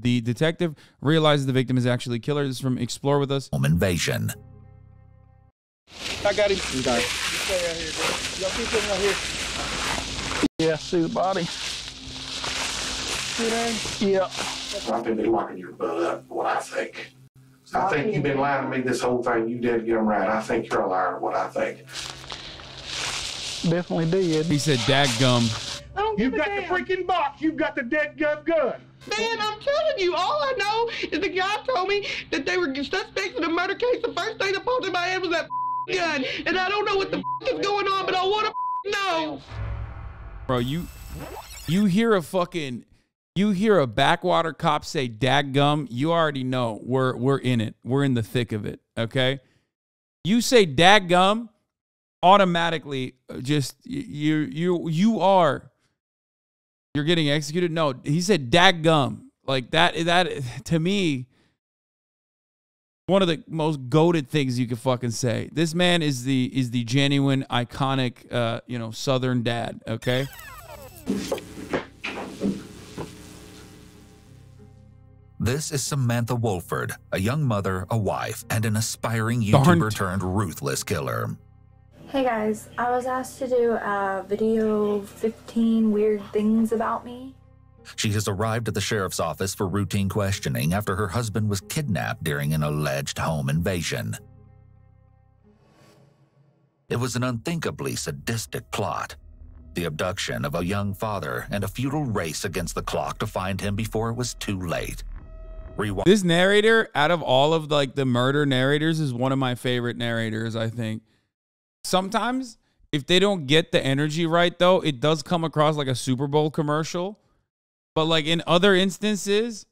The detective realizes the victim is actually a killer. This is from Explore With Us. Home invasion. I got him. You got him. Stay out here, bro. Y'all keep him out here. Yeah, see the body. See there? Yeah. I think they're locking your butt up, what I think. I think you've been lying to me this whole thing. You did get them right. I think you're a liar, what I think. Definitely did. He said, "Dadgum." You've got the freaking box. You've got the dead gun. Man, I'm telling you, all I know is the guy told me that they were suspects in a murder case. The first thing that popped in my head was that gun. And I don't know what the is going on, but I want to know. Bro, you hear a backwater cop say "dadgum," you already know we're in it. We're in the thick of it, okay? You say "dadgum," automatically just you're getting executed. No, he said "dadgum." Like that to me, one of the most goated things you could fucking say. This man is the genuine, iconic, Southern dad. Okay. This is Samantha Wolford, a young mother, a wife, and an aspiring YouTuber turned ruthless killer. Hey guys, I was asked to do a video 15 weird things about me. She has arrived at the sheriff's office for routine questioning after her husband was kidnapped during an alleged home invasion. It was an unthinkably sadistic plot. The abduction of a young father and a futile race against the clock to find him before it was too late. This narrator, out of all of the murder narrators, is one of my favorite narrators, I think. Sometimes, if they don't get the energy right, though, it does come across like a Super Bowl commercial. But like in other instances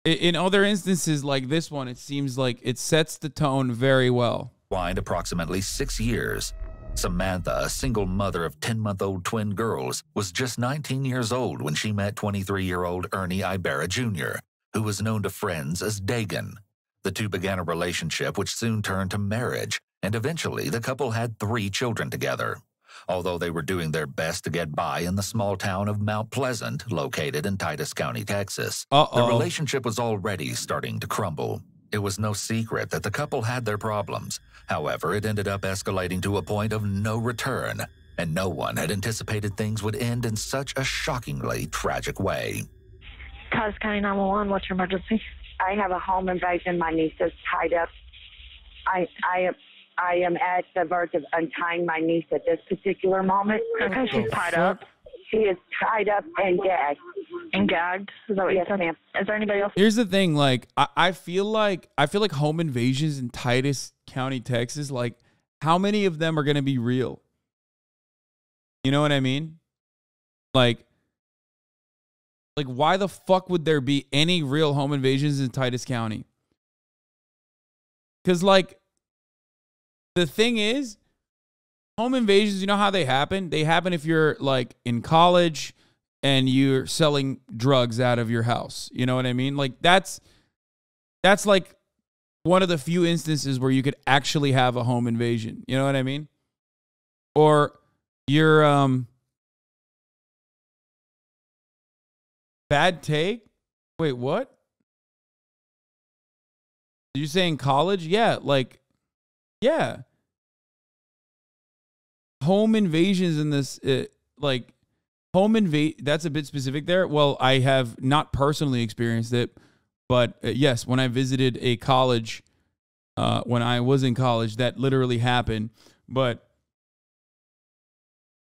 like this one, it seems like it sets the tone very well. Wind approximately 6 years. Samantha, a single mother of 10-month-old twin girls, was just 19 years old when she met 23-year-old Ernie Ibarra Jr., who was known to friends as Dagan. The two began a relationship which soon turned to marriage, and eventually the couple had 3 children together. Although they were doing their best to get by in the small town of Mount Pleasant, located in Titus County, Texas, the relationship was already starting to crumble. It was no secret that the couple had their problems. However, it ended up escalating to a point of no return, and no one had anticipated things would end in such a shockingly tragic way. Titus County 911, what's your emergency? I have a home invasion. My niece is tied up. I am at the verge of untying my niece at this particular moment. Okay, she's tied up. She is tied up and gagged. And gagged? Is that what you said? Ma'am. Is there anybody else? Here's the thing, like I feel like home invasions in Titus County, Texas, like how many of them are gonna be real? You know what I mean? Like why the fuck would there be any real home invasions in Titus County? Because the thing is, home invasions, you know how they happen? They happen if you're like in college and you're selling drugs out of your house. You know what I mean? Like that's like one of the few instances where you could actually have a home invasion. You know what I mean? Or you're bad take? Wait, what? Did you say in college? Yeah, yeah. Home invasions in this, that's a bit specific there. Well, I have not personally experienced it, but yes, when I visited a college, when I was in college, that literally happened. But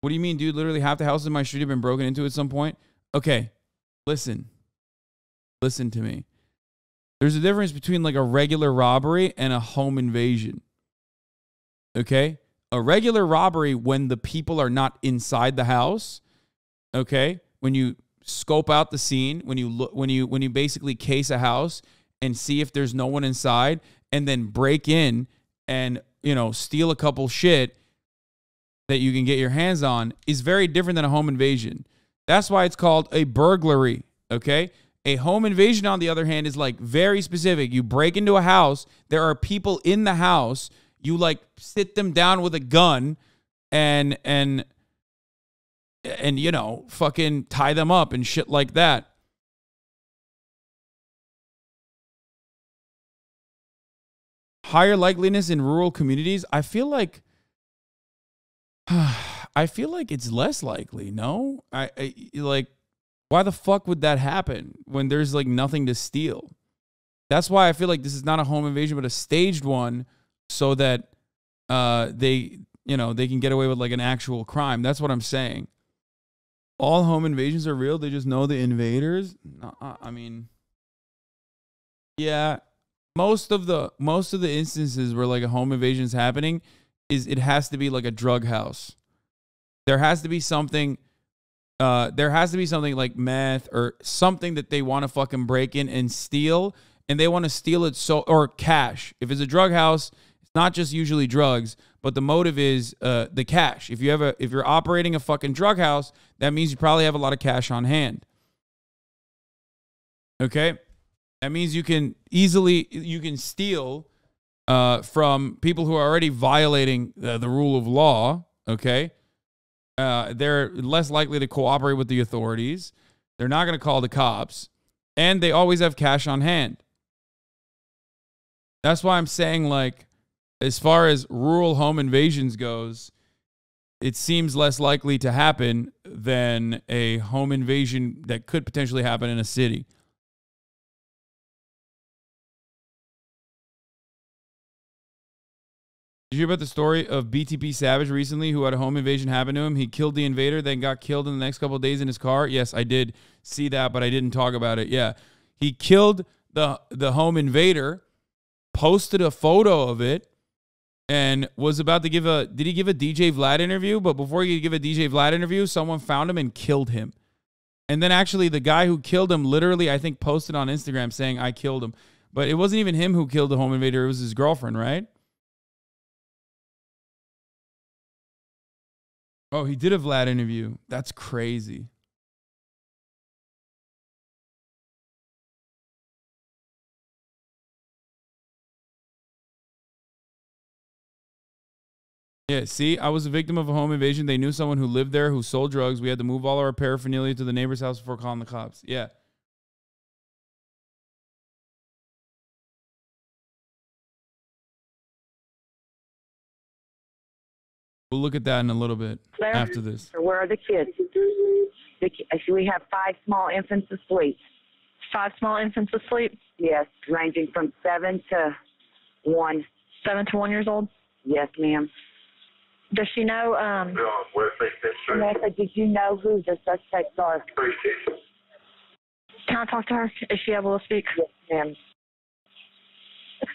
what do you mean, dude? Literally half the houses in my street have been broken into at some point? Okay, listen to me. There's a difference between like a regular robbery and a home invasion. Okay? A regular robbery when the people are not inside the house. Okay? When you scope out the scene, when you basically case a house and see if there's no one inside and then break in and, steal a couple shit that you can get your hands on is very different than a home invasion. That's why it's called a burglary, okay? A home invasion, on the other hand, is like very specific. You break into a house, there are people in the house, you like sit them down with a gun and fucking tie them up and shit like that. higher likeliness in rural communities. I feel like it's less likely. No, I like, why the fuck would that happen when there's like nothing to steal? That's why I feel like this is not a home invasion, but a staged one, so that they can get away with like an actual crime. That's what I'm saying. All home invasions are real. They just know the invaders. I mean, yeah, most of the instances where like a home invasion is happening it has to be like a drug house. There has to be something. There has to be something like meth or something that they want to fucking break in and steal, and they want to steal it or cash. If it's a drug house, it's not just usually drugs, but the motive is the cash. If you're operating a fucking drug house, that means you probably have a lot of cash on hand. Okay, that means you can steal from people who are already violating the rule of law. Okay. They're less likely to cooperate with the authorities. They're not going to call the cops. And they always have cash on hand. That's why I'm saying, like, as far as rural home invasions goes, it seems less likely to happen than a home invasion that could potentially happen in a city. Did you hear about the story of BTP Savage recently, who had a home invasion happen to him? He killed the invader, then got killed in the next couple of days in his car. Yes, I did see that, but I didn't talk about it. Yeah, he killed the home invader, posted a photo of it, and was about to did he give a DJ Vlad interview? But before he could give a DJ Vlad interview, someone found him and killed him. And then actually the guy who killed him literally, I think, posted on Instagram saying, I killed him. But it wasn't even him who killed the home invader. It was his girlfriend, right? Oh, he did a Vlad interview. That's crazy. Yeah, see, I was a victim of a home invasion. They knew someone who lived there who sold drugs. We had to move all our paraphernalia to the neighbor's house before calling the cops. Yeah. We'll look at that in a little bit after this. Where are the kids? We have 5 small infants asleep. 5 small infants asleep? Yes, ranging from 7 to 1. 7 to 1 years old? Yes, ma'am. Does she know? Samantha, did you know who the suspects are? Can I talk to her? Is she able to speak? Yes, ma'am.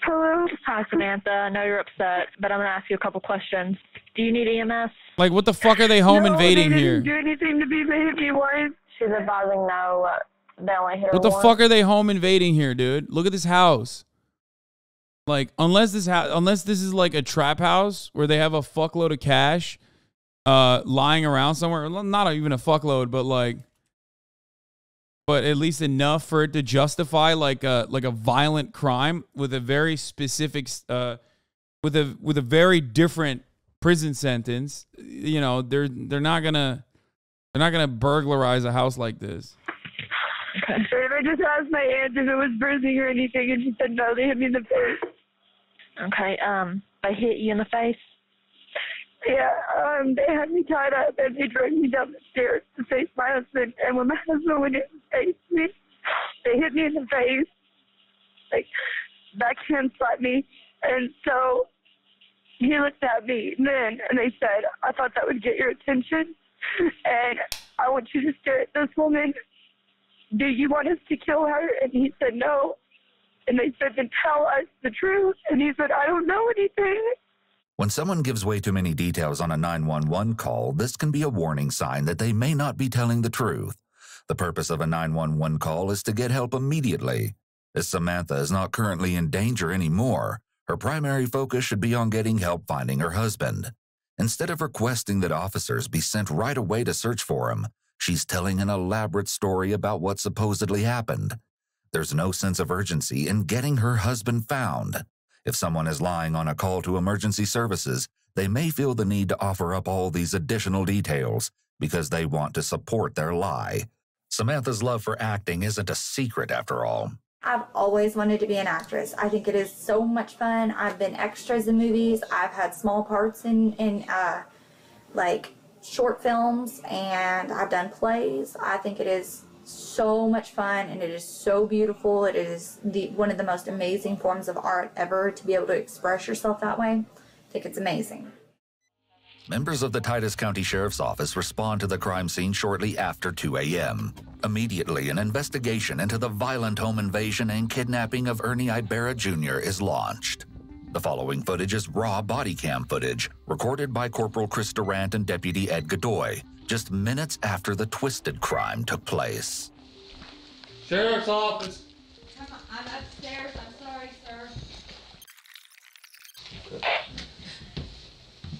Hello. Hi, Samantha. I know you're upset, but I'm going to ask you a couple questions. Do you need EMS? Like, what the fuck are they home invading here? Do anything to be hit me once. She's advising no. They only hit her What the once. fuck are they home invading here, dude? Look at this house. Like, unless this is like a trap house where they have a fuckload of cash lying around somewhere. Not even a fuckload, but at least enough for it to justify like a violent crime with a very specific with a very different prison sentence. You know, they're not gonna burglarize a house like this. Okay. I just asked my aunt if it was bruising or anything, and she said no. They hit me in the face. Okay. They hit you in the face? Yeah. They had me tied up and they dragged me down the stairs to face my husband. And when my husband went in to face me, they hit me in the face, like backhand slapped me, and so he looked at me then and they said, "I thought that would get your attention, and I want you to stare at this woman. Do you want us to kill her?" And he said no. And they said, "Then tell us the truth." And he said, "I don't know anything." When someone gives way too many details on a 911 call, this can be a warning sign that they may not be telling the truth. The purpose of a 911 call is to get help immediately. As Samantha is not currently in danger anymore, her primary focus should be on getting help finding her husband. Instead of requesting that officers be sent right away to search for him, she's telling an elaborate story about what supposedly happened. There's no sense of urgency in getting her husband found. If someone is lying on a call to emergency services, they may feel the need to offer up all these additional details because they want to support their lie. Samantha's love for acting isn't a secret after all. I've always wanted to be an actress. I think it is so much fun. I've been extras in movies. I've had small parts in like short films, and I've done plays. I think it is so much fun, and it is so beautiful. It is one of the most amazing forms of art ever, to be able to express yourself that way. I think it's amazing. Members of the Titus County Sheriff's Office respond to the crime scene shortly after 2 a.m. Immediately, an investigation into the violent home invasion and kidnapping of Ernie Ibarra Jr. is launched. The following footage is raw body cam footage recorded by Corporal Chris Durant and Deputy Ed Godoy just minutes after the twisted crime took place. Sheriff's Office. I'm upstairs. I'm sorry, sir. Okay.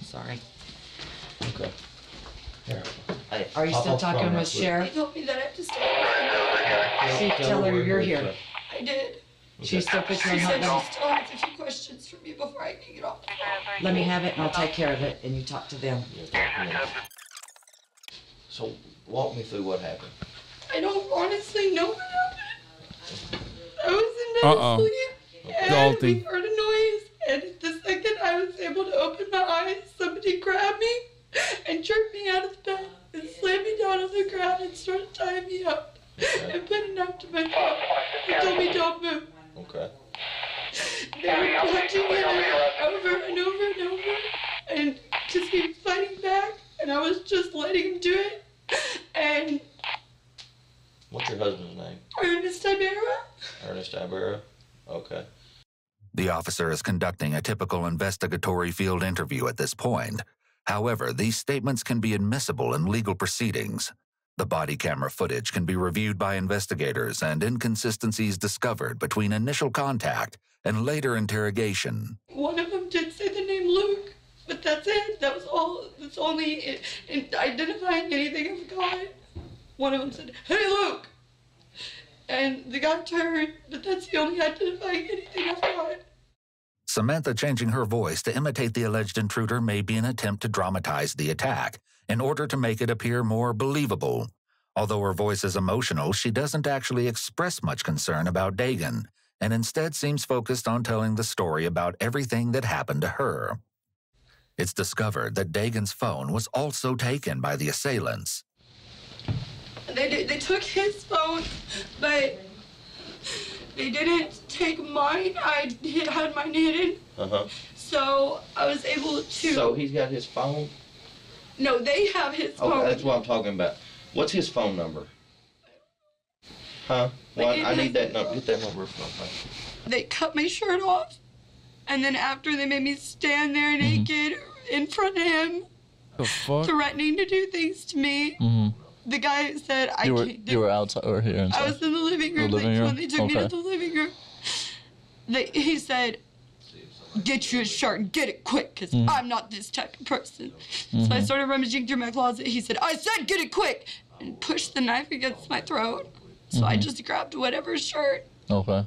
Sorry. Okay. Here. Are you still talking with Sheriff? They told me that I have to stay. Tell her you're here. I did. She still puts you on She hot said now. she still has a few questions for me before I can get off. Let me have it and I'll take care of it, and you talk to them. So, walk me through what happened. I don't honestly know what happened. I was in sleep, and we heard a noise, and the second I was able to open my eyes, somebody grabbed me and jerked me out of the bed and slammed me down on the ground and started tying me up and put a knife to my throat and told me don't move. Okay. They were punching him over and over and over, and because he was fighting back, and I was just letting him do it. And What's your husband's name? Ernest Ibarra. Ernest Ibarra? Okay. The officer is conducting a typical investigatory field interview at this point. However, these statements can be admissible in legal proceedings. The body camera footage can be reviewed by investigators and inconsistencies discovered between initial contact and later interrogation. One of them did say the name Luke, but that's it. That was all. That's only in identifying anything I've got. One of them said, "Hey, Luke," and the guy turned, but that's the only identifying anything I've got. Samantha changing her voice to imitate the alleged intruder may be an attempt to dramatize the attack in order to make it appear more believable. Although her voice is emotional, she doesn't actually express much concern about Dagan, and instead seems focused on telling the story about everything that happened to her. It's discovered that Dagan's phone was also taken by the assailants. They took his phone, but they didn't take mine. I had mine hidden. So I was able to. So he's got his phone? No, they have his phone. Okay, that's what I'm talking about. What's his phone number? Huh? Well, I need that number. Get that number from me. They cut my shirt off, and then after they made me stand there naked in front of him, The fuck? threatening to do things to me. The guy said, "I can't do." You were outside or here inside? I was in the living room. The living room? When they took me Okay. to the living room, he said, "Get your shirt and get it quick, because I'm not this type of person." So I started rummaging through my closet. He said, "I said get it quick," and pushed the knife against my throat. So I just grabbed whatever shirt Okay.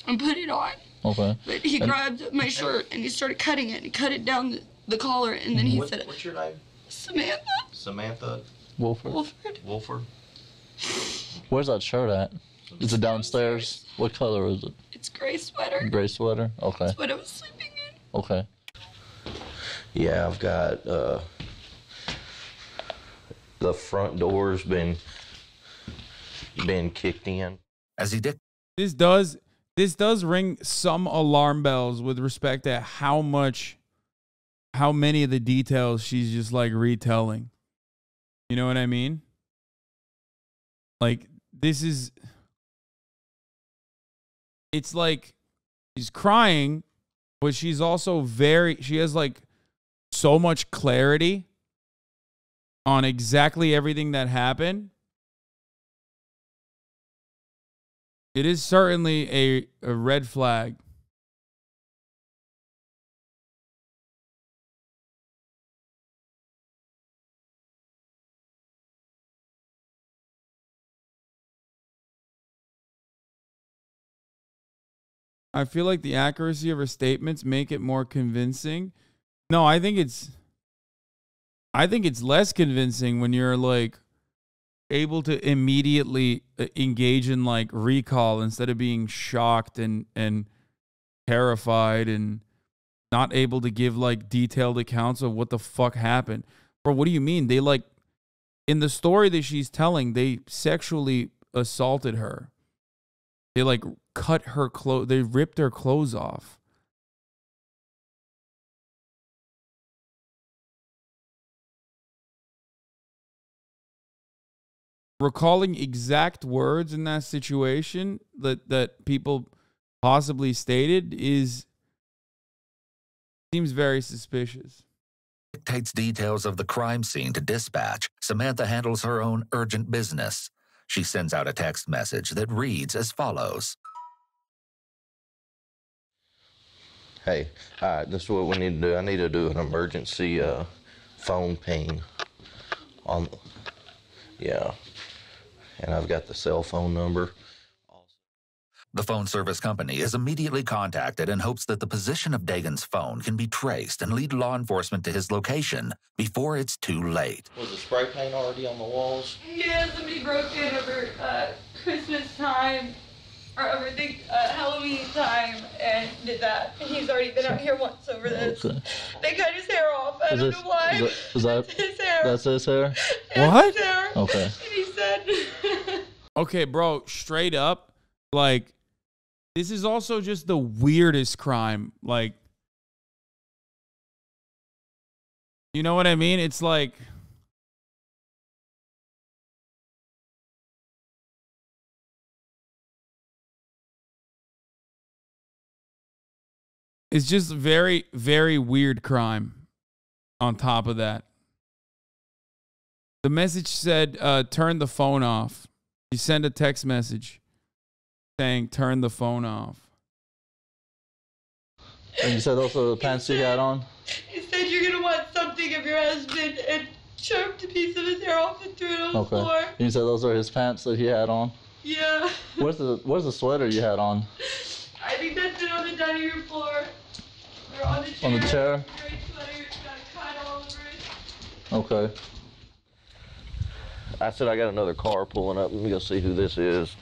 and put it on. Okay. But he grabbed my shirt and he started cutting it. He cut it down the collar, and then he said, What's your name? "Samantha Samantha Wolford. Wolford? Where's that shirt at? Is it downstairs? What color is it? It's gray sweater. Gray sweater? Okay. That's what I was sleeping in." Okay. Yeah, I've got the front door's been kicked in. As he did. This does ring some alarm bells with respect to how many of the details she's just like retelling. You know what I mean? Like, it's like she's crying, but she's also she has like so much clarity on exactly everything that happened. It is certainly a red flag. I feel like the accuracy of her statements make it more convincing. No, I think it's less convincing when you're like, able to immediately engage in like recall instead of being shocked and terrified and not able to give like detailed accounts of what the fuck happened. Bro, what do you mean? They like, in the story that she's telling, they sexually assaulted her. They like cut her clothes. They ripped her clothes off. Recalling exact words in that situation that people possibly stated seems very suspicious. Dictates details of the crime scene to dispatch. Samantha handles her own urgent business. She sends out a text message that reads as follows. Hey, all right, this is what we need to do. I need to do an emergency phone ping. Yeah, and I've got the cell phone number. The phone service company is immediately contacted in hopes that the position of Dagan's phone can be traced and lead law enforcement to his location before it's too late. Was the spray paint already on the walls? Yeah, somebody broke in over Christmas time, or over Halloween time, and did that. And he's already been out here once over this. Okay. They cut his hair off. I don't know why. Is that his hair? That's his hair? What? His hair. Okay. And he said... Okay, bro, straight up, like, this is also just the weirdest crime. Like, you know what I mean? It's like, it's just very, very weird crime on top of that. The message said, turn the phone off. You send a text message saying, turn the phone off. And you said also the pants you had on? He said you're going to want something of your husband, and choked a piece of his hair off and threw it on the floor. And you said those are his pants that he had on? Yeah. Where's the sweater you had on? I think that's it on the dining room floor. Or on the chair. On the chair? Gray sweater, it's got a cut all over it. Okay. I said I got another car pulling up. Let me go see who this is.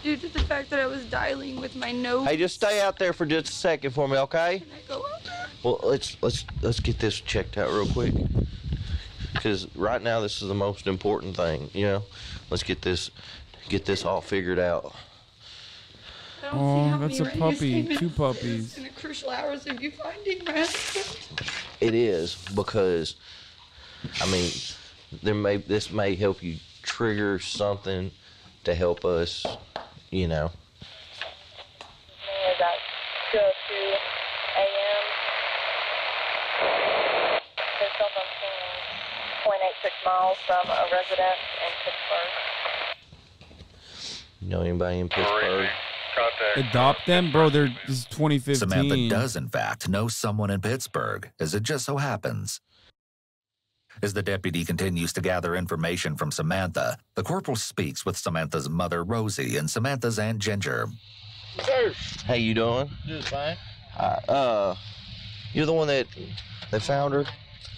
Due to the fact that I was dialing with my nose. Hey, just stay out there for just a second for me, okay? Can I go out there? Well, let's get this checked out real quick. Because right now this is the most important thing, you know. Let's get this all figured out. I don't see how that's a many puppy. came in 2 puppies. in the crucial hours of you finding Raz. It is because, I mean, this may help you trigger something to help us, you know. Is that 2:02 a.m.? His cell phone pinging 0.86 miles from a residence in Pittsburgh. You know anybody in Pittsburgh? Adopt them? Bro, this is 2015. Samantha does, in fact, know someone in Pittsburgh, as it just so happens. As the deputy continues to gather information from Samantha, the corporal speaks with Samantha's mother, Rosie, and Samantha's Aunt Ginger. Sir. How you doing? Just fine. You're the one that found her?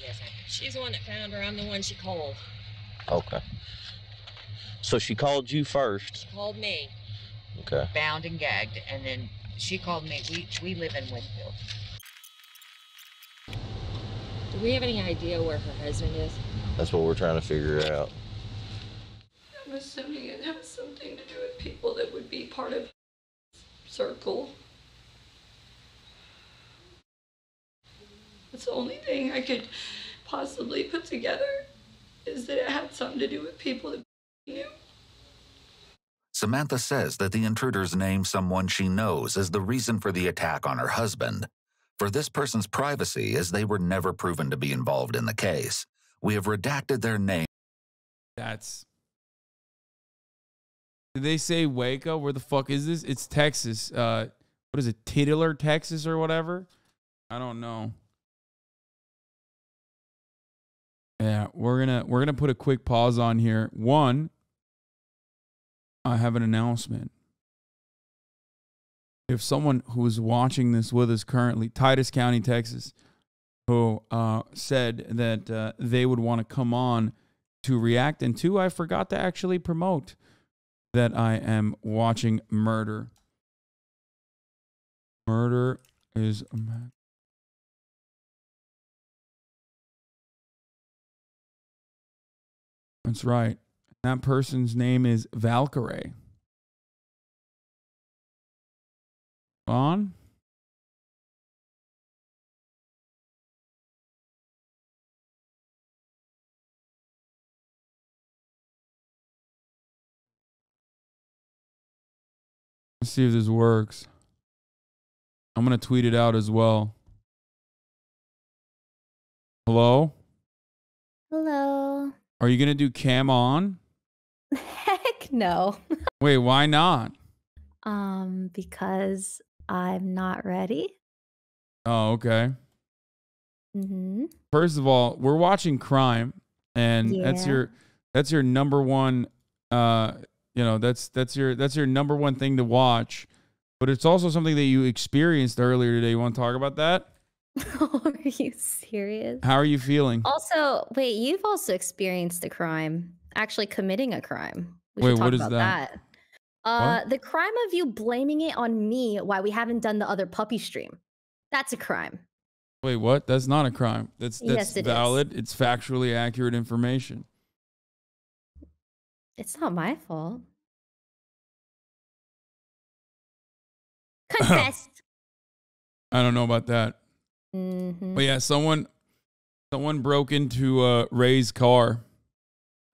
Yes, she's the one that found her. I'm the one she called. Okay. So she called you first? She called me. Okay. Bound and gagged, and then she called me. We live in Winfield. Do we have any idea where her husband is? That's what we're trying to figure out. I'm assuming it has something to do with people that would be part of his circle. That's the only thing I could possibly put together, is that it had something to do with people that he knew. Samantha says that the intruders named someone she knows as the reason for the attack on her husband. For this person's privacy, as they were never proven to be involved in the case, we have redacted their name. Did they say Waco? Where the fuck is this? It's Texas. What is it? Titular, Texas or whatever? I don't know. Yeah, we're gonna put a quick pause on here. One, I have an announcement. If someone who is watching this with us currently, Titus County, Texas, who said that they would want to come on to react, and 2, I forgot to actually promote that I am watching murder. Murder is a man. That's right. That person's name is Valkyrae. On. Let's see if this works. I'm going to tweet it out as well. Hello? Hello. Are you going to do cam on? Heck no. Wait, why not? Because I'm not ready. Oh, okay. Mm-hmm. First of all, we're watching crime, and Yeah. that's your number one that's your number one thing to watch. But it's also something that you experienced earlier today. You want to talk about that? Are you serious? How are you feeling? Also, wait, you've also experienced a crime, actually committing a crime. We Wait, should talk what is about that? that. The crime of you blaming it on me why we haven't done the other puppy stream. That's a crime. Wait, what? That's not a crime. That's Yes, it is. valid. It's factually accurate information. It's not my fault. Confess. I don't know about that. Mm-hmm. But yeah, someone broke into Ray's car.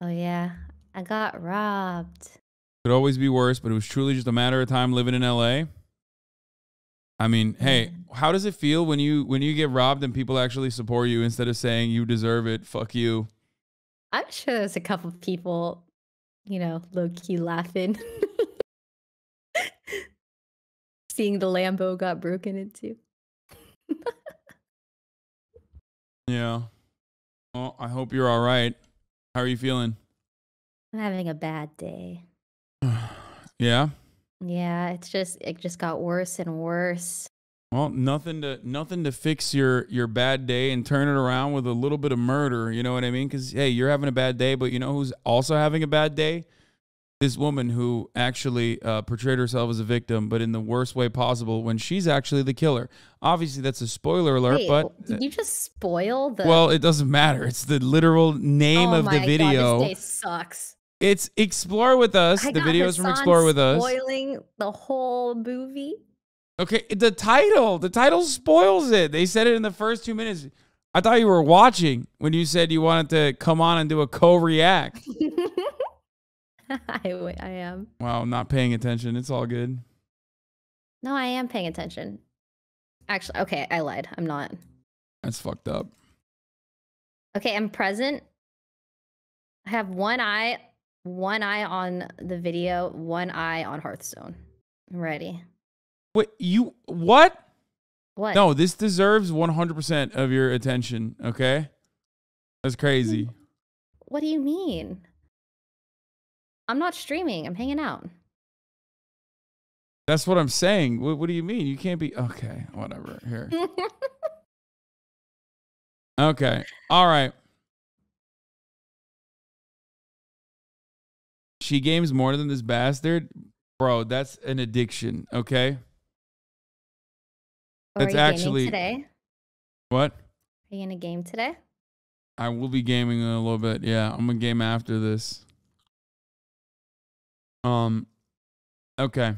Oh yeah, I got robbed. Could always be worse, but it was truly just a matter of time living in LA. I mean, hey, how does it feel when you get robbed and people actually support you instead of saying you deserve it, fuck you? I'm sure there's a couple of people, low key laughing, seeing the Lambo got broken into. Yeah. Well, I hope you're all right. How are you feeling? I'm having a bad day. Yeah. Yeah, it just got worse and worse. Well, nothing to fix your bad day and turn it around with a little bit of murder. You know what I mean? Because hey, you're having a bad day, but you know who's also having a bad day? This woman who actually portrayed herself as a victim, but in the worst way possible when she's actually the killer. Obviously, that's a spoiler alert, Wait, but did you just spoil the? well, it doesn't matter. It's the literal name of the video. God, this day sucks. It's Explore With Us. The video is from Hasan Explore With Us. Spoiling the whole movie. Okay, the title spoils it. They said it in the first 2 minutes. I thought you were watching when you said you wanted to come on and do a co-react. I am. Wow, not paying attention. It's all good. No, I am paying attention. Actually, okay, I lied. I'm not. That's fucked up. Okay, I'm present. I have one eye on the video, one eye on Hearthstone. I'm ready. Wait, what? What? No, this deserves 100% of your attention, okay? That's crazy. What do you mean? I'm not streaming. I'm hanging out. That's what I'm saying. What do you mean? You can't be... Okay, whatever. Here. Okay. All right. She games more than this bastard? Bro, that's an addiction, okay? That's Are you actually... gaming today? What? Are you in a game today? I will be gaming in a little bit. Yeah, I'm gonna game after this. Okay.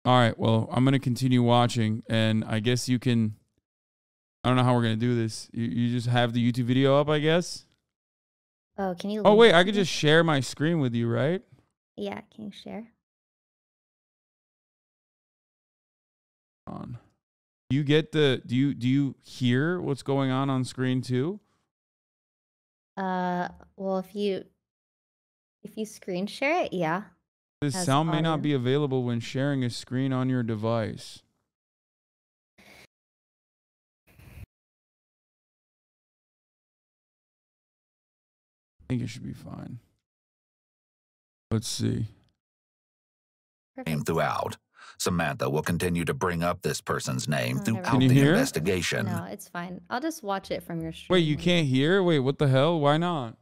All right, well, I'm gonna continue watching, and I guess you can... I don't know how we're gonna do this. You just have the YouTube video up, I guess? Oh, can you... Oh, wait, I could just share my screen with you, right? Yeah, can you share? On. You get the... Do you hear what's going on screen too? Well, if you screen share it, yeah. This Has sound may audio. not be available when sharing a screen on your device. I think it should be fine. Let's see. Name throughout. Samantha will continue to bring up this person's name never throughout Can you the hear? investigation. No, it's fine. I'll just watch it from your stream. Wait, you can't hear? Wait, what the hell? Why not?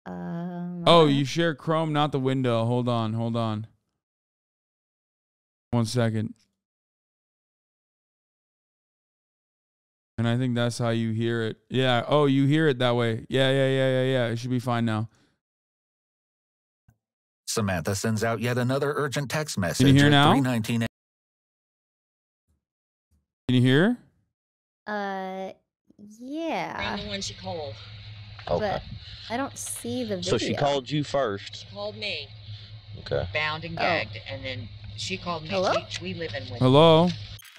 Oh, you share Chrome, not the window. Hold on. 1 second. And I think that's how you hear it. Yeah. Oh, you hear it that way. Yeah. It should be fine now. Samantha sends out yet another urgent text message Can you hear at now? 3:19 Can you hear? Yeah. I'm the one she called. But I don't see the video. So she called you first. She called me. Okay. Bound and gagged, and then she called me. Hello? We live in with. Hello?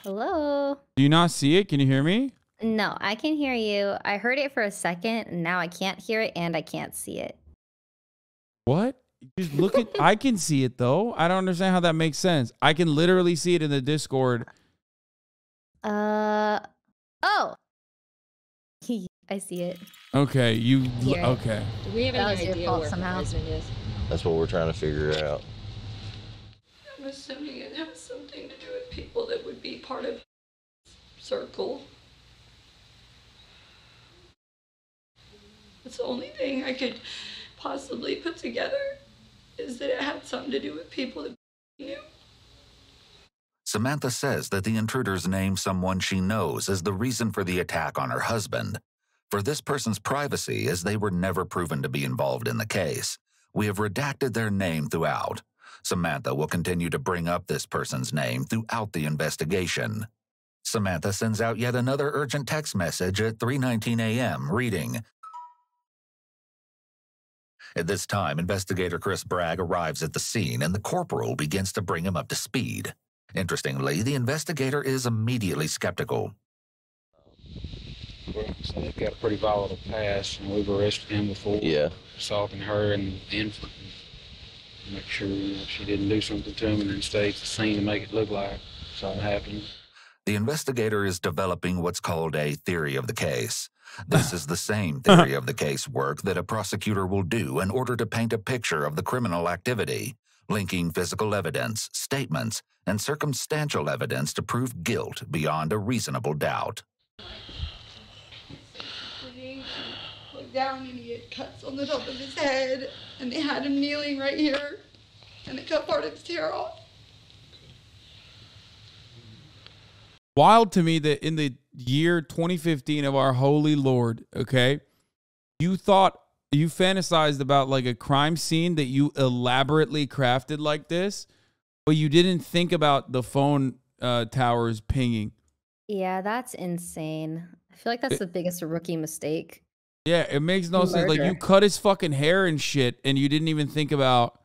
Hello? Do you not see it? Can you hear me? No, I can hear you. I heard it for a second, and now I can't hear it, and I can't see it. What? Just look at... I can see it, though. I don't understand how that makes sense. I can literally see it in the Discord. Oh. I see it. Okay, you... Here. Okay. Do we have That any was your idea fault where somehow. her husband is? That's what we're trying to figure out. I'm assuming it has something to do with people that would be part of circle. That's the only thing I could possibly put together is that it had something to do with people that knew. Samantha says that the intruders named someone she knows as the reason for the attack on her husband. For this person's privacy, as they were never proven to be involved in the case, we have redacted their name throughout. Samantha will continue to bring up this person's name throughout the investigation. Samantha sends out yet another urgent text message at 3:19 a.m. reading, At this time, investigator Chris Bragg arrives at the scene and the corporal begins to bring him up to speed. Interestingly, the investigator is immediately skeptical. So they've got a pretty volatile past, and we've arrested him before. Yeah. Assaulting her and the infant. Make sure she didn't do something to him and then stage the scene to make it look like something happened. The investigator is developing what's called a theory of the case. This is the same theory of the case work that a prosecutor will do in order to paint a picture of the criminal activity, linking physical evidence, statements, and circumstantial evidence to prove guilt beyond a reasonable doubt. He looked down and he had cuts on the top of his head, and they had him kneeling right here, and they cut part of his hair off. Wild to me that in the year 2015 of our holy Lord, okay, you fantasized about like a crime scene that you elaborately crafted like this, but you didn't think about the phone towers pinging. Yeah, that's insane. I feel like that's the biggest rookie mistake. Yeah, it makes no sense. Like, you cut his fucking hair and shit, and you didn't even think about,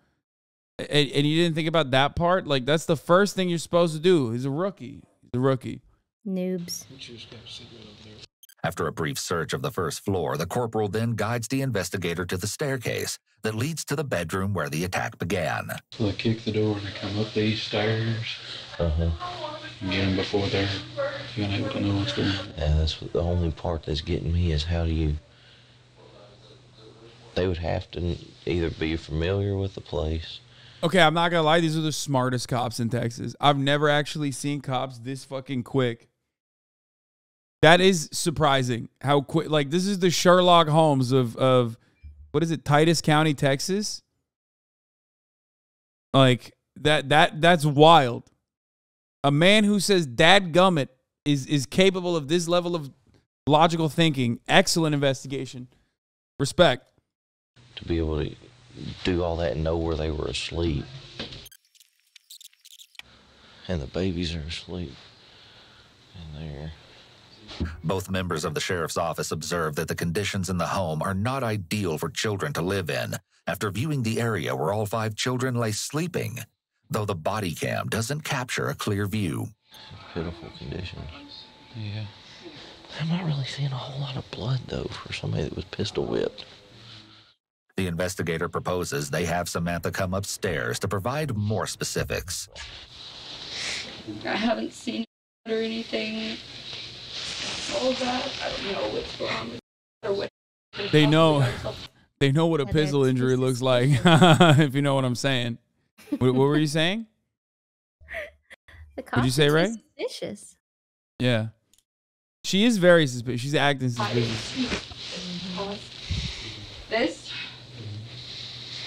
and you didn't think about that part. Like, that's the first thing you're supposed to do. He's a rookie. He's a rookie. Noobs. After a brief search of the first floor, the corporal then guides the investigator to the staircase that leads to the bedroom where the attack began. So they kick the door and they come up these stairs. And get them before they're able to know what's going on. Yeah, that's the only part that's getting me is how do you... They would have to either be familiar with the place. Okay, I'm not gonna lie. These are the smartest cops in Texas. I've never actually seen cops this fucking quick. That is surprising how quick. Like, this is the Sherlock Holmes of what is it, Titus County, Texas? Like, that's wild. A man who says dadgummit is capable of this level of logical thinking. Excellent investigation. Respect. To be able to do all that and know where they were asleep. And the babies are asleep in there. Both members of the sheriff's office observe that the conditions in the home are not ideal for children to live in after viewing the area where all 5 children lay sleeping, though the body cam doesn't capture a clear view. Pitiful conditions. Yeah. I'm not really seeing a whole lot of blood, though, for somebody that was pistol whipped. The investigator proposes they have Samantha come upstairs to provide more specifics. I haven't seen it or anything. All of that, I don't know what's going on with it or what. They know what a pistol injury looks like. If you know what I'm saying. What were you saying? What'd you say, Rae? Suspicious. Yeah. She is very suspicious. She's acting suspicious. This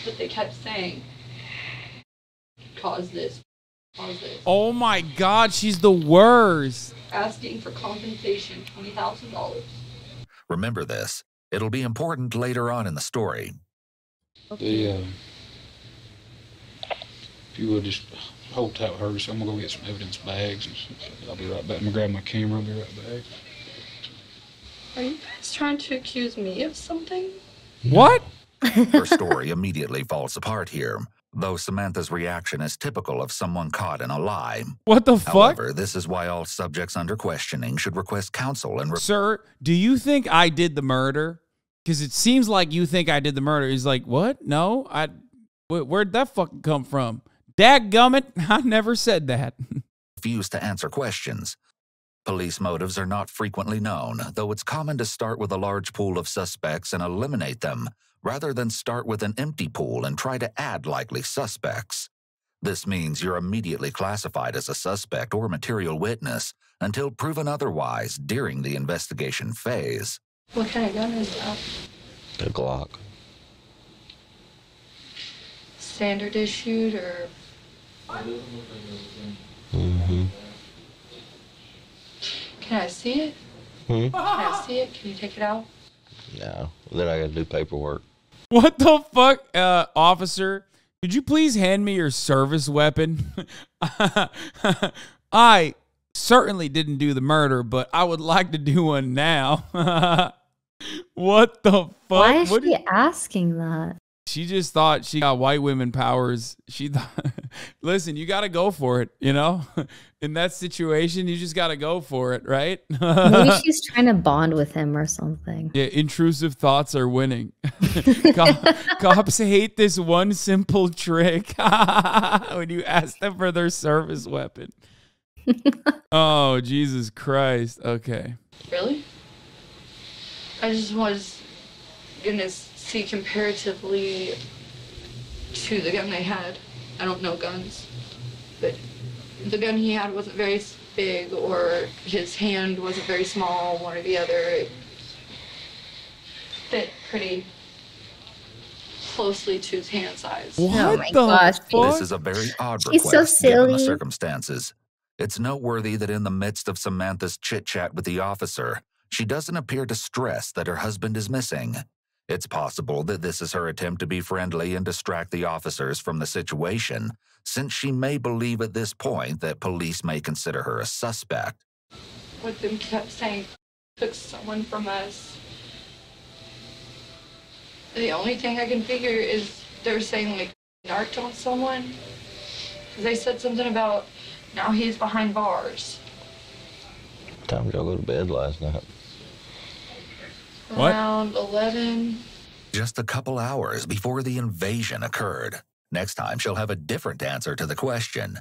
but they kept saying, cause this, cause this. Oh my God, she's the worst. Asking for compensation, $20,000. Remember this. It'll be important later on in the story. If you would just hold tight with her, so I'm gonna go get some evidence bags. And I'll be right back. I'm gonna grab my camera. I'll be right back. Are you guys trying to accuse me of something? What? Her story immediately falls apart here, though Samantha's reaction is typical of someone caught in a lie. What the fuck? However, this is why all subjects under questioning should request counsel and... Sir, do you think I did the murder? Because it seems like you think I did the murder. He's like, what? No, where'd that fucking come from? Dadgummit, I never said that. refuse to answer questions. Police motives are not frequently known, though it's common to start with a large pool of suspects and eliminate them, rather than start with an empty pool and try to add likely suspects. This means you're immediately classified as a suspect or material witness until proven otherwise during the investigation phase. What kind of gun is that? A Glock. Standard issued or? Mm-hmm. Can I see it? Can I see it? Can you take it out? No. Then I gotta do paperwork. What the fuck, officer? Could you please hand me your service weapon? I certainly didn't do the murder, but I would like to do one now. What the fuck? Why is she asking that? She just thought she got white women powers. She thought, listen, you got to go for it, you know? In that situation, you just got to go for it, right? Maybe she's trying to bond with him or something. Yeah, intrusive thoughts are winning. Cops hate this one simple trick when you ask them for their service weapon. Oh, Jesus Christ. Okay. Really? I just was gonna see comparatively to the gun they had. I don't know guns, but the gun he had wasn't very big, or his hand wasn't very small, one or the other. It fit pretty closely to his hand size. Oh my gosh. This is a very odd She's so request given the silly. circumstances. It's noteworthy that in the midst of Samantha's chit-chat with the officer, she doesn't appear to stress that her husband is missing. It's possible that this is her attempt to be friendly and distract the officers from the situation, since she may believe at this point that police may consider her a suspect. What them kept saying, took someone from us. The only thing I can figure is they're saying like narked on someone. They said something about now he's behind bars. What time did y'all go to bed last night? What? Around 11. Just a couple hours before the invasion occurred. Next time, she'll have a different answer to the question.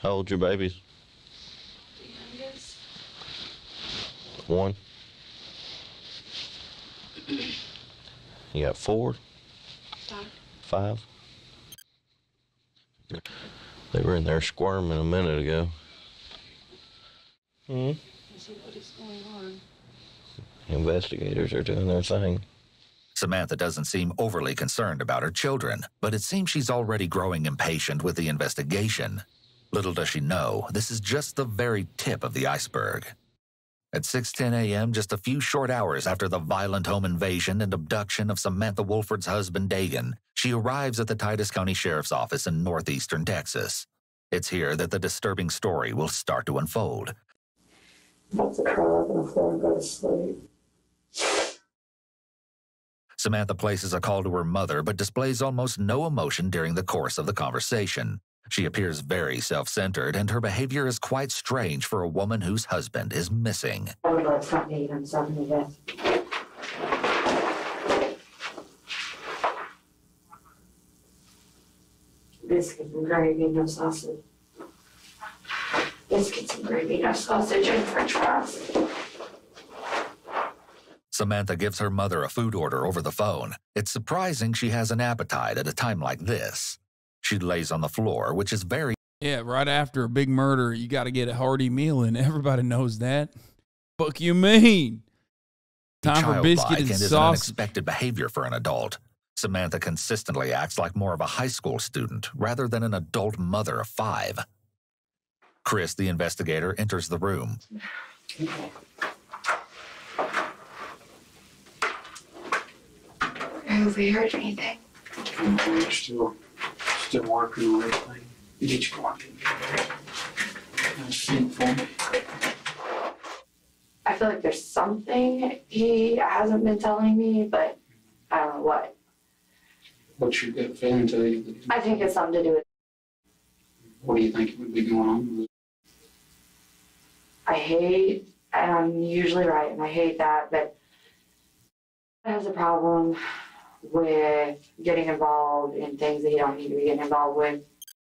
How old your babies? The youngest. One. You got four? Five? They were in there squirming a minute ago. Hmm? See what is going on. Investigators are doing their thing. Samantha doesn't seem overly concerned about her children, but it seems she's already growing impatient with the investigation. Little does she know, this is just the very tip of the iceberg. At 6:10 a.m., just a few short hours after the violent home invasion and abduction of Samantha Wolford's husband, Dagan, she arrives at the Titus County Sheriff's Office in northeastern Texas. It's here that the disturbing story will start to unfold. I'm about to curl up on the floor and go to sleep. Samantha places a call to her mother, but displays almost no emotion during the course of the conversation. She appears very self-centered, and her behavior is quite strange for a woman whose husband is missing. I would like something to eat. I'm starving to death. Biscuits and gravy, no sausage. Biscuits and gravy, no sausage, and french fries. Samantha gives her mother a food order over the phone. It's surprising she has an appetite at a time like this. She lays on the floor, which is very... Yeah, right after a big murder, you got to get a hearty meal in. Everybody knows that. Fuck you mean? Time for biscuit childlike and and is an sauce. unexpected behavior for an adult. Samantha consistently acts like more of a high school student rather than an adult mother of 5. Chris, the investigator, enters the room. Have you heard anything? We're still working on everything. Get you going. For me. I feel like there's something he hasn't been telling me, but I don't know what. What's your gut feeling tell you? I think it's something to do with. What do you think would be going on? I hate, and I'm usually right, and I hate that, but he has a problem with getting involved in things that he don't need to be getting involved with.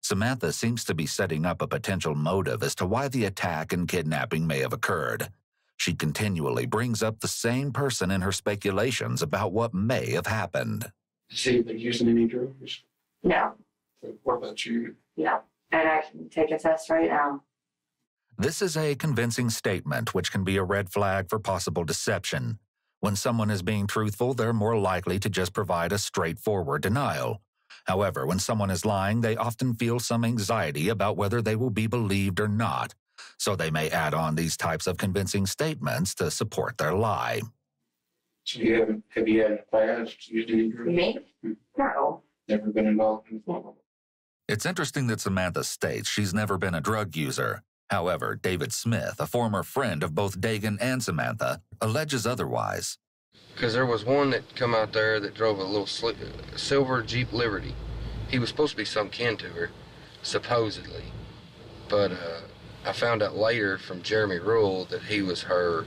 Samantha seems to be setting up a potential motive as to why the attack and kidnapping may have occurred. She continually brings up the same person in her speculations about what may have happened. Has he been using any drugs? No. What about you? No. And I can take a test right now. This is a convincing statement, which can be a red flag for possible deception. When someone is being truthful, they're more likely to just provide a straightforward denial. However, when someone is lying, they often feel some anxiety about whether they will be believed or not. So they may add on these types of convincing statements to support their lie. So have you had in the past used any drugs? Me? No. Never been involved in it? It's interesting that Samantha states she's never been a drug user. However, David Smith, a former friend of both Dagan and Samantha, alleges otherwise. Because there was one that come out there that drove a little silver Jeep Liberty. He was supposed to be some kin to her, supposedly. But I found out later from Jeremy Rule that he was her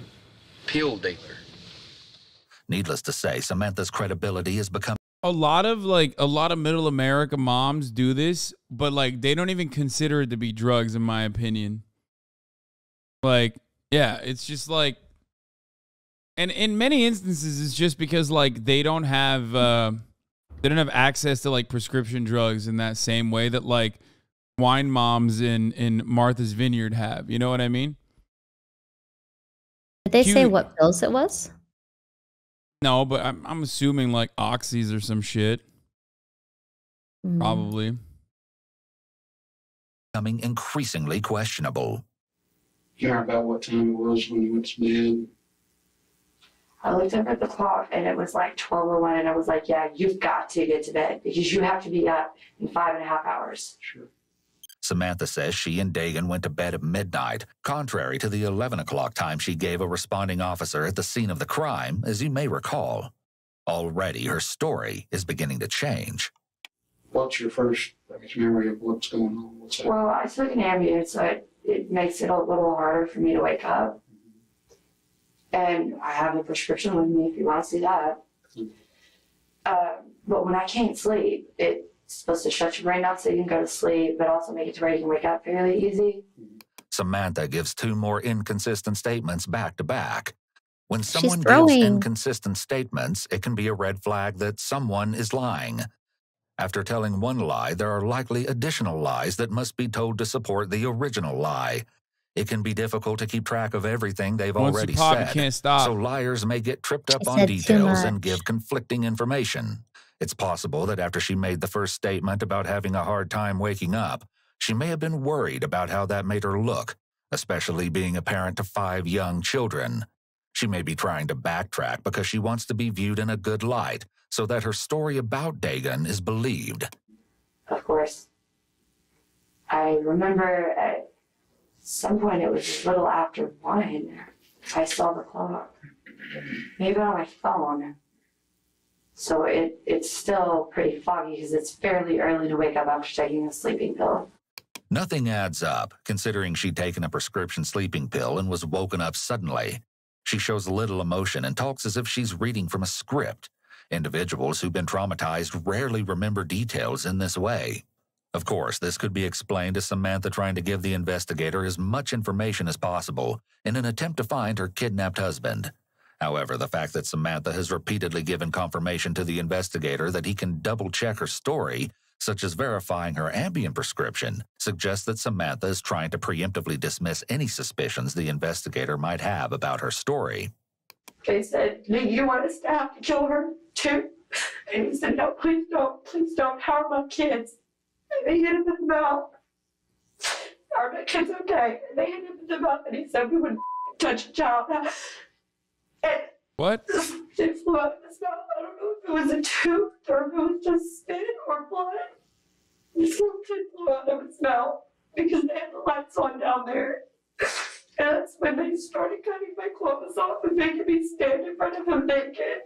pill dealer. Needless to say, Samantha's credibility has become a lot of middle America moms do this, but like they don't even consider it to be drugs, in my opinion. Like, yeah, it's just like, and in many instances, it's just because like they don't have access to like prescription drugs in that same way that like wine moms in Martha's Vineyard have. You know what I mean? Did they say what pills it was? No, but I'm assuming like oxys or some shit. Probably. Becoming increasingly questionable. You heard about what time it was when you went to bed? I looked up at the clock and it was like 12:01, and I was like, yeah, you've got to get to bed because you have to be up in 5.5 hours. Sure. Samantha says she and Dagan went to bed at midnight, contrary to the 11 o'clock time she gave a responding officer at the scene of the crime, as you may recall. Already, her story is beginning to change. What's your first memory of what's going on? What's happening? Well, I took an Ambien, so it makes it a little harder for me to wake up. And I have a prescription with me if you want to see that. But when I can't sleep, it's supposed to shut your brain off so you can go to sleep, but also make it to where you can wake up fairly easy. Samantha gives 2 more inconsistent statements back to back. When someone gives inconsistent statements, it can be a red flag that someone is lying. After telling one lie, there are likely additional lies that must be told to support the original lie. It can be difficult to keep track of everything they've already said, can't stop. so liars may get tripped up on details and give conflicting information. It's possible that after she made the first statement about having a hard time waking up, she may have been worried about how that made her look, especially being a parent to 5 young children. She may be trying to backtrack because she wants to be viewed in a good light, so that her story about Dagan is believed. Of course. I remember at some point it was a little after 1, I saw the clock. Maybe on my phone. So it's still pretty foggy because it's fairly early to wake up after taking a sleeping pill. Nothing adds up, considering she'd taken a prescription sleeping pill and was woken up suddenly. She shows little emotion and talks as if she's reading from a script. Individuals who've been traumatized rarely remember details in this way. Of course, this could be explained as Samantha trying to give the investigator as much information as possible in an attempt to find her kidnapped husband. However, the fact that Samantha has repeatedly given confirmation to the investigator that he can double-check her story, such as verifying her Ambien prescription, suggests that Samantha is trying to preemptively dismiss any suspicions the investigator might have about her story. They said, do you want us to have to kill her too? And he said, no, please don't harm my kids. And they hit him in the mouth. Are my kids okay? And they hit him in the mouth, and he said we wouldn't touch a child. And what? It flew out of his mouth. I don't know if it was a tooth or if it was just spit or blood. Something flew out of his mouth because they had the lights on down there. And that's when they started cutting my clothes off and making me stand in front of him naked.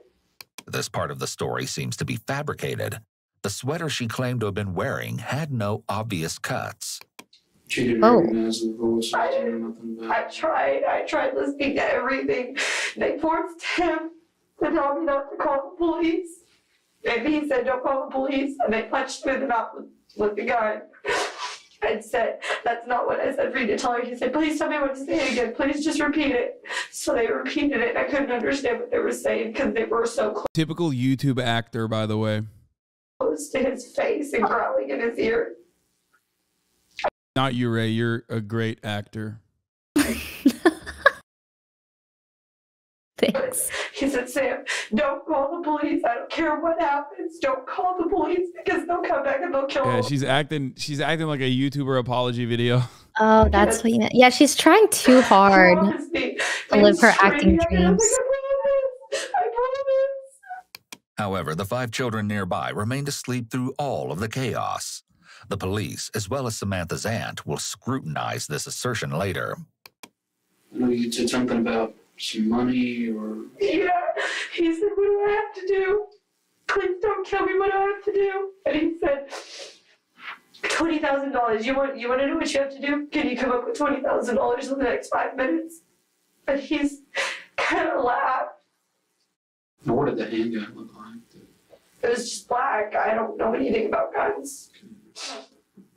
This part of the story seems to be fabricated. The sweater she claimed to have been wearing had no obvious cuts. She didn't recognize the voice or nothing about it. I tried listening to everything. They forced him to tell me not to call the police. And he said, don't call the police. And they punched me in the mouth with the gun. And said, that's not what I said for you to tell her. He said, please tell me what to say again. Please just repeat it. So they repeated it. I couldn't understand what they were saying because they were so Typical YouTube actor, by the way. close to his face and growling in his ear. Not you, Rae. You're a great actor. Thanks. He said, Sam, don't call the police. I don't care what happens. Don't call the police because they'll come back and they'll kill Yeah, him. she's acting like a YouTuber apology video. Oh, that's what you meant. Yeah, she's trying too hard to live her acting dreams. However, the 5 children nearby remained asleep through all of the chaos. The police, as well as Samantha's aunt, will scrutinize this assertion later. I know you said something about some money or... Yeah. He said, what do I have to do? Please don't kill me. What do I have to do? And he said, $20,000. You want to know what you have to do? Can you come up with $20,000 in the next 5 minutes? And he's kind of laughed. Now, what did the handgun look like? It was just black. I don't know anything about guns.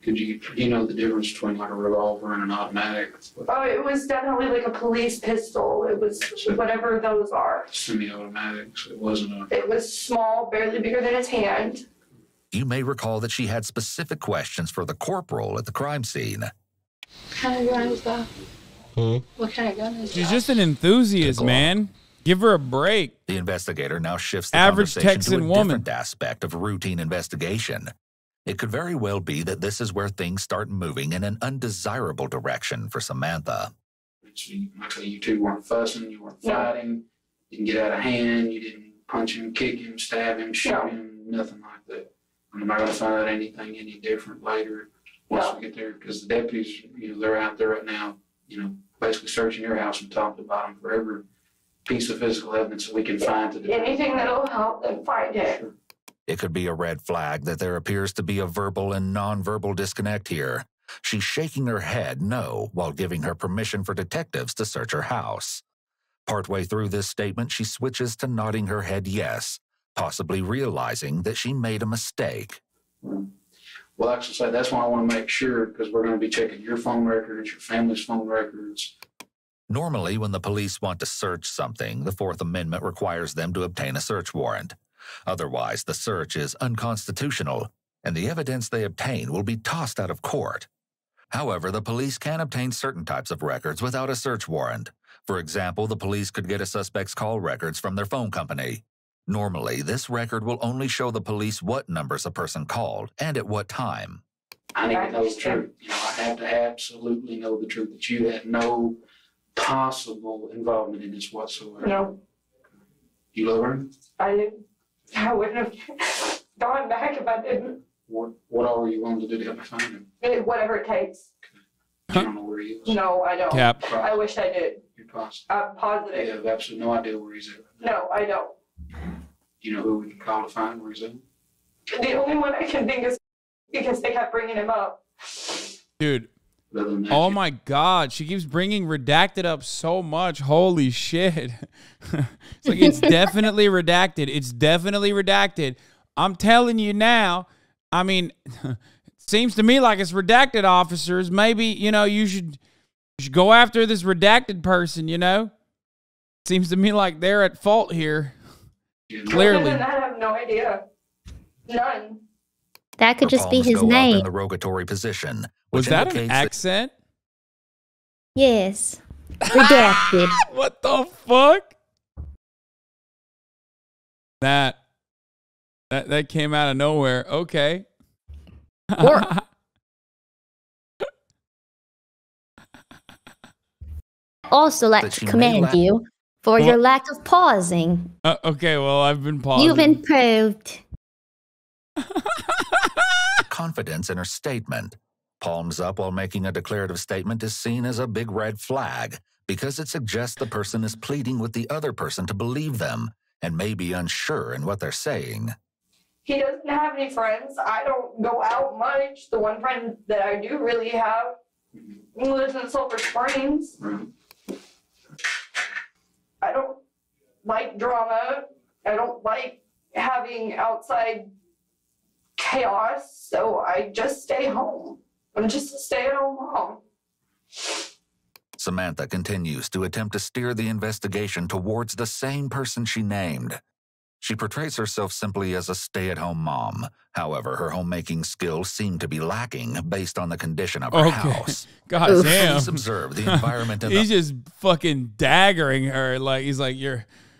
Could you know the difference between like a revolver and an automatic? Oh, it was definitely like a police pistol. It was whatever those are. Semi-automatic, so it wasn't a... It was small, barely bigger than his hand. You may recall that she had specific questions for the corporal at the crime scene. What kind of gun is that? What kind of gun is She's that? just an enthusiast, man. Give her a break. The investigator now shifts the Average conversation Texan to a woman. different aspect of routine investigation. It could very well be that this is where things start moving in an undesirable direction for Samantha. Like you two weren't fussing, you weren't fighting, didn't get out of hand, you didn't punch him, kick him, stab him, shoot him, nothing like that. I'm not going to find out anything any different later once we get there, because the deputies, they're out there right now, basically searching your house from top to bottom for every piece of physical evidence that we can find to Anything that'll help them find it. It could be a red flag that there appears to be a verbal and nonverbal disconnect here. She's shaking her head no while giving her permission for detectives to search her house. Partway through this statement, she switches to nodding her head yes, possibly realizing that she made a mistake. Well, actually, that's why I want to make sure, because we're going to be checking your phone records, your family's phone records. Normally, when the police want to search something, the Fourth Amendment requires them to obtain a search warrant. Otherwise, the search is unconstitutional, and the evidence they obtain will be tossed out of court. However, the police can obtain certain types of records without a search warrant. For example, the police could get a suspect's call records from their phone company. Normally, this record will only show the police what numbers a person called and at what time. I need to know the truth. I have to absolutely know the truth, that you had no possible involvement in this whatsoever. No. You love her? I didn't. I wouldn't have gone back if I didn't. What all are you willing to do to help me find him? Whatever it takes. You don't know where he is? No, I don't. Cap. I wish I did. You're positive? I'm positive. You have absolutely no idea where he's at. No, I don't. You know who we can call to find where he's at? The only one I can think is because they kept bringing him up. Dude. Oh my God. She keeps bringing redacted up so much. Holy shit. It's like, it's definitely redacted. It's definitely redacted. I'm telling you now. I mean, it seems to me like it's redacted, officers. Maybe, you should go after this redacted person, Seems to me like they're at fault here. Clearly. Other than that, I have no idea. None. That could Her just be palms his go up name. in the rogatory position. Was which that an indicates accent? Yes. Redacted. What the fuck? That That came out of nowhere. Okay. Or also like to commend you for your lack of pausing. Okay, well, I've been pausing. You've improved. Confidence in her statement. Palms up while making a declarative statement is seen as a big red flag because it suggests the person is pleading with the other person to believe them and may be unsure in what they're saying. He doesn't have any friends. I don't go out much. The one friend that I do really have lives in Silver Springs. I don't like drama. I don't like having outside chaos, so I just stay home. I'm just a stay-at-home mom. Samantha continues to attempt to steer the investigation towards the same person she named. She portrays herself simply as a stay-at-home mom. However, her homemaking skills seem to be lacking based on the condition of her house. God damn. Please observe the environment in He's just fucking daggering her. Like, he's like,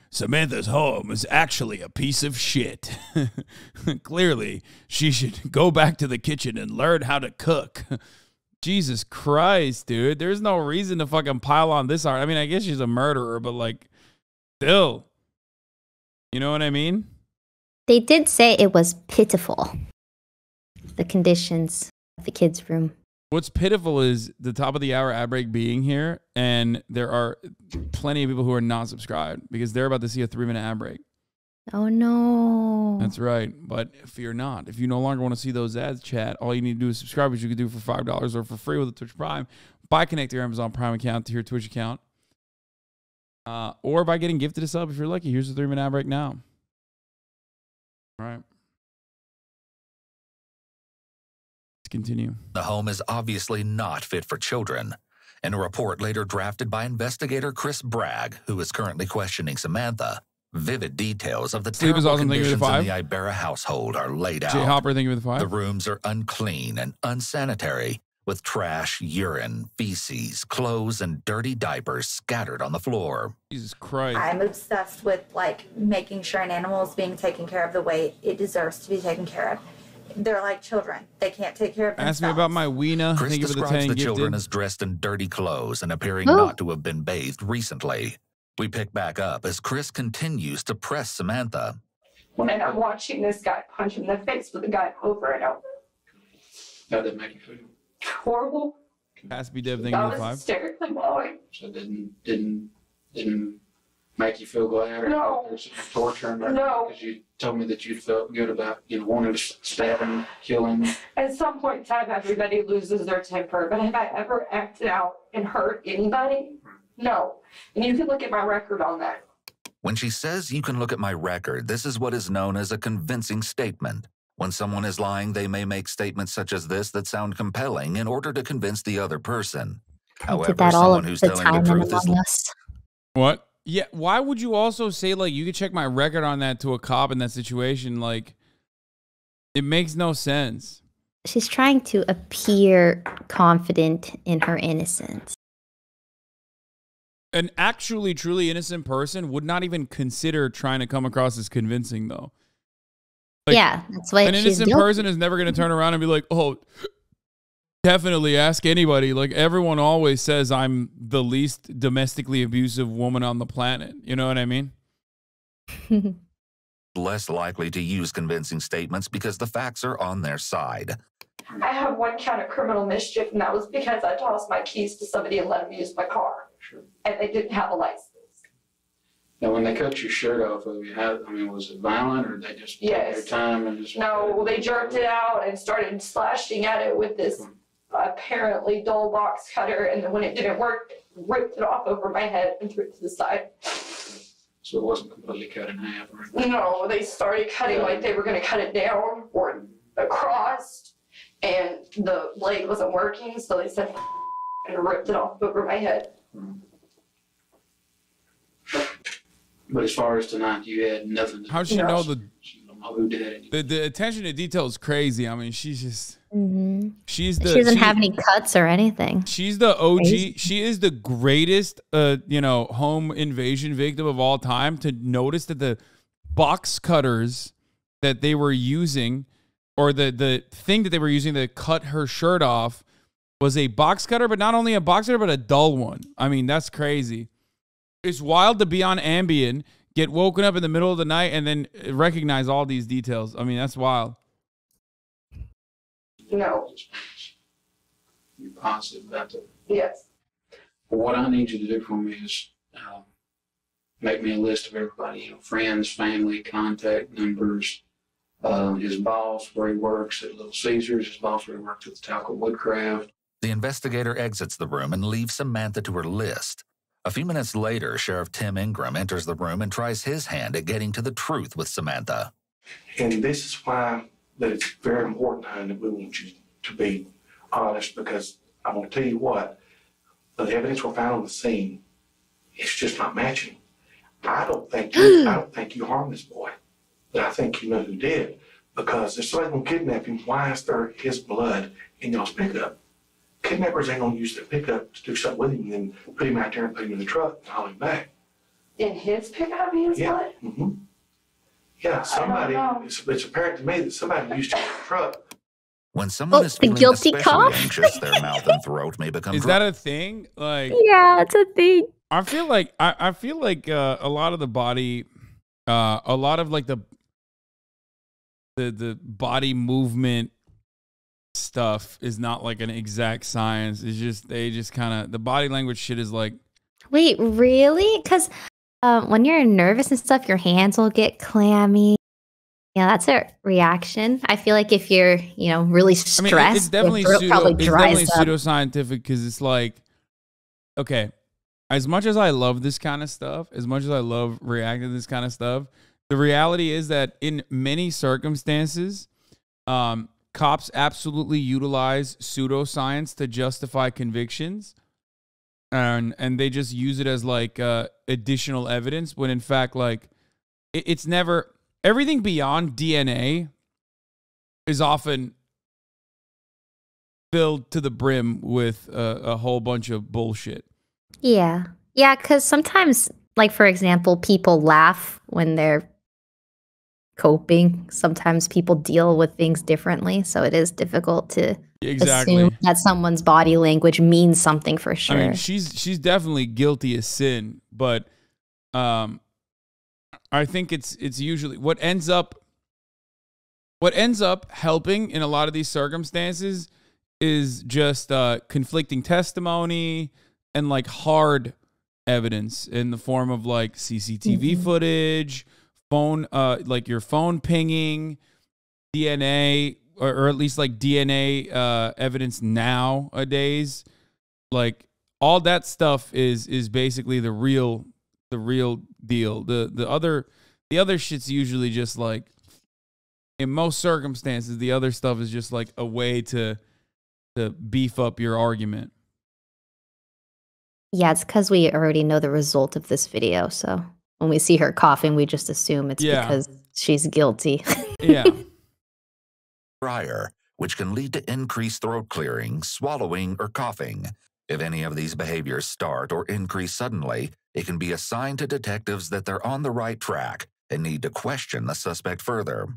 Samantha's home is actually a piece of shit. Clearly, she should go back to the kitchen and learn how to cook. Jesus Christ, dude. There's no reason to fucking pile on this art. I mean, I guess she's a murderer, but like, still. You know what I mean? They did say it was pitiful. The conditions of the kids' room. What's pitiful is the top of the hour ad break being here, and there are plenty of people who are not subscribed because they're about to see a 3-minute ad break. Oh no. That's right. But fear not. If you no longer want to see those ads, chat, all you need to do is subscribe, which you can do for $5 or for free with a Twitch Prime. By connecting your Amazon Prime account to your Twitch account. Or by getting gifted a sub if you're lucky. Here's the 3-minute ad break now. All right. Let's continue. The home is obviously not fit for children. In a report later drafted by investigator Chris Bragg, who is currently questioning Samantha, vivid details of the Sleep is terrible awesome. Thank you for the conditions in 5. the Ibarra household are laid out. Jay Hopper, thank you for the 5. The rooms are unclean and unsanitary, with trash, urine, feces, clothes, and dirty diapers scattered on the floor. Jesus Christ. I'm obsessed with like making sure an animal is being taken care of the way it deserves to be taken care of. They're like children. They can't take care of themselves. Ask me about my wiener. Chris Thank you for the describes 10 the gifted. children as dressed in dirty clothes and appearing Oh. not to have been bathed recently. We pick back up as Chris continues to press Samantha. And I'm watching this guy punch him in the face with a guy over and over. How'd that make you feel? Horrible. Caspi Dev, thank you I for was the 5. hysterically bawling. So it didn't make you feel glad or No. there's some torture in there? No. Because you told me that you felt good about, wanting to stab him, kill him. At some point in time, everybody loses their temper, but have I ever acted out and hurt anybody? No. And you can look at my record on that. When she says you can look at my record, this is what is known as a convincing statement. When someone is lying, they may make statements such as this that sound compelling in order to convince the other person. I However, did that all someone of who's the telling time the in truth is Among Us. What? Yeah, why would you also say, like, you could check my record on that to a cop in that situation? Like, it makes no sense. She's trying to appear confident in her innocence. An actually truly innocent person would not even consider trying to come across as convincing, though. Like, yeah, that's why an she's innocent guilty. person is never going to turn around and be like, oh, definitely ask anybody. Like, everyone always says I'm the least domestically abusive woman on the planet. You know what I mean? less likely to use convincing statements because the facts are on their side. I have one count of criminal mischief, and that was because I tossed my keys to somebody and let them use my car. Sure. And they didn't have a license. Now, when they cut your shirt off of you, was it violent, or they just took Yes. their time and just? No, they jerked it out and started slashing at it with this apparently dull box cutter, and then when it didn't work, ripped it off over my head and threw it to the side. So it wasn't completely cut in half, or anything? No, they started cutting like they were going to cut it down or across, and the blade wasn't working, so they said and ripped it off over my head. But as far as tonight, you had nothing. How'd she know the who did it? the attention to detail is crazy. I mean, she's just she's the She doesn't have any cuts or anything. She's the OG. Crazy. She is the greatest home invasion victim of all time. To notice that the box cutters that they were using, or the thing that they were using to cut her shirt off, was a box cutter, but not only a box cutter, but a dull one. I mean, that's crazy. It's wild to be on Ambien, get woken up in the middle of the night, and then recognize all these details. I mean, that's wild. No. You're positive about that? Yes. Well, what I need you to do for me is make me a list of everybody, friends, family, contact numbers, his boss, where he works at Little Caesars, his boss where he works at the Talcott Woodcraft. The investigator exits the room and leaves Samantha to her list. A few minutes later, Sheriff Tim Ingram enters the room and tries his hand at getting to the truth with Samantha. And this is why that it's very important, hon, that we want you to be honest, because I'm going to tell you what, the evidence we found on the scene, it's just not matching. I don't think you harmed this boy, but I think you know who did, because if somebody's going to kidnap him, why is there his blood in y'all's pickup? Kidnappers ain't going to use the pickup to do something with him and then put him out there and put him in the truck and haul him back. In his pickup, his blood? Mm-hmm. Yeah, somebody, it's apparent to me that somebody used his truck. When someone is feeling especially anxious, their mouth and throat may become Is that a thing? Like, yeah, it's a thing. I feel like a lot of the body, a lot of like the body movement stuff is not like an exact science. It's just they just kind of, the body language shit is like. Wait, really? Because when you're nervous and stuff, your hands will get clammy. Yeah, that's a reaction. I feel like if you're, really stressed, I mean, it's definitely your throat probably dries up. Pseudoscientific, because it's like, okay, as much as I love this kind of stuff, as much as I love reacting to this kind of stuff, the reality is that in many circumstances, cops absolutely utilize pseudoscience to justify convictions, and they just use it as like additional evidence, when in fact, like, it's never, everything beyond DNA is often filled to the brim with a whole bunch of bullshit. Yeah. Yeah, because sometimes, like, for example, people laugh when they're coping. Sometimes people deal with things differently, so it is difficult to assume that someone's body language means something for sure. I mean, she's definitely guilty as sin, but I think it's usually what ends up helping in a lot of these circumstances is just conflicting testimony and like hard evidence in the form of like CCTV footage, phone, like your phone pinging, DNA, or at least like DNA evidence nowadays. Like all that stuff is basically the real deal. The other shit's usually just like, in most circumstances, the other stuff is just like a way to beef up your argument. Yeah, it's because we already know the result of this video. So when we see her coughing, we just assume it's because she's guilty. Yeah. Prior, which can lead to increased throat clearing, swallowing, or coughing. If any of these behaviors start or increase suddenly, it can be a sign to detectives that they're on the right track and need to question the suspect further.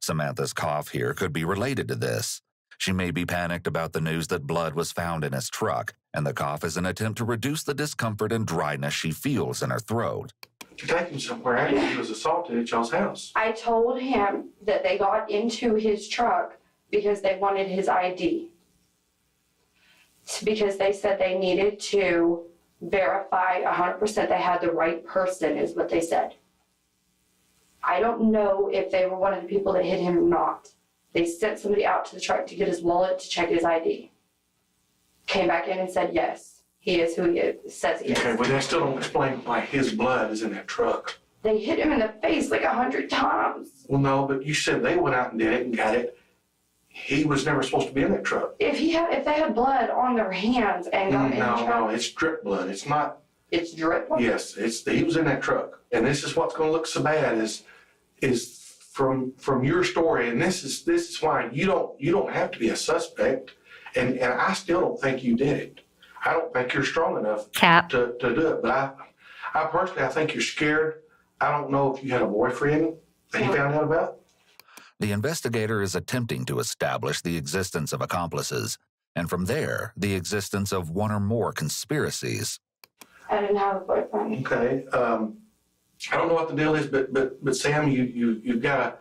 Samantha's cough here could be related to this. She may be panicked about the news that blood was found in his truck, and the cough is an attempt to reduce the discomfort and dryness she feels in her throat. To take him somewhere after he was assaulted at y'all's house. I told him that they got into his truck because they wanted his ID. Because they said they needed to verify 100% they had the right person, is what they said. I don't know if they were one of the people that hit him or not. They sent somebody out to the truck to get his wallet to check his ID. Came back in and said, yes, he is who he says he is. Okay, but that still don't explain why his blood is in that truck. They hit him in the face like 100 times. Well, no, but you said they went out and did it and got it. He was never supposed to be in that truck. If they had blood on their hands and got in the truck. No, it's drip blood. It's not. It's drip blood? Yes, he was in that truck. And this is what's going to look so bad is from your story, and this is why you don't have to be a suspect, and I still don't think you did it. I don't think you're strong enough to do it. But I personally, I think you're scared. I don't know if you had a boyfriend that he found out about. The investigator is attempting to establish the existence of accomplices, and from there, the existence of one or more conspiracies. I didn't have a boyfriend. Okay. I don't know what the deal is, but Sam, you've got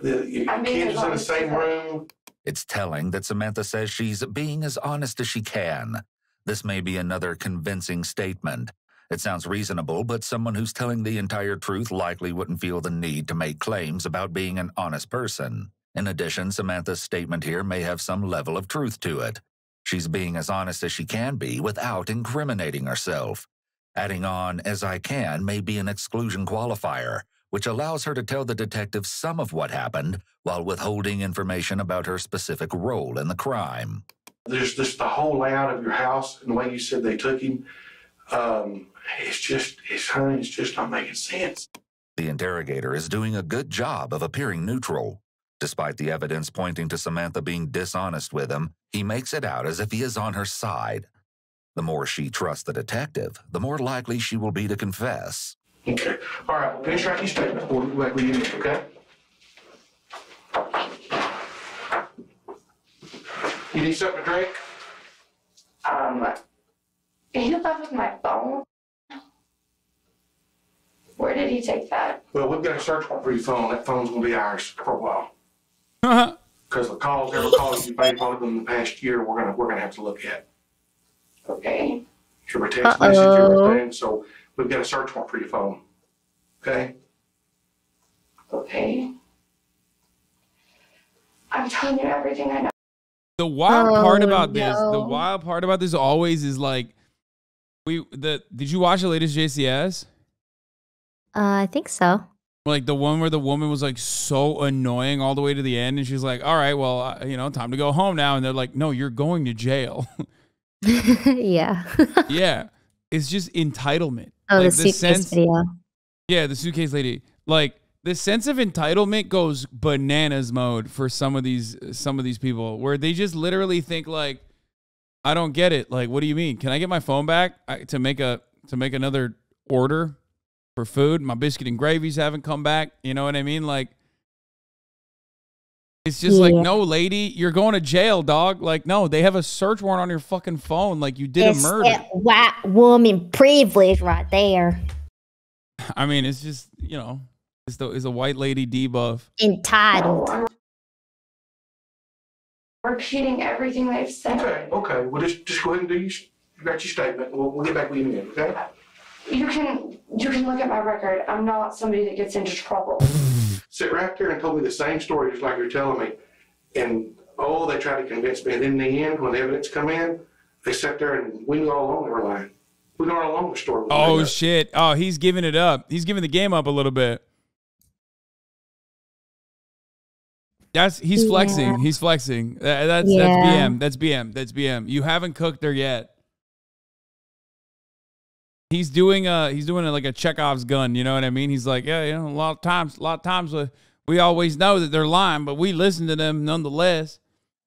your kids in the same room. It's telling that Samantha says she's being as honest as she can. This may be another convincing statement. It sounds reasonable, but someone who's telling the entire truth likely wouldn't feel the need to make claims about being an honest person. In addition, Samantha's statement here may have some level of truth to it. She's being as honest as she can be without incriminating herself. Adding on "as I can" may be an exclusion qualifier, which allows her to tell the detective some of what happened while withholding information about her specific role in the crime. There's just the whole layout of your house and the way you said they took him. It's just not making sense. The interrogator is doing a good job of appearing neutral. Despite the evidence pointing to Samantha being dishonest with him, he makes it out as if he is on her side. The more she trusts the detective, the more likely she will be to confess. Okay. All right, we'll finish writing your statement. We'll let you in, okay? You need something to drink? He left with my phone. Where did he take that? Well, we've got a search warrant for your phone. That phone's going to be ours for a while. Because the every call you've made probably in the past year, we're gonna have to look at. Okay. Your text message, everything. So we've got a search warrant for your phone. Okay? Okay. I'm telling you everything I know. The wild part about this always is like, did you watch the latest JCS? I think so. Like the one where the woman was like so annoying all the way to the end, and she's like, "All right, well, time to go home now." And they're like, "No, you're going to jail." Yeah. Yeah, it's just entitlement. Oh, like, the suitcase video. Yeah, the suitcase lady. Like the sense of entitlement goes bananas mode for some of these people, where they just literally think like, "I don't get it. Like, what do you mean? Can I get my phone back to make another order for food? My biscuit and gravies haven't come back." You know what I mean? Like, it's just like, no, lady, you're going to jail, dog. Like, no, they have a search warrant on your fucking phone. Like, you did a murder. That white woman privilege right there. I mean, it's just, it's a white lady debuff. Entitled. Repeating everything they've said. Okay. Well, just go ahead and you got your statement. We'll get back with you in a minute, okay? You can look at my record. I'm not somebody that gets into trouble. Sit right there and told me the same story just like you're telling me. And, they tried to convince me. And in the end, when the evidence come in, they sat there and we knew all along they were lying. We knew all along the story was Oh, made up. shit. Oh, he's giving it up. He's giving the game up a little bit. He's flexing. He's flexing. That's BM. That's BM. You haven't cooked her yet. He's doing like a Chekhov's gun. You know what I mean? He's like, a lot of times we always know that they're lying, but we listen to them nonetheless.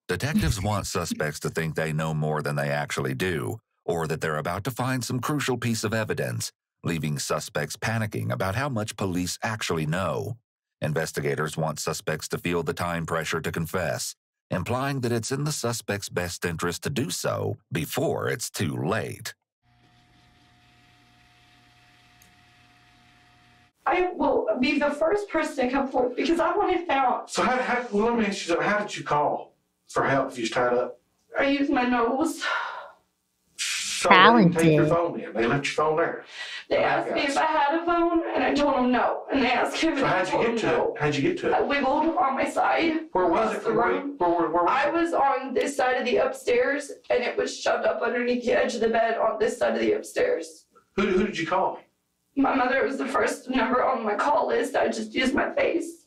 Detectives want suspects to think they know more than they actually do, or that they're about to find some crucial piece of evidence, leaving suspects panicking about how much police actually know. Investigators want suspects to feel the time pressure to confess, implying that it's in the suspect's best interest to do so before it's too late. I will be the first person to come forward because I want it found. So let me ask you something. How did you call for help if you was tied up? I used my nose. So they didn't take your phone in. They left your phone there. They asked me if I had a phone, and I told them no. And they asked him, So and I told him no. How'd you get to it? I wiggled on my side. Where was it? Where I was on this side of the upstairs, and it was shoved up underneath the edge of the bed on this side of the upstairs. Who did you call? My mother was the first number on my call list. I just used my face.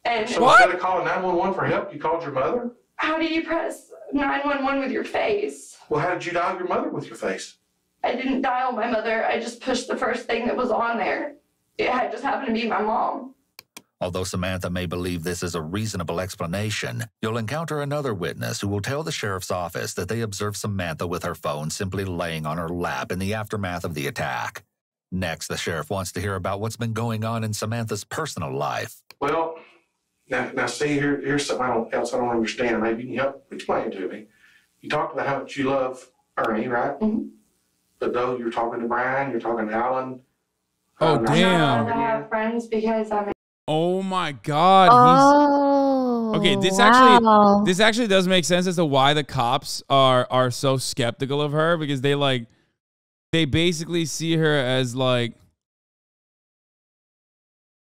And So instead of calling 911 for help, you called your mother? How do you press 911 with your face? Well, how did you dial your mother with your face? I didn't dial my mother. I just pushed the first thing that was on there. It had just happened to be my mom. Although Samantha may believe this is a reasonable explanation, you'll encounter another witness who will tell the sheriff's office that they observed Samantha with her phone simply laying on her lap in the aftermath of the attack. Next, the sheriff wants to hear about what's been going on in Samantha's personal life. Well, Now see, here's something else I don't understand. Maybe you can help explain to me. You talked about how much you love Ernie, right? Mm-hmm. But though you're talking to Brian, you're talking to Alan. Oh, I'm damn. not allowed to have friends because I'm. Oh my God. Okay, this actually does make sense as to why the cops are so skeptical of her, because they basically see her as like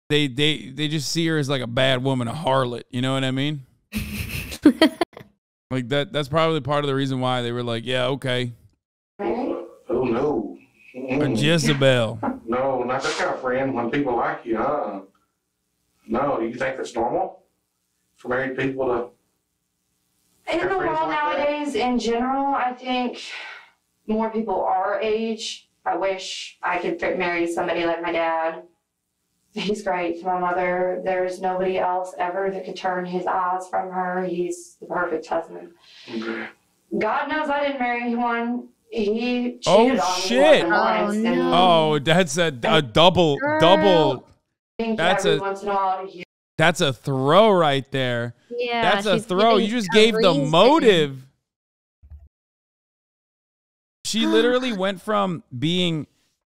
they just see her as like a bad woman, a harlot. You know what I mean? Like that's probably part of the reason why they were like, yeah, okay. Oh no. A Jezebel. No, not that kind of friend. When people like you, No, do you think that's normal for married people to? In the world nowadays, in general, I think more people our age. I wish I could marry somebody like my dad. He's great to my mother. There's nobody else ever that could turn his eyes from her. He's the perfect husband. Okay. God knows I didn't marry one. He cheated on Shit. me once. Oh, that's a double. Once in a while to hear. That's a throw right there. Yeah, that's a she's throw. giving You just a gave the reason. motive. She literally went from being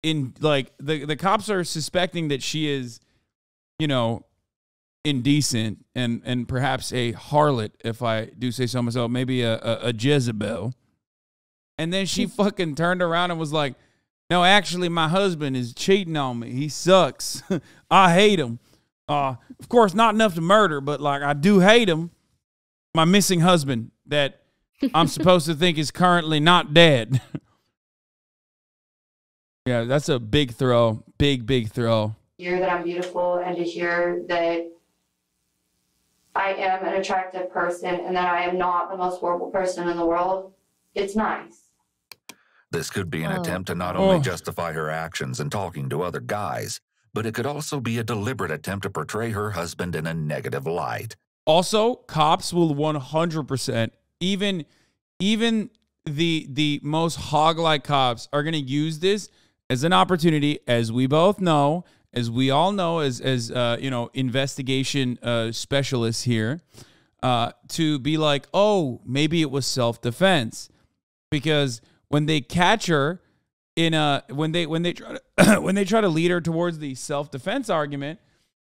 in like the cops are suspecting that she is, you know, indecent and perhaps a harlot, if I do say so myself, maybe a Jezebel. And then she fucking turned around and was like, no, actually, my husband is cheating on me. He sucks. I hate him. Of course, not enough to murder, but like I do hate him. My missing husband that I'm supposed to think is currently not dead. Yeah, that's a big throw. Big throw. Hear that I'm beautiful and to hear that I am an attractive person and that I am not the most horrible person in the world. It's nice. This could be an attempt to not only justify her actions in talking to other guys, but it could also be a deliberate attempt to portray her husband in a negative light. Also, cops will 100%, even the most hog-like cops are going to use this as an opportunity, as we both know, as we all know, as you know, investigation specialists here, to be like, oh, maybe it was self-defense, because when they catch her in when they try to when they try to lead her towards the self-defense argument,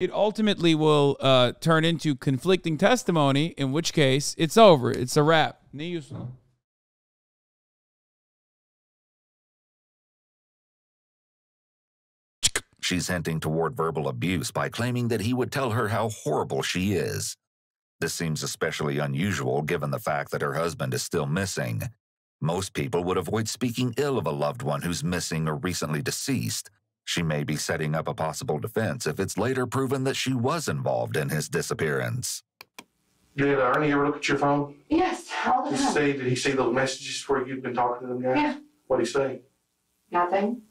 it ultimately will turn into conflicting testimony, in which case it's over. It's a wrap. She's hinting toward verbal abuse by claiming that he would tell her how horrible she is. This seems especially unusual given the fact that her husband is still missing. Most people would avoid speaking ill of a loved one who's missing or recently deceased. She may be setting up a possible defense if it's later proven that she was involved in his disappearance. Did Ernie ever look at your phone? Yes, all the time. Did he see those messages where you've been talking to them guys? Yeah. What'd he say? Nothing.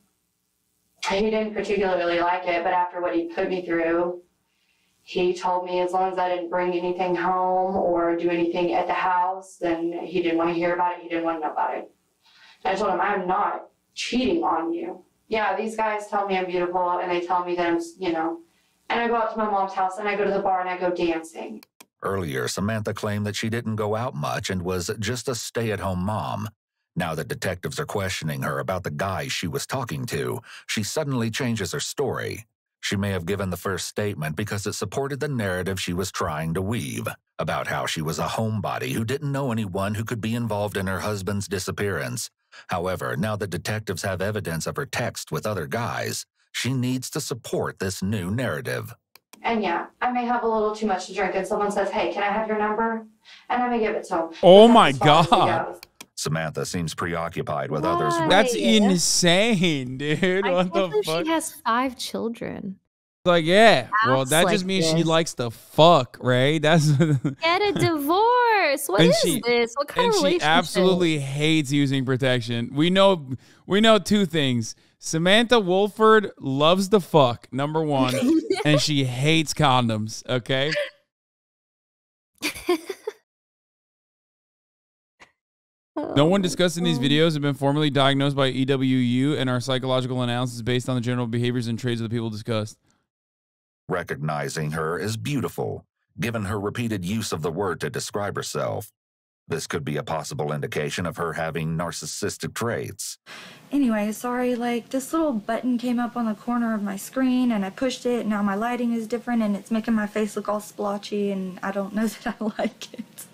He didn't particularly like it, but after what he put me through, he told me as long as I didn't bring anything home or do anything at the house, then he didn't want to hear about it. He didn't want to know about it. And I told him, I'm not cheating on you. Yeah, these guys tell me I'm beautiful and they tell me that I'm, you know, and I go out to my mom's house and I go to the bar and I go dancing. Earlier, Samantha claimed that she didn't go out much and was just a stay-at-home mom. Now that detectives are questioning her about the guy she was talking to, she suddenly changes her story. She may have given the first statement because it supported the narrative she was trying to weave, about how she was a homebody who didn't know anyone who could be involved in her husband's disappearance. However, now that detectives have evidence of her text with other guys, she needs to support this new narrative. And yeah, I may have a little too much to drink and someone says, hey, can I have your number? And I may give it to them. Oh my God. Samantha seems preoccupied with others. That's insane, dude. What the fuck? She has 5 children. Like, yeah. Well, Acts that like just means she this. likes to fuck, Rae. That's Get a divorce. What is this? What kind of she relationship? absolutely hates using protection. We know 2 things. Samantha Wolford loves to fuck, number 1, and she hates condoms, okay? No one discussed in these videos have been formally diagnosed by EWU and our psychological analysis based on the general behaviors and traits of the people discussed. Recognizing her as beautiful, given her repeated use of the word to describe herself. This could be a possible indication of her having narcissistic traits. Anyway, sorry, like this little button came up on the corner of my screen and I pushed it and now my lighting is different and it's making my face look all splotchy and I don't know that I like it.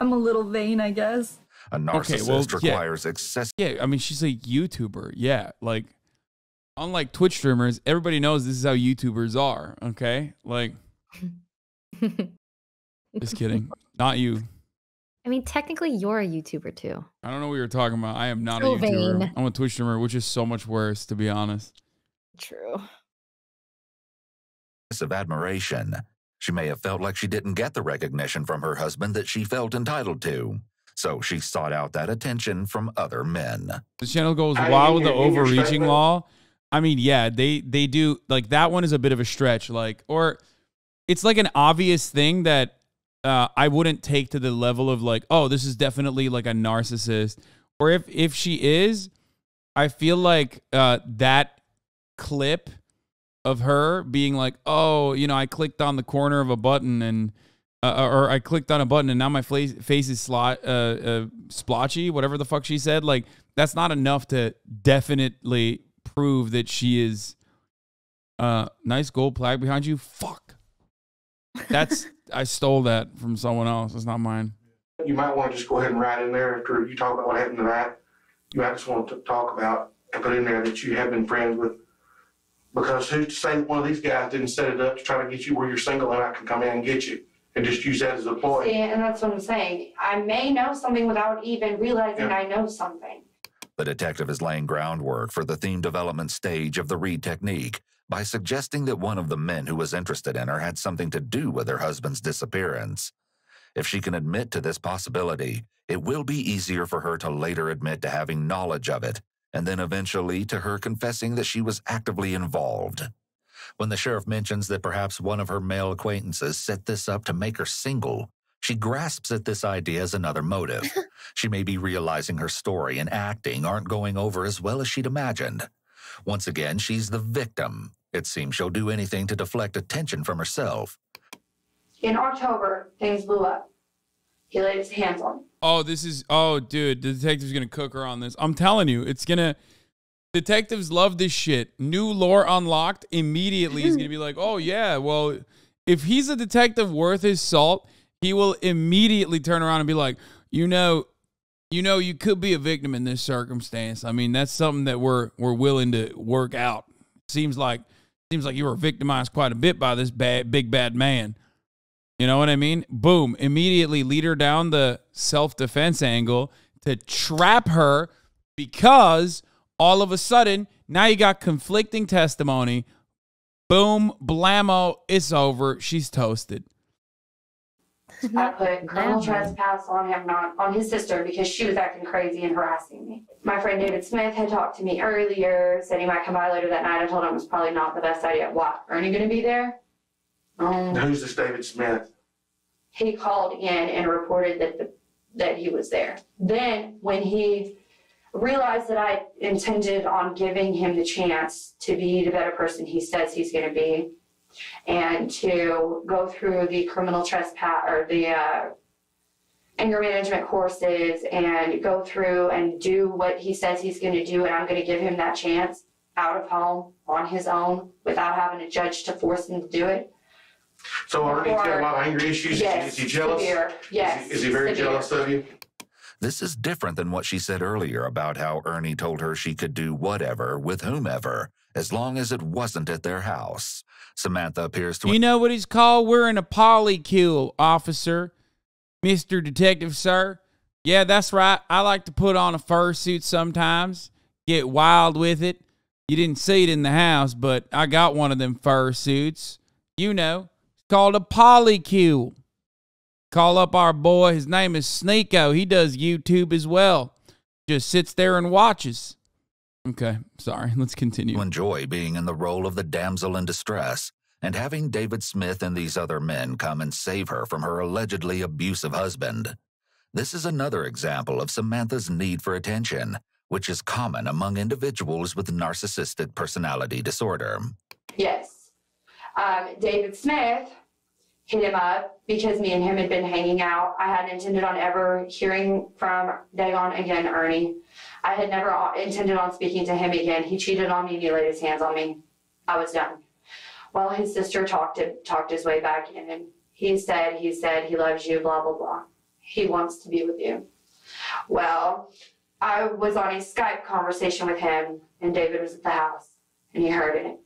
I'm a little vain, I guess. A narcissist requires excessive... Yeah, I mean, she's a YouTuber. Yeah, like, unlike Twitch streamers, everybody knows this is how YouTubers are, okay? Like, just kidding. Not you. I mean, technically, you're a YouTuber too. I don't know what you're talking about. I am not a So YouTuber. vain. I'm a Twitch streamer, which is so much worse, to be honest. True. Of admiration. She may have felt like she didn't get the recognition from her husband that she felt entitled to. So she sought out that attention from other men. The channel goes wild with the overreaching law. I mean, yeah, they do. Like, that one is a bit of a stretch. Like, or it's like an obvious thing that I wouldn't take to the level of like, oh, this is definitely like a narcissist. Or if she is, I feel like that clip of her being like, oh, you know, I clicked on the corner of a button and or I clicked on a button and now my face is splotchy, whatever the fuck she said. Like, that's not enough to definitely prove that she is nice gold plaque behind you. Fuck. That's I stole that from someone else. It's not mine. You might want to just go ahead and write in there after you talk about what happened to that. You might just want to talk about and put in there that you have been friends with, because who's to say that one of these guys didn't set it up to try to get you where you're single and I can come in and get you and just use that as a ploy. See, and that's what I'm saying. I may know something without even realizing I know something. The detective is laying groundwork for the theme development stage of the Reed technique by suggesting that one of the men who was interested in her had something to do with her husband's disappearance. If she can admit to this possibility, it will be easier for her to later admit to having knowledge of it, and then eventually to her confessing that she was actively involved. When the sheriff mentions that perhaps one of her male acquaintances set this up to make her single, she grasps at this idea as another motive. She may be realizing her story and acting aren't going over as well as she'd imagined. Once again, she's the victim. It seems she'll do anything to deflect attention from herself. In October, things blew up. He laid his hands on me. Oh, dude, the detective's going to cook her on this. I'm telling you, it's going to, detectives love this shit. New lore unlocked immediately. He's going to be like, oh, yeah, well, if he's a detective worth his salt, he will immediately turn around and be like, you know, you could be a victim in this circumstance. I mean, that's something that we're willing to work out. Seems like you were victimized quite a bit by this big bad man. You know what I mean? Boom. Immediately lead her down the self-defense angle to trap her, because all of a sudden, now you got conflicting testimony. Boom, blammo, it's over. She's toasted. I put criminal trespass on him, not on his sister, because she was acting crazy and harassing me. My friend David Smith had talked to me earlier, said he might come by later that night. I told him it was probably not the best idea. Why? Ernie going to be there? Who's this David Smith? He called in and reported that he was there. Then when he realized that I intended on giving him the chance to be the better person he says he's going to be, and to go through the criminal trespass or the anger management courses and go through and do what he says he's going to do, and I'm going to give him that chance out of home on his own without having a judge to force him to do it. So Ernie's got a lot of anger issues? Yes, is he jealous? severe. Yes, Is he very severe. jealous of you? This is different than what she said earlier about how Ernie told her she could do whatever with whomever, as long as it wasn't at their house. Samantha appears to... You know what he's called? Wearing a polycule, officer. Mr. Detective, sir. Yeah, that's right. I like to put on a fursuit sometimes. Get wild with it. You didn't see it in the house, but I got one of them fursuits. You know, it's called a polycule. Call up our boy. His name is Sneeko. He does YouTube as well. Just sits there and watches. Okay, sorry. Let's continue. Enjoy being in the role of the damsel in distress and having David Smith and these other men come and save her from her allegedly abusive husband. This is another example of Samantha's need for attention, which is common among individuals with narcissistic personality disorder. Yes. David Smith hit him up because me and him had been hanging out. I hadn't intended on ever hearing from Dagon again, Ernie. I had never intended on speaking to him again. He cheated on me and he laid his hands on me. I was done. Well, his sister talked his way back in, and he said he loves you, blah, blah, blah. He wants to be with you. Well, I was on a Skype conversation with him, and David was at the house, and he heard it.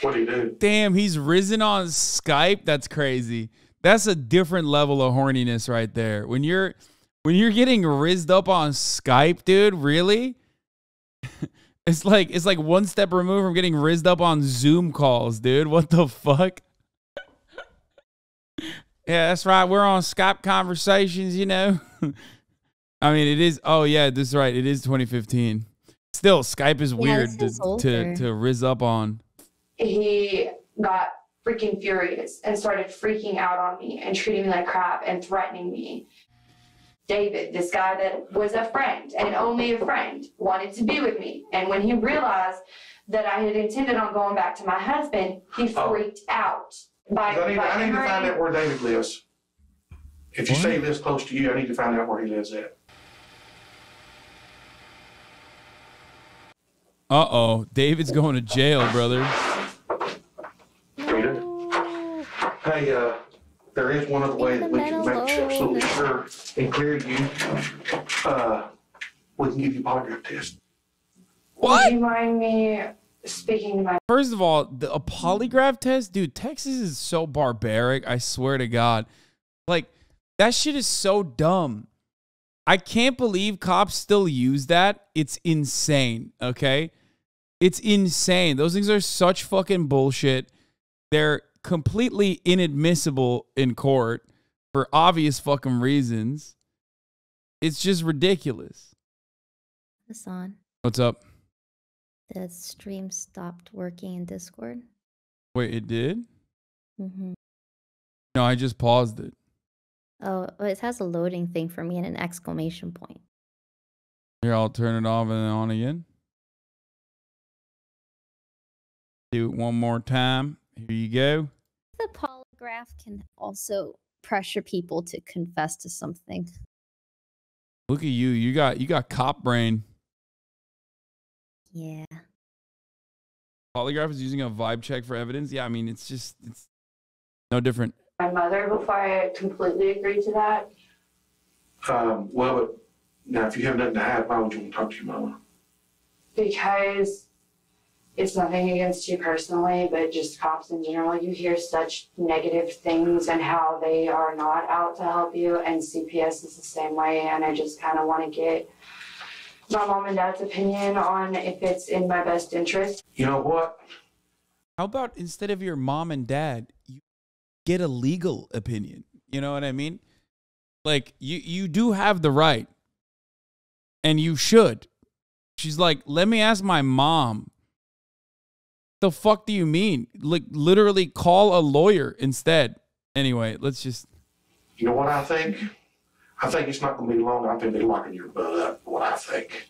What did he do? Damn, he's risen on Skype. That's crazy. That's a different level of horniness right there. When you're getting rizzed up on Skype, dude, really? It's like one step removed from getting rizzed up on Zoom calls, dude. What the fuck? Yeah, that's right. We're on Skype conversations, you know. I mean, it is. Oh yeah, this is right. It is 2015. Still, Skype is weird to rizz up on. He got freaking furious and started freaking out on me and treating me like crap and threatening me. David, this guy that was a friend and only a friend, wanted to be with me. And when he realized that I had intended on going back to my husband, he freaked out. I need to find out where David lives. If you say he lives close to you, I need to find out where he lives at. Uh-oh. David's going to jail, brother. Hey, there is one other way that we can make absolutely sure and clear you. We can give you a polygraph test. What? Would you mind me speaking to my... First of all, a polygraph test? Dude, Texas is so barbaric. I swear to God. Like, that shit is so dumb. I can't believe cops still use that. It's insane, okay? It's insane. Those things are such fucking bullshit. They're completely inadmissible in court for obvious fucking reasons. It's just ridiculous. Hasan, What's up? the stream stopped working in Discord. Wait, it did? Mm-hmm. No, I just paused it. Oh, it has a loading thing for me and an exclamation point. Here, I'll turn it off and then on again. Do it one more time. Here you go. The polygraph can also pressure people to confess to something. Look at you. You got cop brain. Yeah. Polygraph is using a vibe check for evidence. Yeah, I mean, it's no different. My mother before I completely agreed to that. Well, but now if you have nothing to hide, why would you want to talk to your mama? Because it's nothing against you personally, but just cops in general. You hear such negative things and how they are not out to help you, and CPS is the same way. And I just kind of want to get my mom and dad's opinion on if it's in my best interest. You know what? How about instead of your mom and dad, you get a legal opinion? You know what I mean? Like, you do have the right, and you should. She's like, let me ask my mom. The fuck do you mean? Like, literally call a lawyer instead. Anyway, let's just... You know what I think? I think it's not going to be long. I think they're locking your butt up, what I think.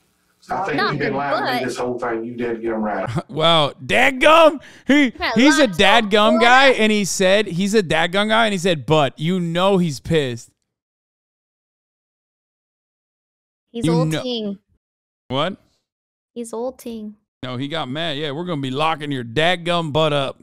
I think you've been lying to me this whole thing. You did get them right. Wow, dadgum. He's a dadgum guy, and he said he's a dadgum guy, and he said, but you know he's pissed. He's ulting. What? He's ulting. No, he got mad. Yeah, we're gonna be locking your dadgum butt up.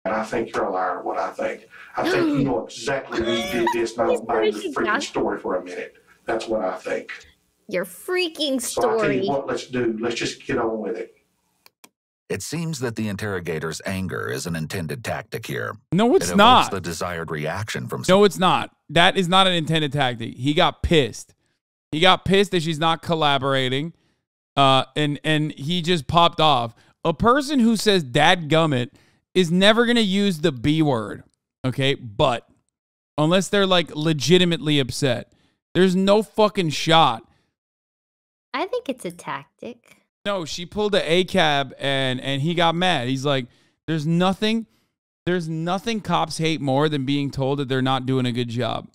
And I think you're a liar. What I think. I think you know exactly who did this. Now, mind the freaking story for a minute. That's what I think. Your freaking So I tell story. you what, let's do. Let's just get on with it. It seems that the interrogator's anger is an intended tactic here. No, it's it evokes not. the desired reaction from No, it's not. That is not an intended tactic. He got pissed. He got pissed that she's not collaborating. And he just popped off. A person who says dadgummit is never going to use the B word. Okay? But unless they're like legitimately upset. There's no fucking shot. I think it's a tactic. No, she pulled the ACAB and he got mad. He's like, there's nothing cops hate more than being told that they're not doing a good job.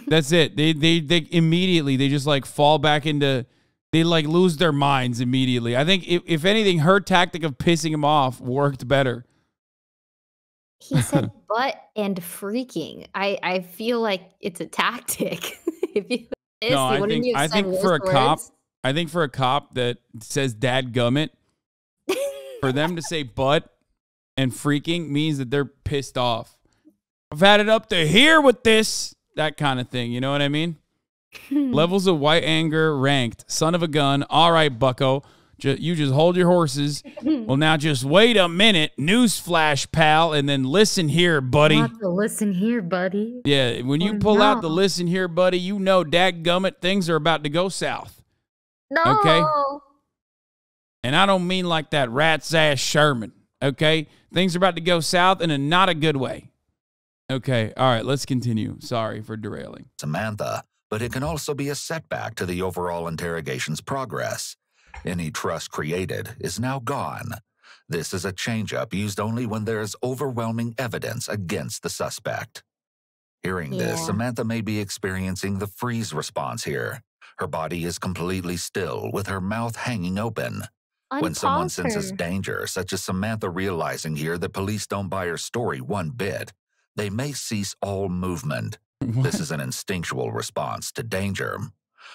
That's it. They immediately, they just like fall back into, they like lose their minds immediately. I think if anything, her tactic of pissing him off worked better. He said butt and freaking. I feel like it's a tactic. If you No, I wouldn't think you have I said think worse for a cop, words? I think for a cop that says "dad gummit," for them to say "butt" and "freaking" means that they're pissed off. I've had it up to here with this, that kind of thing. You know what I mean? Levels of white anger ranked. Son of a gun. All right, bucko. You just hold your horses. Well, now just wait a minute. Newsflash, pal, and then listen here, buddy. Not to listen here, buddy. Yeah, when you pull out the listen here, buddy, you know, dadgummit, things are about to go south. No. Okay? And I don't mean like that rat's ass Sherman. Okay? Things are about to go south in a not a good way. Okay, all right, let's continue. Sorry for derailing. Samantha, but it can also be a setback to the overall interrogation's progress. Any trust created is now gone. This is a change-up used only when there is overwhelming evidence against the suspect. Hearing this, Samantha may be experiencing the freeze response here. Her body is completely still, with her mouth hanging open. When someone senses danger, such as Samantha realizing here that police don't buy her story one bit, they may cease all movement. This is an instinctual response to danger.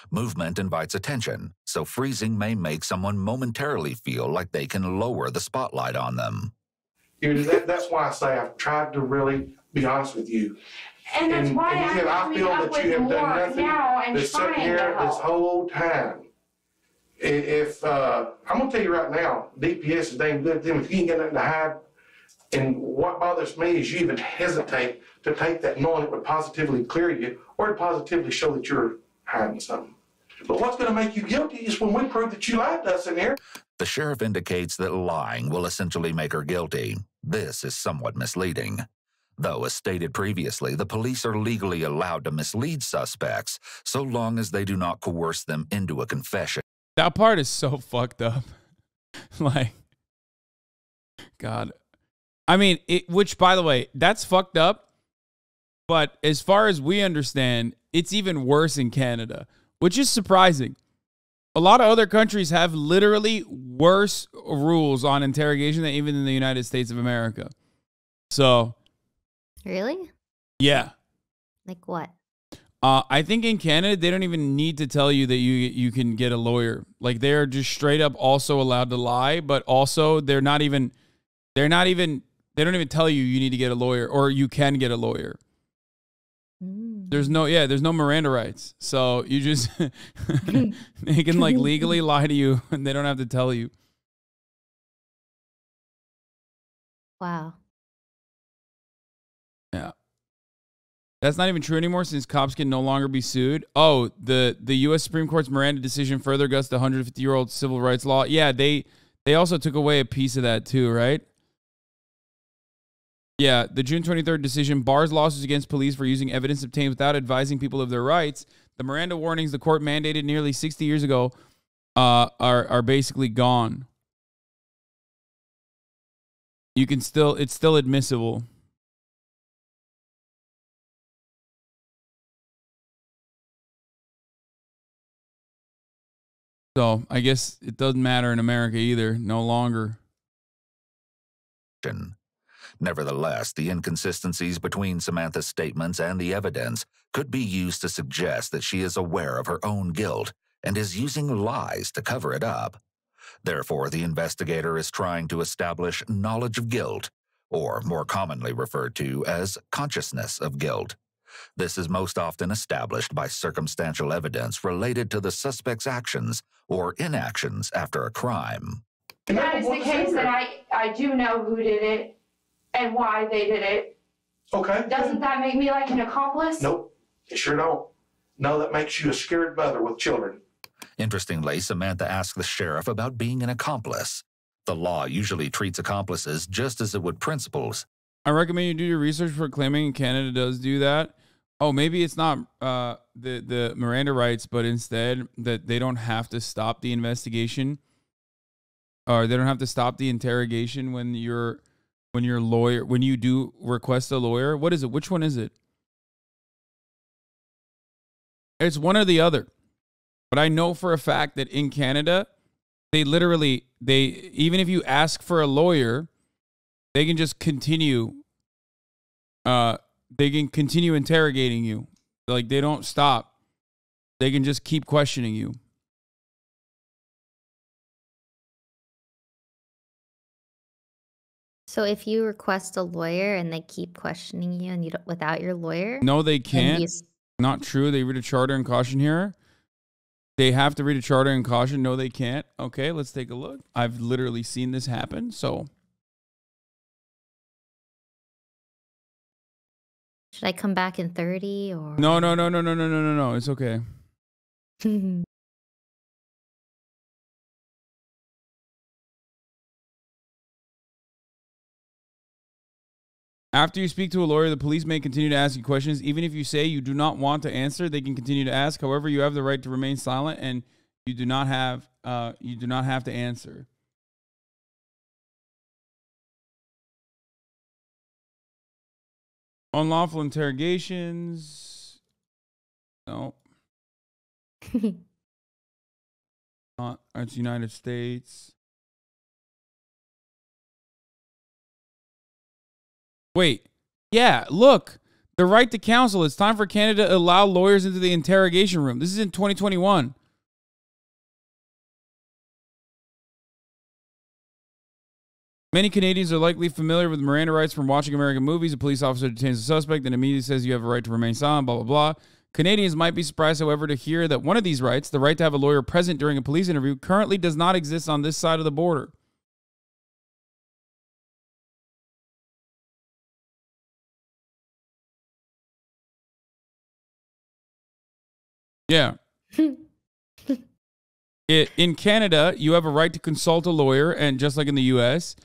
Movement invites attention, so freezing may make someone momentarily feel like they can lower the spotlight on them. That's why I say I've tried to really be honest with you. And that's why I feel that you have done nothing now and but sit trying here to this help. whole time. If I'm gonna tell you right now, DPS is dang good to them. If you ain't got nothing to hide, and what bothers me is you even hesitate to take that, knowing it would positively clear you or to positively show that you're hiding something. But what's going to make you guilty is when we prove that you lied to us in here. The sheriff indicates that lying will essentially make her guilty. This is somewhat misleading. Though, as stated previously, the police are legally allowed to mislead suspects so long as they do not coerce them into a confession. That part is so fucked up. Like, God. I mean, which, by the way, that's fucked up. But as far as we understand, it's even worse in Canada, which is surprising. A lot of other countries have literally worse rules on interrogation than even in the United States of America. So, Really? yeah. Like what? I think in Canada, they don't even need to tell you that you can get a lawyer. Like, they're just straight up also allowed to lie, but also they don't even tell you need to get a lawyer or you can get a lawyer. There's no Miranda rights. So you just, they can like legally lie to you and they don't have to tell you. Wow. Yeah. That's not even true anymore since cops can no longer be sued. Oh, the U.S. Supreme Court's Miranda decision further guts the 150-year-old civil rights law. Yeah, they also took away a piece of that too, right? Yeah, the June 23rd decision bars lawsuits against police for using evidence obtained without advising people of their rights. The Miranda warnings the court mandated nearly 60 years ago are basically gone. It's still admissible. So I guess it doesn't matter in America either, no longer. Nevertheless, the inconsistencies between Samantha's statements and the evidence could be used to suggest that she is aware of her own guilt and is using lies to cover it up. Therefore, the investigator is trying to establish knowledge of guilt, or more commonly referred to as consciousness of guilt. This is most often established by circumstantial evidence related to the suspect's actions or inactions after a crime. That is the case that I do know who did it and why they did it. Okay. Doesn't that make me like an accomplice? Nope, it sure don't. No, that makes you a scared mother with children. Interestingly, Samantha asked the sheriff about being an accomplice. The law usually treats accomplices just as it would principals. I recommend you do your research for claiming Canada does do that. Oh, maybe it's not the Miranda rights, but instead that they don't have to stop the investigation, or they don't have to stop the interrogation when you do request a lawyer. What is it? Which one is it? It's one or the other. But I know for a fact that in Canada, they even if you ask for a lawyer, they can just continue they can continue interrogating you. Like, they don't stop. They can just keep questioning you. So if you request a lawyer and they keep questioning you and you don't, without your lawyer, No, they and can't. Not true. They read a charter and caution here. They have to read a charter and caution. No, they can't. Okay, let's take a look. I've literally seen this happen. So should I come back in 30 or no. It's okay. After you speak to a lawyer, the police may continue to ask you questions. Even if you say you do not want to answer, they can continue to ask. However, you have the right to remain silent, and you do not have to answer. Unlawful interrogations. No. It's United States. Wait. Yeah, look. The right to counsel. It's time for Canada to allow lawyers into the interrogation room. This is in 2021. Many Canadians are likely familiar with Miranda rights from watching American movies. A police officer detains a suspect and immediately says you have a right to remain silent, blah, blah, blah. Canadians might be surprised, however, to hear that one of these rights, the right to have a lawyer present during a police interview, currently does not exist on this side of the border. Yeah. In Canada, you have a right to consult a lawyer, and just like in the U.S.,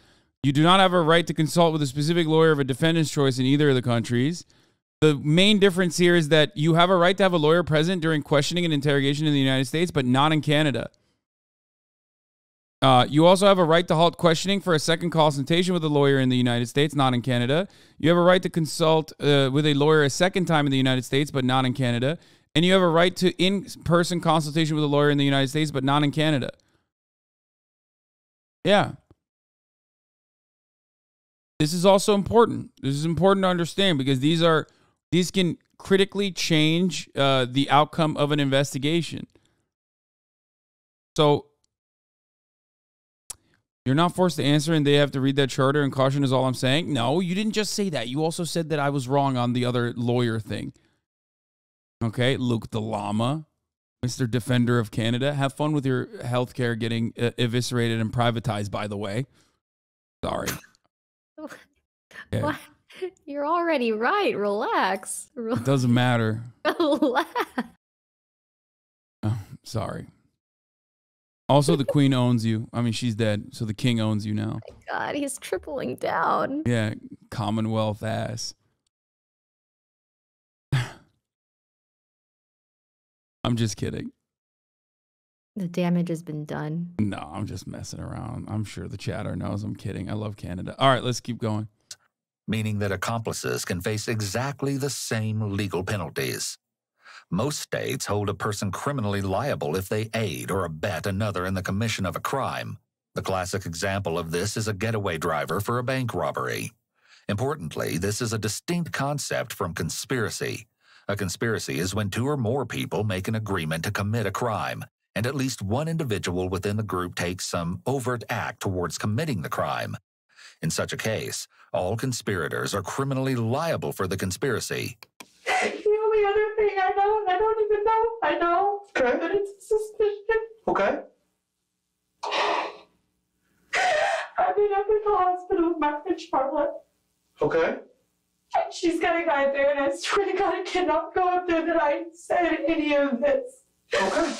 you do not have a right to consult with a specific lawyer of a defendant's choice in either of the countries. The main difference here is that you have a right to have a lawyer present during questioning and interrogation in the United States, but not in Canada. You also have a right to halt questioning for a second consultation with a lawyer in the United States, not in Canada. You have a right to consult with a lawyer a second time in the United States, but not in Canada. And you have a right to in-person consultation with a lawyer in the United States, but not in Canada. Yeah. This is also important. This is important to understand because these can critically change the outcome of an investigation. So you're not forced to answer and they have to read that charter and caution is all I'm saying. No, you didn't just say that. You also said that I was wrong on the other lawyer thing. Okay, Luke the Llama, Mr. Defender of Canada. Have fun with your healthcare getting eviscerated and privatized, by the way. Sorry. Okay. What? You're already right. Relax. It doesn't matter. Relax. Oh, sorry. Also, the queen owns you. I mean, she's dead, so the king owns you now. Oh my God, he's tripling down. Yeah, Commonwealth ass. I'm just kidding. The damage has been done. No, I'm just messing around. I'm sure the chatter knows I'm kidding. I love Canada. All right, let's keep going. Meaning that accomplices can face exactly the same legal penalties. Most states hold a person criminally liable if they aid or abet another in the commission of a crime. The classic example of this is a getaway driver for a bank robbery. Importantly, this is a distinct concept from conspiracy. A conspiracy is when two or more people make an agreement to commit a crime, and at least one individual within the group takes some overt act towards committing the crime. In such a case, all conspirators are criminally liable for the conspiracy. The only other thing I know, and I don't even know, I know, okay, but it's a suspicion. Okay. I've been up at the hospital with my friend Charlotte. Okay. And she's got a guy there, and I swear to God, I cannot go up there that I said any of this. Okay.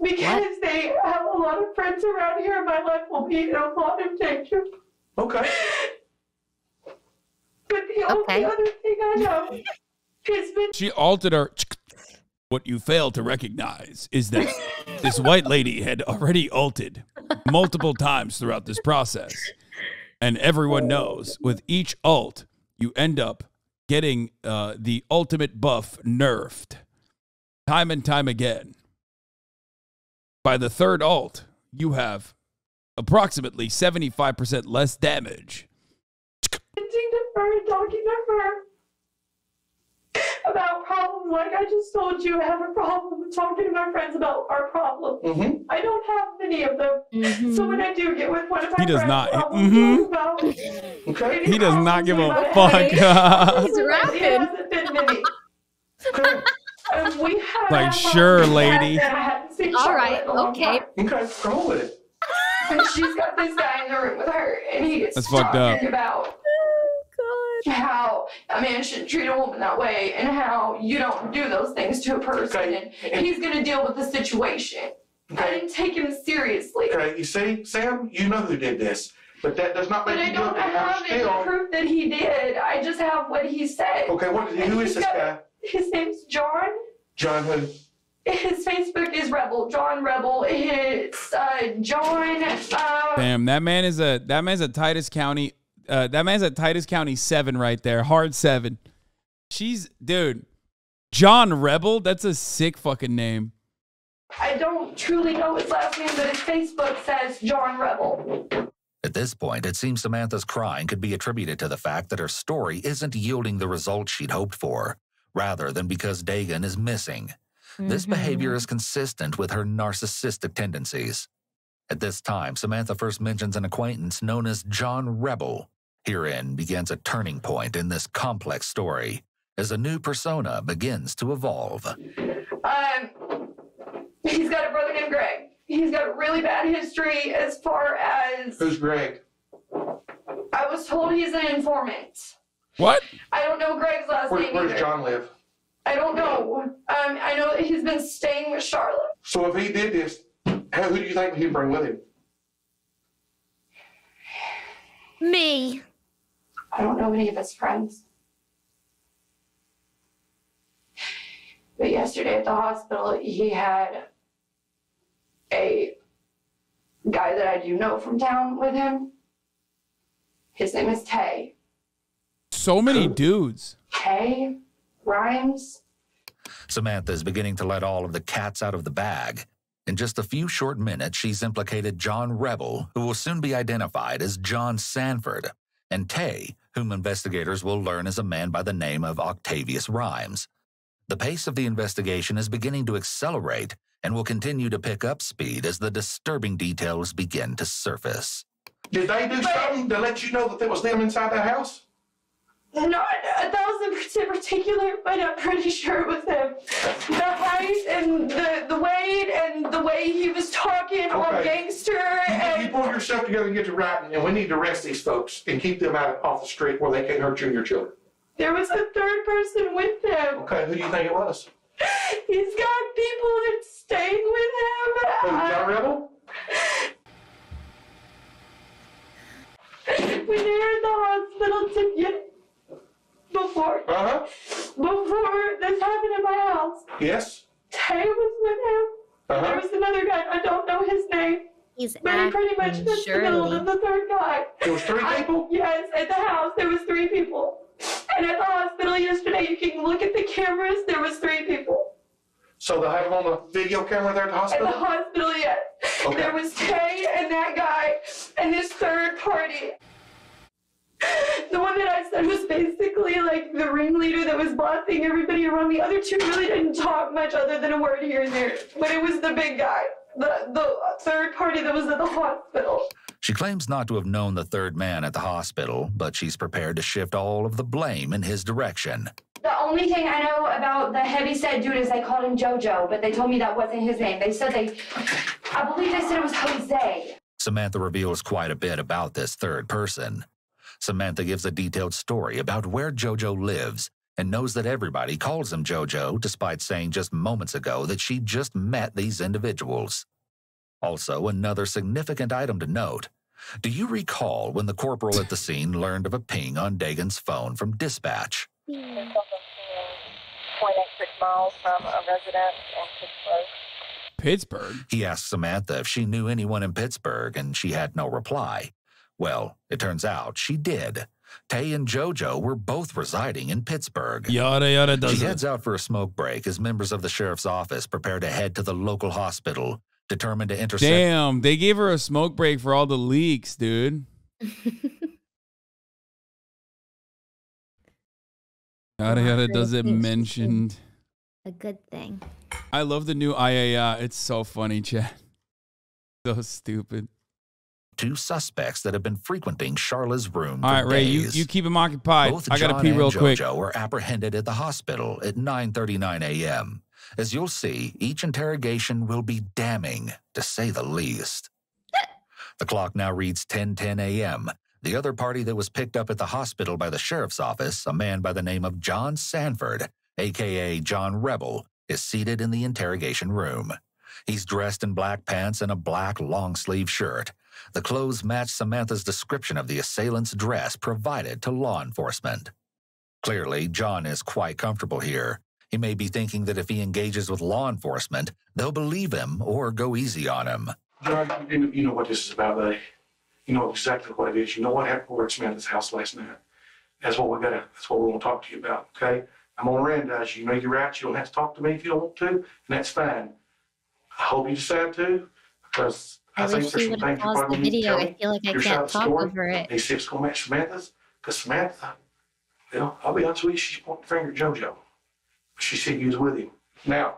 Because they have a lot of friends around here, and my life will be in a lot of danger. Okay. But the only other thing I know is that She altered her. What you fail to recognize is that this white lady had already altered multiple times throughout this process. And everyone knows with each alt, you end up getting the ultimate buff nerfed time and time again. By the third alt, you have approximately 75% less damage. to her and talking to her. problem. Like I just told you, I have a problem with talking to my friends about our problems. Mm-hmm. I don't have many of them. So when I do get with one of my He does friends, not. I will talk about Okay. He does not give a about fuck. it. He's It rapping. hasn't been many. We have Like, had sure, problems lady. and I haven't seen All Charlotte right, in a long okay. time. Okay, go with it. And she's got this guy in the room with her, and he gets That's fucked up. talking about how a man shouldn't treat a woman that way, and how you don't do those things to a person, and he's gonna deal with the situation. I didn't take him seriously. Okay, you see, Sam, you know who did this, but that does not But make I you don't guilty. have any proof that he did. I just have what he said. Okay, who is this guy? His name's John. John who? His Facebook is Rebel. John Rebel. It's John. Damn, that man's at Titus County. That man's at Titus County 7 right there. Hard 7. Dude, John Rebel, that's a sick fucking name. I don't truly know his last name, but his Facebook says John Rebel. At this point, it seems Samantha's crying could be attributed to the fact that her story isn't yielding the results she'd hoped for, rather than because Dagan is missing. This behavior is consistent with her narcissistic tendencies. At this time, Samantha first mentions an acquaintance known as John Rebel. Herein begins a turning point in this complex story, as a new persona begins to evolve. He's got a brother named Greg. He's got a really bad history as far as... Who's Greg? I was told he's an informant. What? I don't know Greg's last name Where does either. John live? I don't know. I know that he's been staying with Charlotte. So if he did this, who do you think he'd bring with him? Me. I don't know any of his friends. But yesterday at the hospital, he had a guy that I do know from town with him. His name is Tay. So many dudes. Tay Rhymes. Samantha is beginning to let all of the cats out of the bag. In just a few short minutes, she's implicated John Rebel, who will soon be identified as John Sanford, and Tay, whom investigators will learn is a man by the name of Octavius Rhymes. The pace of the investigation is beginning to accelerate and will continue to pick up speed as the disturbing details begin to surface. Did they do something to let you know that it was them inside that house? Not 1,000% particular, but I'm pretty sure it was him. The height and the weight and the way he was talking all gangster. You pull yourself together and get to writing, and we need to arrest these folks and keep them off the street where they can't hurt you and your children. There was a third person with him. Okay, who do you think it was? He's got people that stayed with him. Who, John Rebel? When they were in the hospital together. Before this happened at my house. Yes. Tay was with him. There was another guy. I don't know his name. But he pretty much fits the middle of the third guy. There was 3 people? Yes, at the house there was 3 people. And at the hospital yesterday, you can look at the cameras, there was 3 people. So they have them on the video camera there at the hospital? At the hospital, yes. Okay. There was Tay and that guy and this third party. The one that I said was basically like the ringleader that was bossing everybody around. The other 2 really didn't talk much other than a word here and there. But it was the big guy, the third party that was at the hospital. She claims not to have known the third man at the hospital, but she's prepared to shift all of the blame in his direction. The only thing I know about the heavyset dude is they called him JoJo, but they told me that wasn't his name. They said I believe they said it was Jose. Samantha reveals quite a bit about this third person. Samantha gives a detailed story about where JoJo lives and knows that everybody calls him JoJo, despite saying just moments ago that she just met these individuals. Also, another significant item to note. Do you recall when the corporal at the scene learned of a ping on Dagan's phone from dispatch? 0.86 miles from a residence in Pittsburgh? He asked Samantha if she knew anyone in Pittsburgh, and she had no reply. Well, it turns out she did. Tay and JoJo were both residing in Pittsburgh. Yada yada does She it. heads out for a smoke break as members of the sheriff's office prepare to head to the local hospital, determined to intercept. Damn, they gave her a smoke break for all the leaks, dude. Yada yada does it mentioned. a good thing. I love the new IAA. It's so funny, Chad. So stupid. 2 suspects that have been frequenting Charla's room All for right, Ray, days. you keep him occupied. Both I gotta John pee and real quick. JoJo were apprehended at the hospital at 9:39 a.m. As you'll see, each interrogation will be damning, to say the least. The clock now reads 10:10 a.m. The other party that was picked up at the hospital by the sheriff's office, a man by the name of John Sanford, a.k.a. John Rebel, is seated in the interrogation room. He's dressed in black pants and a black long-sleeve shirt. The clothes match Samantha's description of the assailant's dress provided to law enforcement. Clearly, John is quite comfortable here. He may be thinking that if he engages with law enforcement, they'll believe him or go easy on him. John, you know what this is about, buddy. You know exactly what it is. You know what happened over at Samantha's house last night. That's what we want to talk to you about, okay? I'm on Randize. You know you're right. You don't have to talk to me if you don't want to, and that's fine. I hope you decide to, because I think wish there's you some would have things you paused the probably need to video. tell I me. feel like I Your side can't of the talk story. over it. They see if it's going to match Samantha's, because Samantha, you know, I'll be honest with you, she's pointing the finger at JoJo. She said you was with him. Now,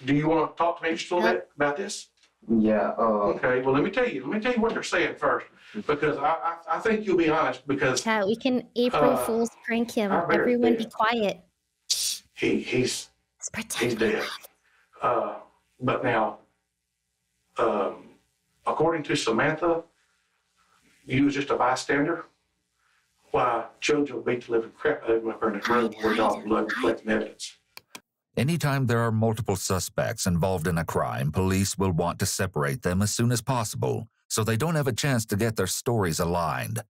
do you want to talk to me just a little bit about this? Yeah. Okay, well, let me tell you what they're saying first, because I think you'll be honest, because Chat, we can April Fool's prank him. I better Everyone do. be quiet. he's dead. But now, according to Samantha, you was just a bystander. Why, JoJo beat the living crap out of him up in the room where y'all blood collecting evidence. Anytime there are multiple suspects involved in a crime, police will want to separate them as soon as possible, so they don't have a chance to get their stories aligned.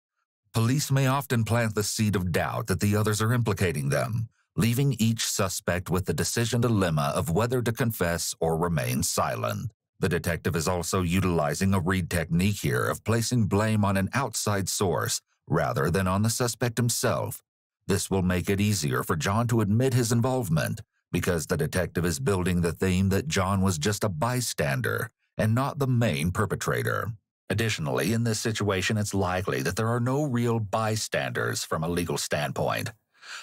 Police may often plant the seed of doubt that the others are implicating them, leaving each suspect with the decision dilemma of whether to confess or remain silent. The detective is also utilizing a read technique here of placing blame on an outside source rather than on the suspect himself. This will make it easier for John to admit his involvement, because the detective is building the theme that John was just a bystander and not the main perpetrator. Additionally, in this situation, it's likely that there are no real bystanders from a legal standpoint.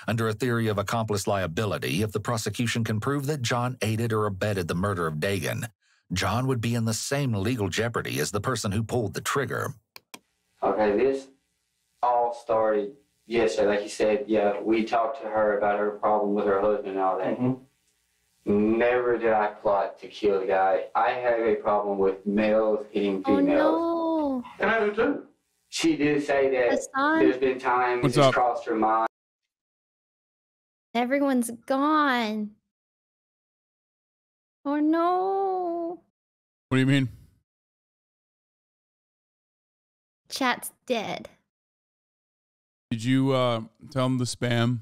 Under a theory of accomplice liability, if the prosecution can prove that John aided or abetted the murder of Dagan, John would be in the same legal jeopardy as the person who pulled the trigger. Okay, this all started yesterday. Like you said, yeah, we talked to her about her problem with her husband and all that. Never did I plot to kill the guy. I have a problem with males hitting females. And I do too. She did say that Hasan? there's been times What's it's up? crossed her mind. Everyone's gone. Oh no. What do you mean? Chat's dead. Did you tell him the spam?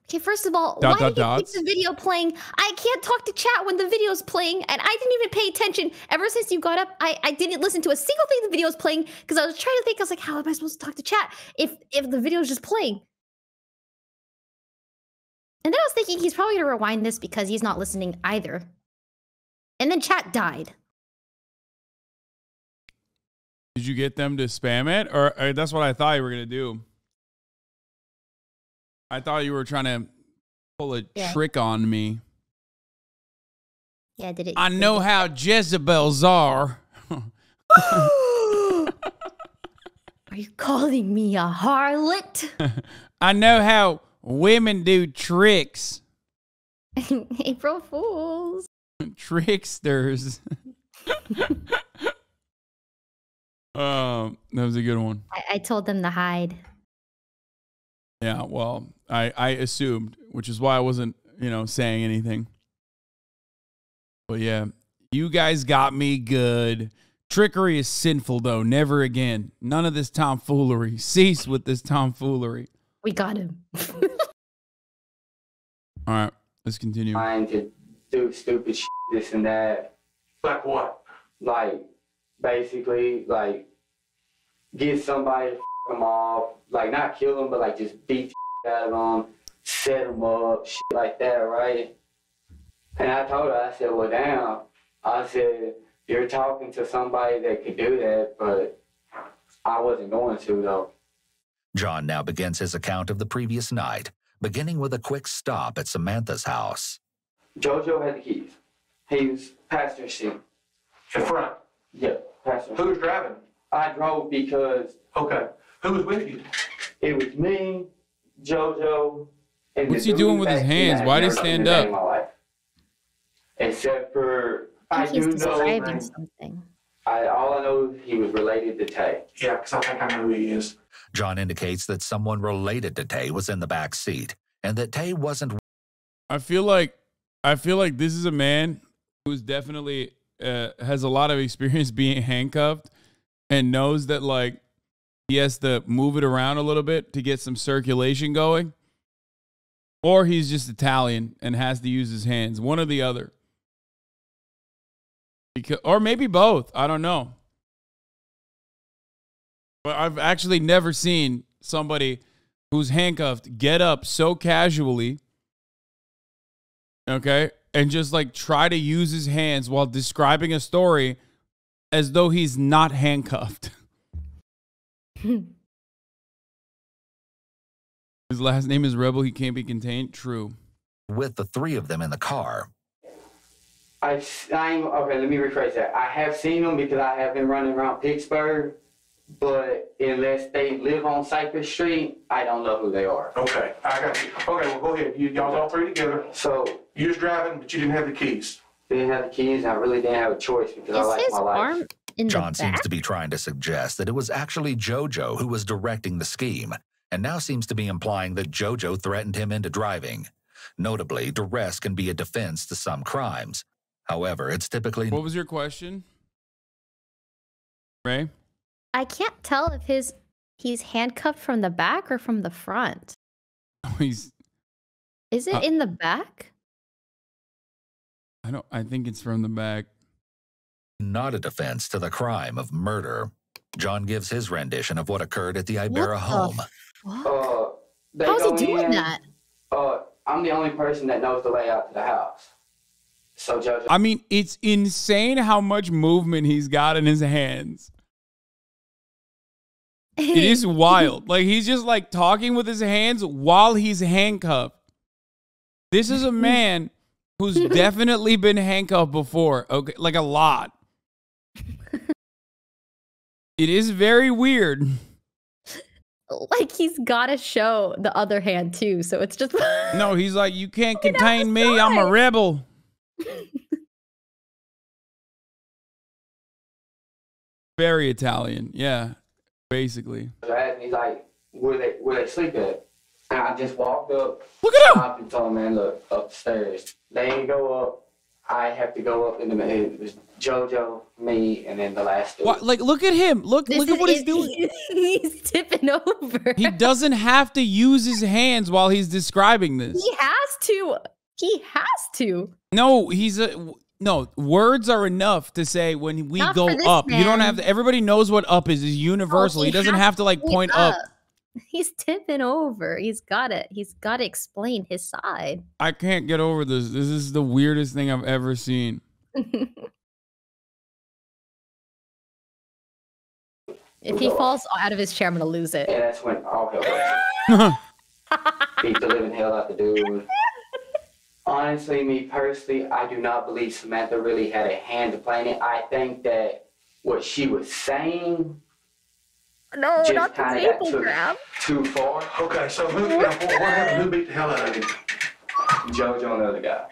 Okay, first of all, Dot, why dot, did you dots? keep the video playing? I can't talk to chat when the video's playing, and I didn't even pay attention. Ever since you got up, I didn't listen to a single thing the video's playing, because I was trying to think, I was like, how am I supposed to talk to chat if the video's just playing? And then I was thinking he's probably gonna rewind this because he's not listening either. And then chat died. Did you get them to spam it? Or that's what I thought you were going to do. I thought you were trying to pull a trick on me. Yeah, did it? I know how Jezebels are. Are you calling me a harlot? I know how women do tricks. April Fools. Tricksters. That was a good one. I told them to hide. Yeah, well, I assumed, which is why I wasn't, saying anything. But yeah, you guys got me good. Trickery is sinful, though. Never again. None of this tomfoolery. Cease with this tomfoolery. We got him. All right, let's continue. Trying to do stupid shit, this and that. Like what? Like, basically, like, get somebody to f them off. Like, not kill them, but, like, just beat the shit out of them, set them up, shit like that, right? And I told her, I said, well, damn. I said, you're talking to somebody that could do that, but I wasn't going to, though. John now begins his account of the previous night, beginning with a quick stop at Samantha's house. JoJo had the keys. He was passenger seat. In front? Yeah, passenger seat. Who was driving? I drove because... Okay. Who was with you? It was me, JoJo, and What's he doing with his hands? Why did he stand up? Except for... I think he's do know... describing something. All I know is he was related to Tay. Yeah, because I think I know who he is. John indicates that someone related to Tay was in the back seat and that Tay wasn't. I feel like this is a man who's definitely has a lot of experience being handcuffed and knows that like he has to move it around a little bit to get some circulation going, or he's just Italian and has to use his hands, one or the other. Or maybe both. I don't know. But I've actually never seen somebody who's handcuffed get up so casually, okay, and just like try to use his hands while describing a story as though he's not handcuffed. His last name is Rebel. He can't be contained. True. With the three of them in the car. Okay, let me rephrase that. I have seen them because I have been running around Pittsburgh, but unless they live on Cypress Street, I don't know who they are. Okay, I got you. Okay, well, go ahead. Y'all all three together. So you was driving, but you didn't have the keys. Didn't have the keys, and I really didn't have a choice because I like my life. John seems to be trying to suggest that it was actually JoJo who was directing the scheme, and now seems to be implying that JoJo threatened him into driving. Notably, duress can be a defense to some crimes. However, it's typically... What was your question, Rae? I can't tell if he's handcuffed from the back or from the front. Is it in the back? I think it's from the back. Not a defense to the crime of murder. John gives his rendition of what occurred at the Ibarra home. How's he doing that? I'm the only person that knows the layout to the house. So JoJo... I mean, it's insane how much movement he's got in his hands. It is wild. Like, he's just like talking with his hands while he's handcuffed. This is a man who's definitely been handcuffed before. Okay, like a lot. It is very weird. Like, he's got to show the other hand too, so it's just... No, he's like, you can't contain me. I'm a rebel. Very Italian, yeah, basically. And he's like, where they sleep at? And I just walked up. Look at him! And told him, man, look, upstairs. They ain't go up. I have to go up in the middle. It was JoJo, me, and then the last dude. What? Like, look at him. Look at what he's doing. He's tipping over. He doesn't have to use his hands while he's describing this. He has to. He has to. No, no, words are enough to say when we go up. Man. You don't have to. Everybody knows what up is. It's universal. He doesn't have to like point up. He's tipping over. He's got to explain his side. I can't get over this. This is the weirdest thing I've ever seen. If he falls out of his chair, I'm going to lose it. Yeah, that's when all hell beat the living hell out the dude. Honestly, me personally, I do not believe Samantha really had a hand to play in it. I think that what she was saying just not the table grab. Too far. Okay, so what happened? Who beat the hell out of him? JoJo and the other guy.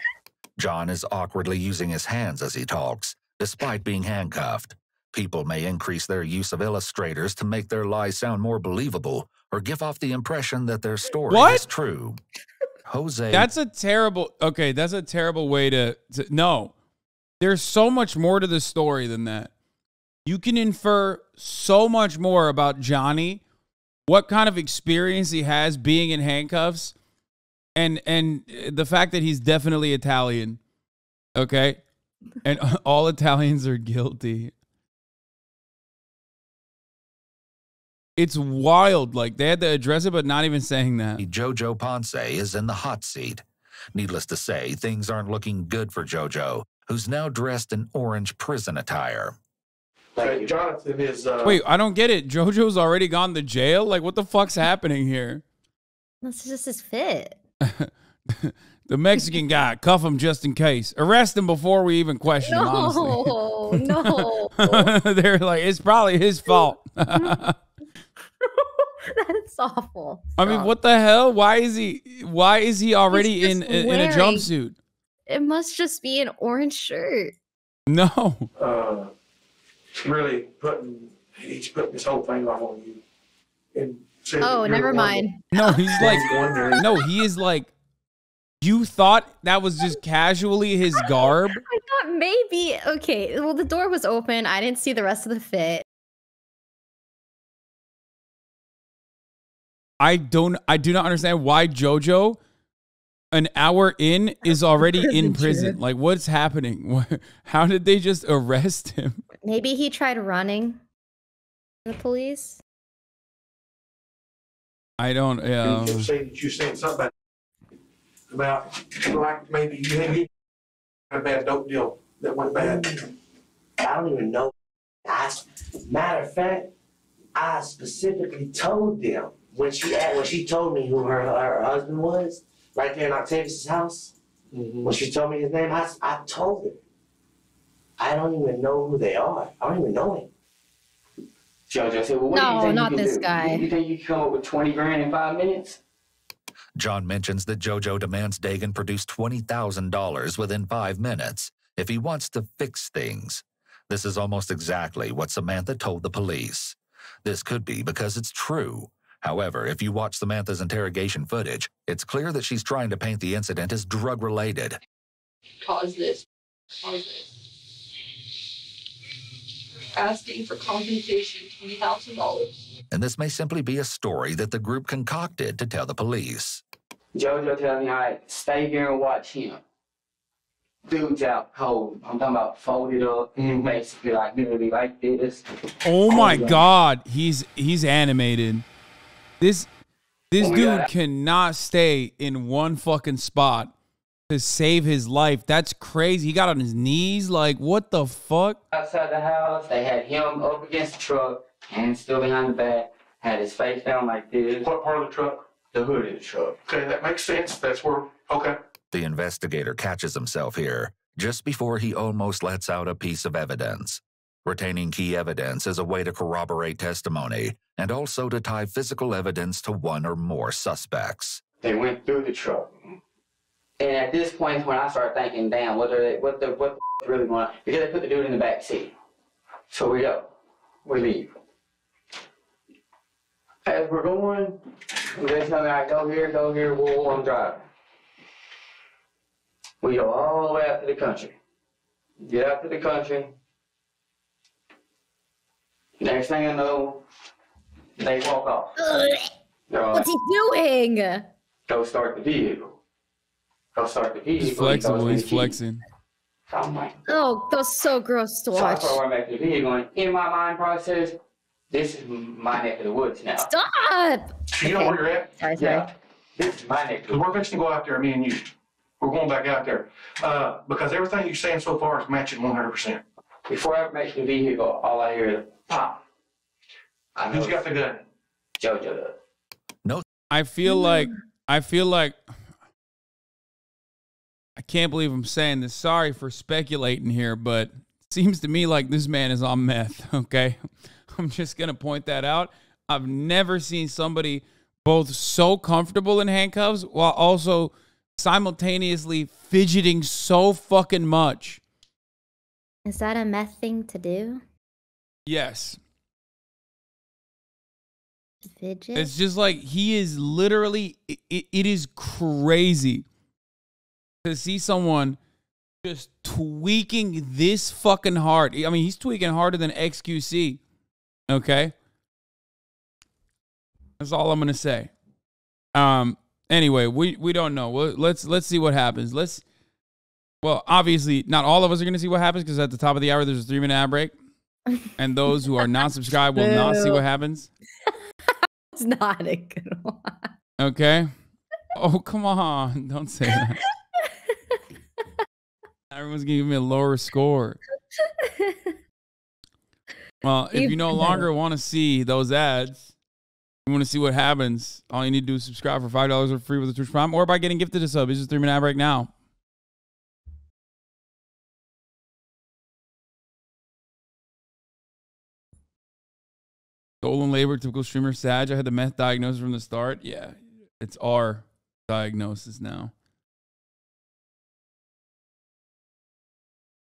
John is awkwardly using his hands as he talks, despite being handcuffed. People may increase their use of illustrators to make their lies sound more believable or give off the impression that their story is true. Jose. That's a terrible way to no. There's so much more to the story than that. You can infer so much more about Johnny, what kind of experience he has being in handcuffs, and the fact that he's definitely Italian. Okay? And all Italians are guilty. It's wild. Like, they had to address it, but not even saying that. JoJo Ponce is in the hot seat. Needless to say, things aren't looking good for JoJo, who's now dressed in orange prison attire. Hey, Jonathan is... Wait, I don't get it. JoJo's already gone to jail? Like, what the fuck's happening here? That's just his fit. The Mexican guy, cuff him just in case. Arrest him before we even question him, honestly. No. They're like, it's probably his fault. That's awful. I mean, what the hell? Why is he already He's in just a wearing- jumpsuit? It must just be an orange shirt. No. Really he's putting this whole thing off on you. And said that Oh, you're never the one mind. No, he's like, wondering. no, he is like, you thought that was just casually his garb? I thought maybe, okay, well, the door was open. I didn't see the rest of the fit. I do not understand why JoJo, an hour in, is already in prison. Like, what's happening? How did they just arrest him? Maybe he tried running from the police. I don't. You said something about like maybe you had a bad dope deal that went bad. I don't even know. Matter of fact, I specifically told them when she told me who her husband was, right there in Octavius' house. When she told me his name, I told her. I don't even know who they are. I don't even know him. JoJo said, well, what do you No, think not you can this do? guy. You think you can come up with 20 grand in 5 minutes? John mentions that JoJo demands Dagan produce $20,000 within 5 minutes if he wants to fix things. This is almost exactly what Samantha told the police. This could be because it's true. However, if you watch Samantha's interrogation footage, it's clear that she's trying to paint the incident as drug-related. Cause this. Asking for compensation, $20,000. And this may simply be a story that the group concocted to tell the police. JoJo telling me, all right, stay here and watch him. Dude's out cold. I'm talking about folded up, basically like literally like this. Oh my God, he's animated. This dude cannot stay in one fucking spot to save his life. That's crazy. He got on his knees. Like, what the fuck? Outside the house, they had him up against the truck, and still behind the back, had his face down like this. What part of the truck? The hood of the truck. Okay, that makes sense. That's where, okay. The investigator catches himself here just before he almost lets out a piece of evidence. Retaining key evidence is a way to corroborate testimony and also to tie physical evidence to one or more suspects. They went through the truck. And at this point is when I started thinking, damn, what the really going on? Because they put the dude in the back seat. So we go. We leave. As we're going, they tell me, I go here, whoa, I'm driving. We go all the way out to the country. Get out to the country. Next thing I know, they walk off. What's he doing? Go start the vehicle. He's flexible. He's flexing. I'm like, Oh, that was so gross to so I watch. start running back to the vehicle, going, in my mind process, this is my neck of the woods now. Stop! You know where you're at? Sorry. Yeah. This is my neck of the Because we're fixing to go out there, me and you. We're going back out there. Because everything you're saying so far is matching 100%. Before I make the vehicle, all I hear is pop. Who's got the gun? JoJo does. No. I feel like I can't believe I'm saying this. Sorry for speculating here, but it seems to me like this man is on meth, okay? I'm just going to point that out. I've never seen somebody both so comfortable in handcuffs while also simultaneously fidgeting so fucking much. Is that a meth thing to do? Yes. Fidget? It's just like he is literally, it is crazy to see someone just tweaking this fucking hard. I mean, he's tweaking harder than XQC. Okay? That's all I'm going to say. Anyway, we don't know. Let's see what happens. Well, obviously, not all of us are going to see what happens because at the top of the hour, there's a 3-minute ad break. And those who are not subscribed will not see what happens. It's not a good one. Okay? Oh, come on. Don't say that. Everyone's going to give me a lower score. Well, if you no longer want to see those ads, You want to see what happens? All you need to do is subscribe for $5 or free with the Twitch Prime, or by getting gifted a sub. It's just 3-minute ad right now. Stolen labor, typical streamer. Sag, I had the meth diagnosis from the start. Yeah, it's our diagnosis now.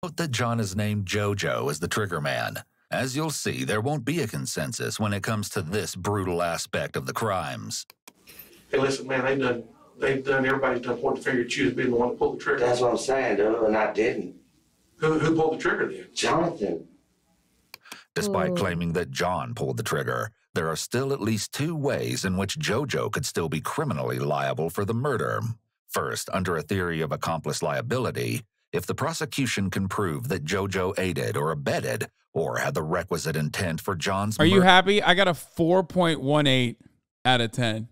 Note that John is named JoJo as the trigger man. As you'll see, there won't be a consensus when it comes to this brutal aspect of the crimes. Hey, listen, man, everybody's done point the finger at you as being the one to pull the trigger. That's what I'm saying, dude, and I didn't. Who pulled the trigger then? Jonathan. Despite claiming that John pulled the trigger, there are still at least 2 ways in which JoJo could still be criminally liable for the murder. First, under a theory of accomplice liability, if the prosecution can prove that JoJo aided or abetted or had the requisite intent for John's murder. Are you happy? I got a 4.18 out of 10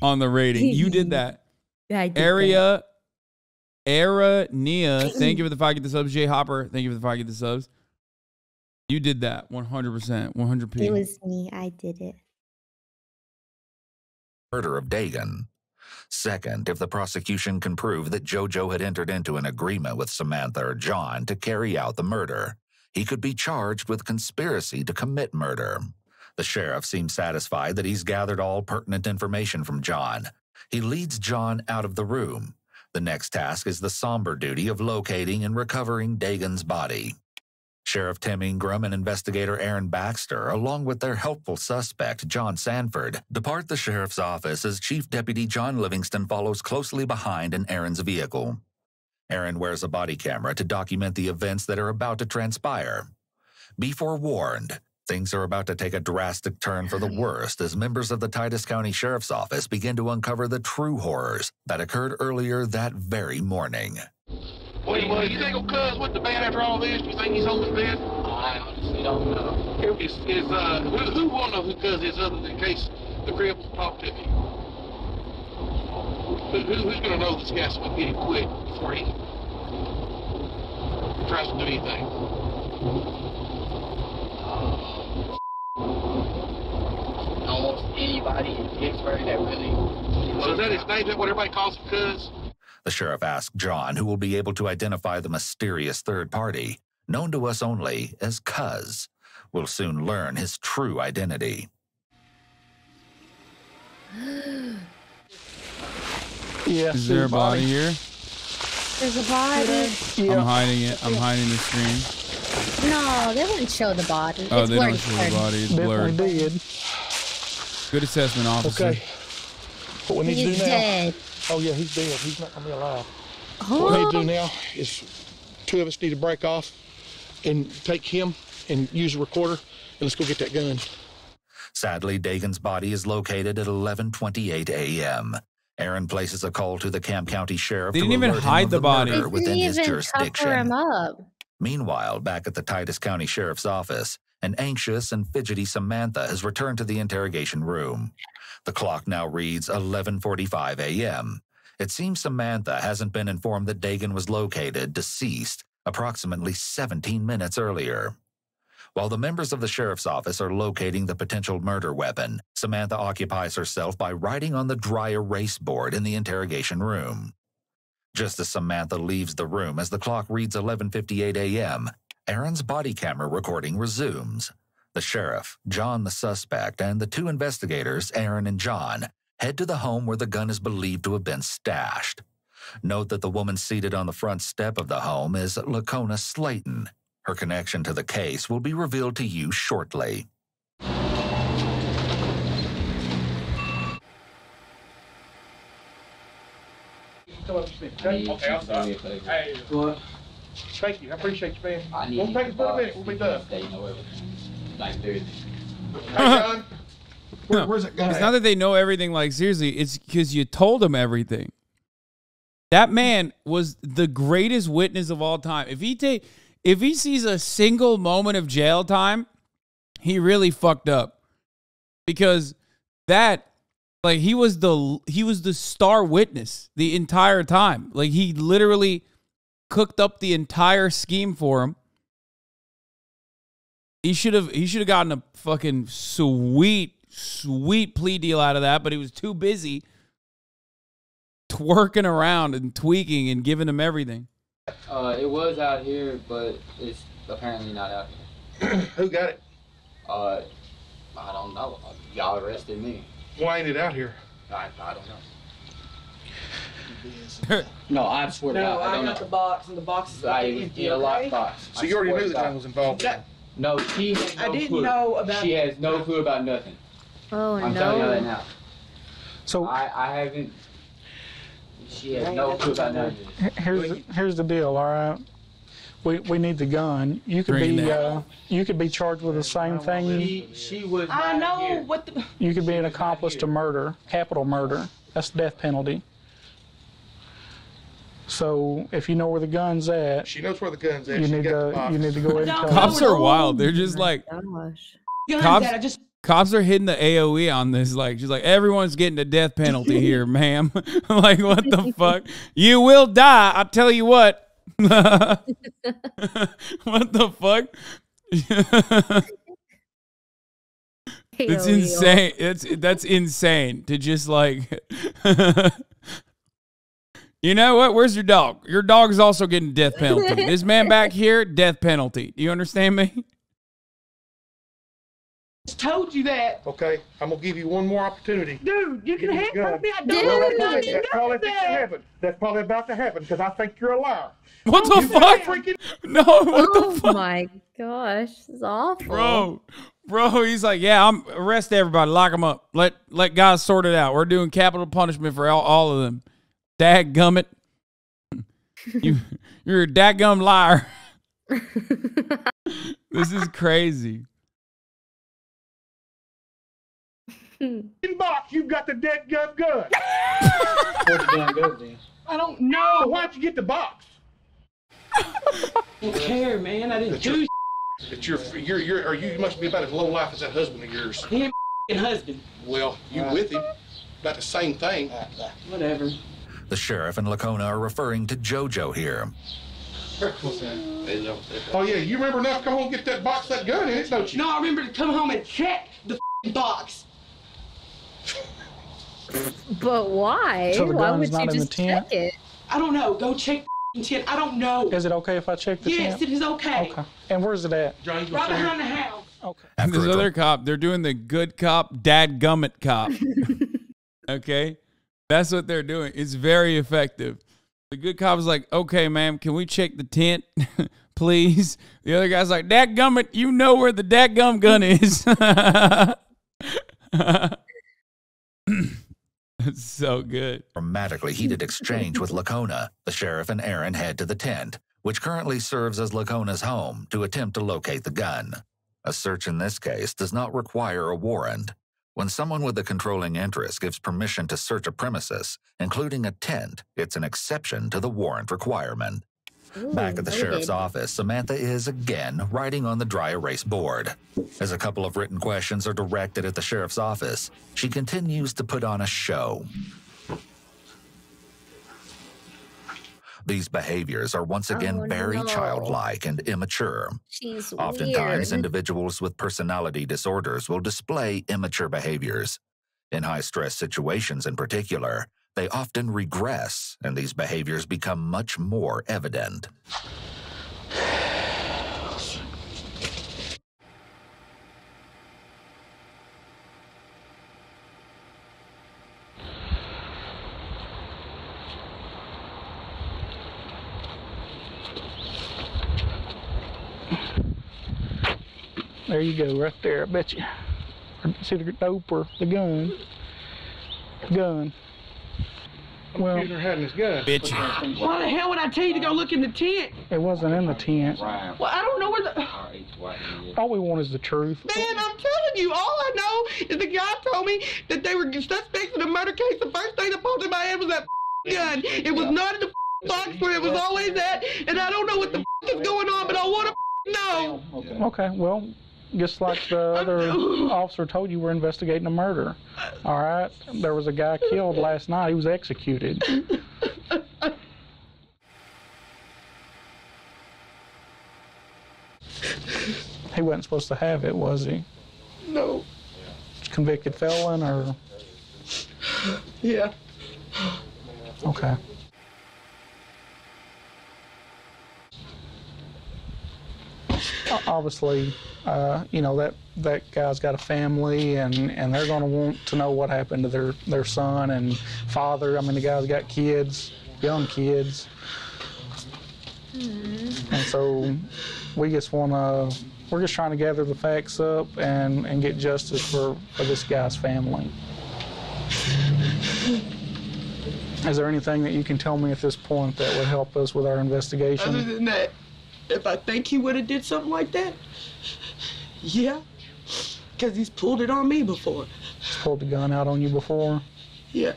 on the rating. You did that. Yeah, I did that. Nia, thank you for the 5 get the subs. Jay Hopper, thank you for the 5 get the subs. You did that 100%, 100p. It was me. I did it. Murder of Dagon. Second, if the prosecution can prove that JoJo had entered into an agreement with Samantha or John to carry out the murder, he could be charged with conspiracy to commit murder. The sheriff seems satisfied that he's gathered all pertinent information from John. He leads John out of the room. The next task is the somber duty of locating and recovering Dagon's body. Sheriff Tim Ingram and investigator Aaron Baxter, along with their helpful suspect, John Sanford, depart the sheriff's office as Chief Deputy John Livingston follows closely behind in Aaron's vehicle. Aaron wears a body camera to document the events that are about to transpire. Be forewarned, things are about to take a drastic turn for the worst as members of the Titus County Sheriff's Office begin to uncover the true horrors that occurred earlier that very morning. Well, you think old cuz went to bed after all this? You think he's home in bed? I honestly don't know. Who will know who cuz is other than in case the crib will talk to me? Who's going to know this guy's going to get him quick before he tries to do anything? Almost anybody in Pittsburgh that really... So is that his name? Is that what everybody calls him, cuz? The sheriff asks John, who will be able to identify the mysterious third party, known to us only as Cuz, will soon learn his true identity. Yeah, is there a body here? There's a body. Yeah. I'm hiding it. I'm hiding the screen. No, they wouldn't show the body. Oh, it's they blurry. don't show the body. It's blurred. Dead. Good assessment, officer. Okay. What we need to do He's now? dead. Oh yeah, he's dead. He's not gonna be alive. Oh. What we need to do now is 2 of us need to break off and take him and use the recorder and let's go get that gun. Sadly, Dagon's body is located at 11:28 a.m. Aaron places a call to the Camp County Sheriff. They didn't to even alert him hide of the body. murder They within didn't his even jurisdiction. cover him up. Meanwhile, back at the Titus County Sheriff's Office, an anxious and fidgety Samantha has returned to the interrogation room. The clock now reads 11:45 a.m. It seems Samantha hasn't been informed that Dagon was located, deceased, approximately 17 minutes earlier. While the members of the sheriff's office are locating the potential murder weapon, Samantha occupies herself by writing on the dry erase board in the interrogation room. Just as Samantha leaves the room as the clock reads 11:58 a.m., Aaron's body camera recording resumes. The sheriff, John the suspect, and the 2 investigators, Aaron and John, head to the home where the gun is believed to have been stashed. Note that the woman seated on the front step of the home is Lacona Slayton. Her connection to the case will be revealed to you shortly. Okay, I'm sorry. Hey, what? Thank you. I appreciate you, man. Won't take us but a minute. We'll be done. Hey, John. Where's it going? It's not that they know everything, like, seriously. It's because you told them everything. That man was the greatest witness of all time. If he sees a single moment of jail time, he really fucked up. Because that, like, he was the star witness the entire time. Like, he literally cooked up the entire scheme for him. He should have gotten a fucking sweet plea deal out of that, but he was too busy twerking around and tweaking and giving him everything. It was out here, but it's apparently not out here. Who got it? I don't know. Y'all arrested me. Why ain't it out here? I don't know. No, I swear to God, I don't know. the box, and the box is empty, in a locked okay? box. So you already knew the gun was involved? No, she has no I didn't clue. know about She it. has no clue about nothing. Oh, I'm no. telling you that now. So I haven't. She has no clue about none of this. here's the deal. All right, we need the gun. You could be charged with the same thing. She was. I not know here. what the. You could be an accomplice to murder, capital murder. That's the death penalty. So if you know where the gun's at, She knows where the gun's at. you She need got the to box. you need to go ahead and tell Cops them. are wild. They're just like cops are hitting the AOE on this. Like she's like, everyone's getting a death penalty here, ma'am. Like what the fuck? You will die. I tell you what. What the fuck? It's insane. That's insane to just like. You know what? Where's your dog? Your dog is also getting death penalty. This man back here, death penalty. Do you understand me? Told you that. Okay, I'm gonna give you one more opportunity. Dude, you can Give me the handcuff gun. me. I don't know what That's to probably do fixing to happen. That's probably about to happen because I think you're a liar. What the fuck? No, what the fuck? Oh my gosh, this is awful. Bro, he's like, yeah, I'm arrest everybody, lock them up. Let guys sort it out. We're doing capital punishment for all of them. Dadgummit. You're a dadgum liar. This is crazy. In box, you've got the dead gun gun. Where'd the gun go then? I don't know. Why'd you get the box? I don't care, man. I didn't do. That you must be about as low life as that husband of yours. Him husband. Well, you with him. About the same thing. Whatever. The sheriff and Lacona are referring to JoJo here. Oh yeah, you remember enough to come home and get that box, that gun in it, don't you? No, I remember to come home and check the box. But why? So the Why gun's would not you in the just tent? check it? I don't know. Go check the tent. I don't know. Is it okay if I check the Yes, tent? it is okay. Okay. And where's it at? Right behind the house. Okay. And this other cop, they're doing the good cop, dadgummit cop. Okay? That's what they're doing. It's very effective. The good cop is like, okay, ma'am, can we check the tent, please? The other guy's like, dadgummit, you know where the dadgum gun is. It's so good. Dramatically heated exchange with Lacona, the sheriff and Aaron head to the tent, which currently serves as Lacona's home, to attempt to locate the gun. A search in this case does not require a warrant. When someone with a controlling interest gives permission to search a premises, including a tent, it's an exception to the warrant requirement. Back at the sheriff's office, Samantha is again writing on the dry erase board. As a couple of written questions are directed at the sheriff's office, she continues to put on a show. These behaviors are once again very childlike and immature. She's Oftentimes, weird. individuals with personality disorders will display immature behaviors. In high-stress situations in particular, they often regress, and these behaviors become much more evident. There you go, right there, I bet you. See the dope or the gun. Gun. Well, Computer had his gun. Bitch. Why the hell would I tell you to go look in the tent? it wasn't in the tent. Well, I don't know where the. All we want is the truth. Man, I'm telling you, all I know is the guy told me that they were suspects in a murder case. The first thing that popped in my head was that gun. It was not in the box where it was always at, and I don't know what the is going on, but I want to know. Okay, well, just like the other officer told you, we're investigating a murder. All right? There was a guy killed last night. He was executed. He wasn't supposed to have it, was he? No. Convicted felon or? Yeah. Okay. Obviously, you know, that guy's got a family, and they're going to want to know what happened to their son and father. I mean, the guy's got kids, young kids. And so we just want to, we're just trying to gather the facts up and get justice for this guy's family. Is there anything that you can tell me at this point that would help us with our investigation? Other than that, if I think he would have did something like that, yeah, because he's pulled it on me before. He's pulled the gun out on you before? Yeah.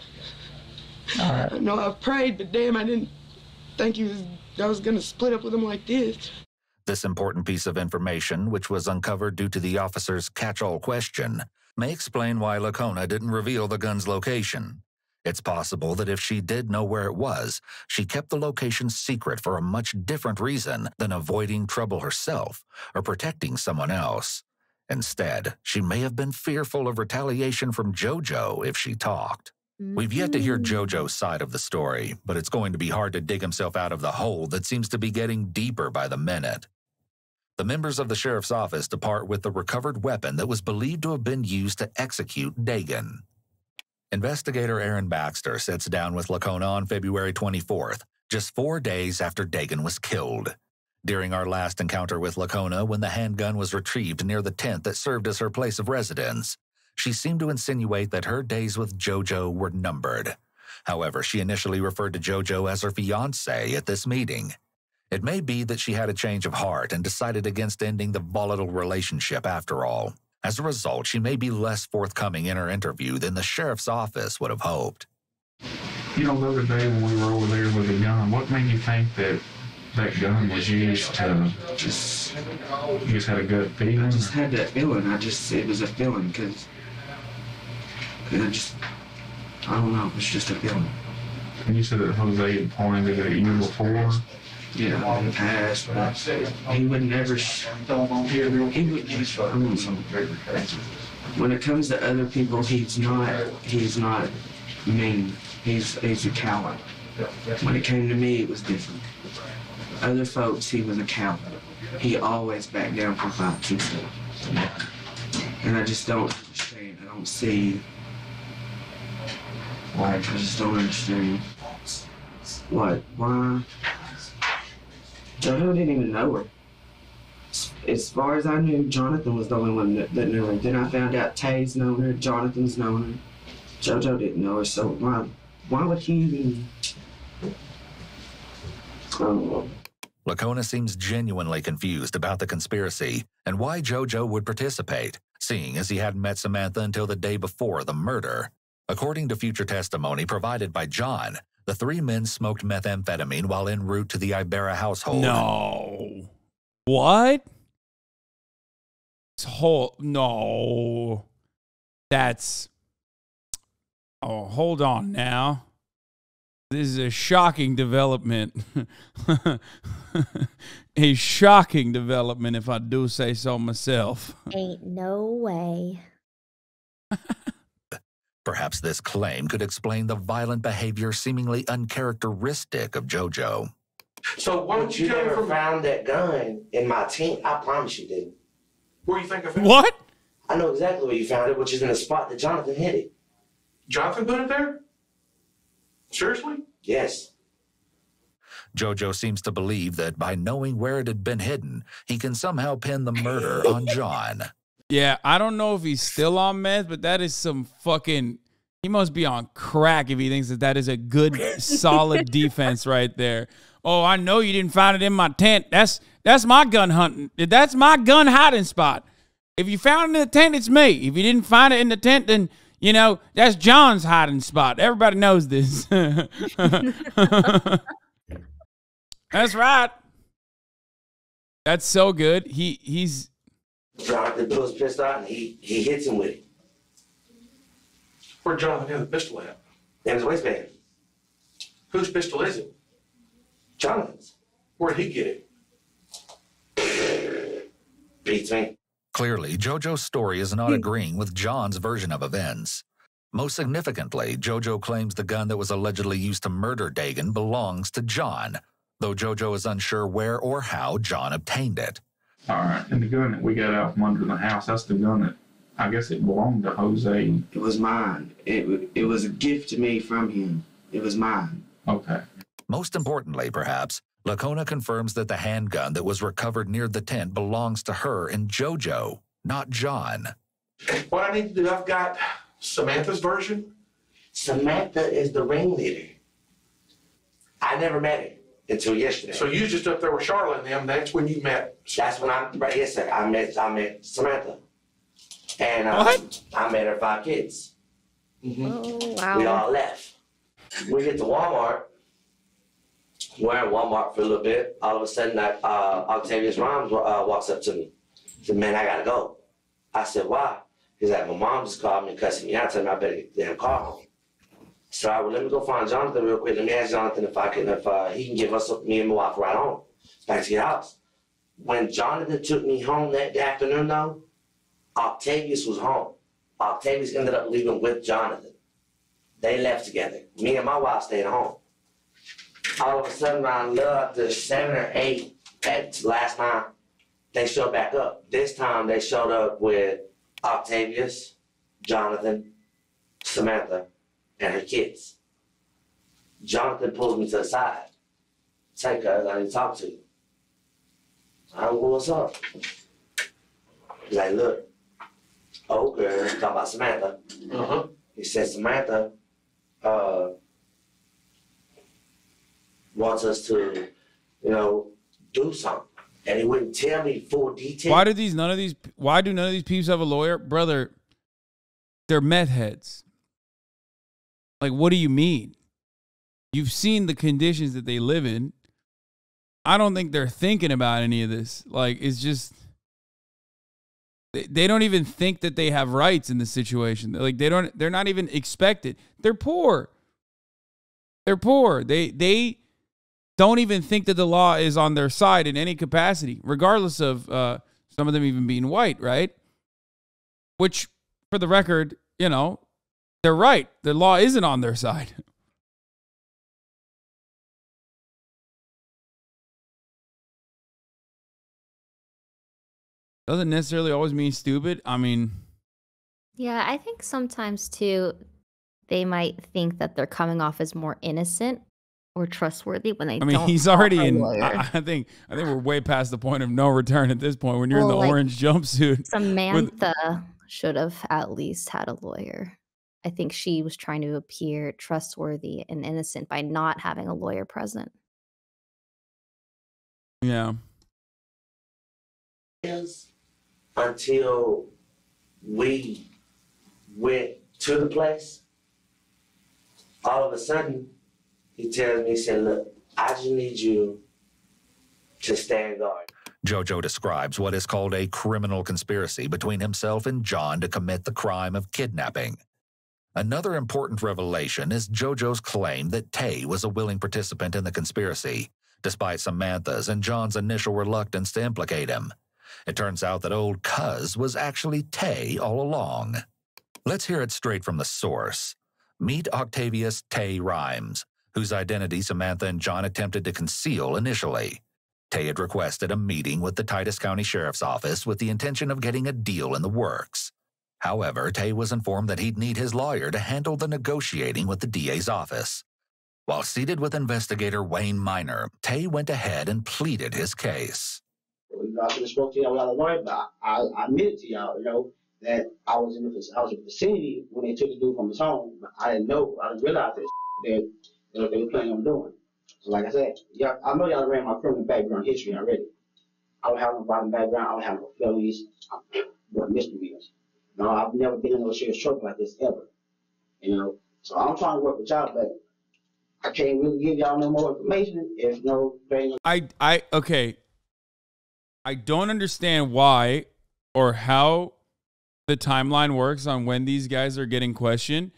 All right. I know I've prayed, but damn, I didn't think I was going to split up with him like this. This important piece of information, which was uncovered due to the officer's catch-all question, may explain why Lacona didn't reveal the gun's location. It's possible that if she did know where it was, she kept the location secret for a much different reason than avoiding trouble herself or protecting someone else. Instead, she may have been fearful of retaliation from JoJo if she talked. We've yet to hear JoJo's side of the story, but it's going to be hard to dig himself out of the hole that seems to be getting deeper by the minute. The members of the sheriff's office depart with the recovered weapon that was believed to have been used to execute Dagan. Investigator Aaron Baxter sits down with Lacona on February 24th, just 4 days after Dagan was killed. During our last encounter with Lacona, when the handgun was retrieved near the tent that served as her place of residence, she seemed to insinuate that her days with JoJo were numbered. However, she initially referred to JoJo as her fiancé at this meeting. It may be that she had a change of heart and decided against ending the volatile relationship after all. As a result, she may be less forthcoming in her interview than the sheriff's office would have hoped. You know, the other day when we were over there with the gun, what made you think that that gun was used to just, you just had a gut feeling? I just had that feeling. It was a feeling because I don't know, it was just a feeling. And you said that Jose had pointed at you before? Yeah, in the past, but he would never, when it comes to other people, he's not mean. He's a coward. When it came to me, it was different. Other folks, he was a coward. He always backed down from fights and stuff. And I just don't understand. I don't see, I just don't understand. What? Why? JoJo didn't even know her. As far as I knew, Jonathan was the only one that knew her. Then I found out Tay's known her, Jonathan's known her. JoJo didn't know her, so why would he even... I don't know. Lacona seems genuinely confused about the conspiracy and why JoJo would participate, seeing as he hadn't met Samantha until the day before the murder. According to future testimony provided by John, the three men smoked methamphetamine while en route to the Ibarra household. No. What? No. That's... Oh, hold on now. This is a shocking development. A shocking development, if I do say so myself. Ain't no way. Perhaps this claim could explain the violent behavior seemingly uncharacteristic of JoJo. So why don't you never found that gun in my tent? I promise you didn't. Where do you think I found it? What? I know exactly where you found it, which is in the spot that Jonathan hid it. Jonathan put it there? Seriously? Yes. JoJo seems to believe that by knowing where it had been hidden, he can somehow pin the murder on John. Yeah, I don't know if he's still on meth, but that is some fucking... He must be on crack if he thinks that is a good, solid defense right there. Oh, I know you didn't find it in my tent. That's my gun hunting. That's my gun hiding spot. If you found it in the tent, it's me. If you didn't find it in the tent, then, you know, that's John's hiding spot. Everybody knows this. That's right. That's so good. He's... Jonathan blew his pistol out and he hits him with it. Where'd Jonathan have the pistol at? In his waistband. Whose pistol is it? Jonathan's. Where'd he get it? Beats me. Clearly, JoJo's story is not agreeing with John's version of events. Most significantly, JoJo claims the gun that was allegedly used to murder Dagan belongs to John, though JoJo is unsure where or how John obtained it. All right, and the gun that we got out from under the house, that's the gun that, I guess it belonged to Jose. It was mine. It was a gift to me from him. It was mine. Okay. Most importantly, perhaps, Lacona confirms that the handgun that was recovered near the tent belongs to her and JoJo, not John. What I need to do, I've got Samantha's version. Samantha is the ringleader. I never met her until yesterday. So you just up there with Charlotte and them, that's when you met. That's when right, yes, sir. I met Samantha. And I met her 5 kids. Oh, wow. We all left. We get to Walmart. We're in Walmart for a little bit. All of a sudden, Octavius Rhymes walks up to me. He said, man, I gotta go. I said, why? He's like, my mom just called me cussing me out, telling me I better get the damn car home. So I well, let me go find Jonathan real quick. Let me ask Jonathan if he can give us, me and my wife, a ride home back to your house. When Jonathan took me home that afternoon, though, Octavius was home. Octavius ended up leaving with Jonathan. They left together. Me and my wife stayed home. All of a sudden, around after 7 or 8 at last night, they showed back up. This time, they showed up with Octavius, Jonathan, Samantha, and her kids. Jonathan pulls me to the side. Say, cuz, I need to talk to you. I don't know what's up. He's like, look, old girl, talking about Samantha. He said, Samantha wants us to, do something. And he wouldn't tell me full detail. Why do none of these peeps have a lawyer? Brother, they're meth heads. Like, what do you mean? You've seen the conditions that they live in. I don't think they're thinking about any of this. Like, it's just, they don't even think that they have rights in this situation. Like, they're not even expected. They're poor. They're poor. They don't even think that the law is on their side in any capacity, regardless of some of them even being white, right? Which, for the record, they're right. The law isn't on their side. Doesn't necessarily always mean stupid. I mean, yeah, I think sometimes too, they might think that they're coming off as more innocent or trustworthy when they don't. He's already in. I think we're way past the point of no return at this point. When you're in the orange jumpsuit, Samantha should have at least had a lawyer. I think she was trying to appear trustworthy and innocent by not having a lawyer present. Yeah. Until we went to the place, all of a sudden, he tells me, he said, look, I just need you to stand guard. JoJo describes what is called a criminal conspiracy between himself and John to commit the crime of kidnapping. Another important revelation is JoJo's claim that Tay was a willing participant in the conspiracy, despite Samantha's and John's initial reluctance to implicate him. It turns out that old Cuz was actually Tay all along. Let's hear it straight from the source. Meet Octavius Tay Rhymes, whose identity Samantha and John attempted to conceal initially. Tay had requested a meeting with the Titus County Sheriff's Office with the intention of getting a deal in the works. However, Tay was informed that he'd need his lawyer to handle the negotiating with the DA's office. While seated with investigator Wayne Minor, Tay went ahead and pleaded his case. I should have spoke to y'all without a lawyer, but I admitted to y'all, that I was in the vicinity when they took the dude from his home. But I didn't realize that they were planning on doing. So like I said, yeah, I know y'all ran my criminal background history already. I don't have no violent background. I don't have no felonies, no misdemeanors. No, I've never been in no serious trouble like this ever. So I'm trying to work with y'all, but I can't really give y'all no more information if no. Okay. I don't understand why or how the timeline works on when these guys are getting questioned.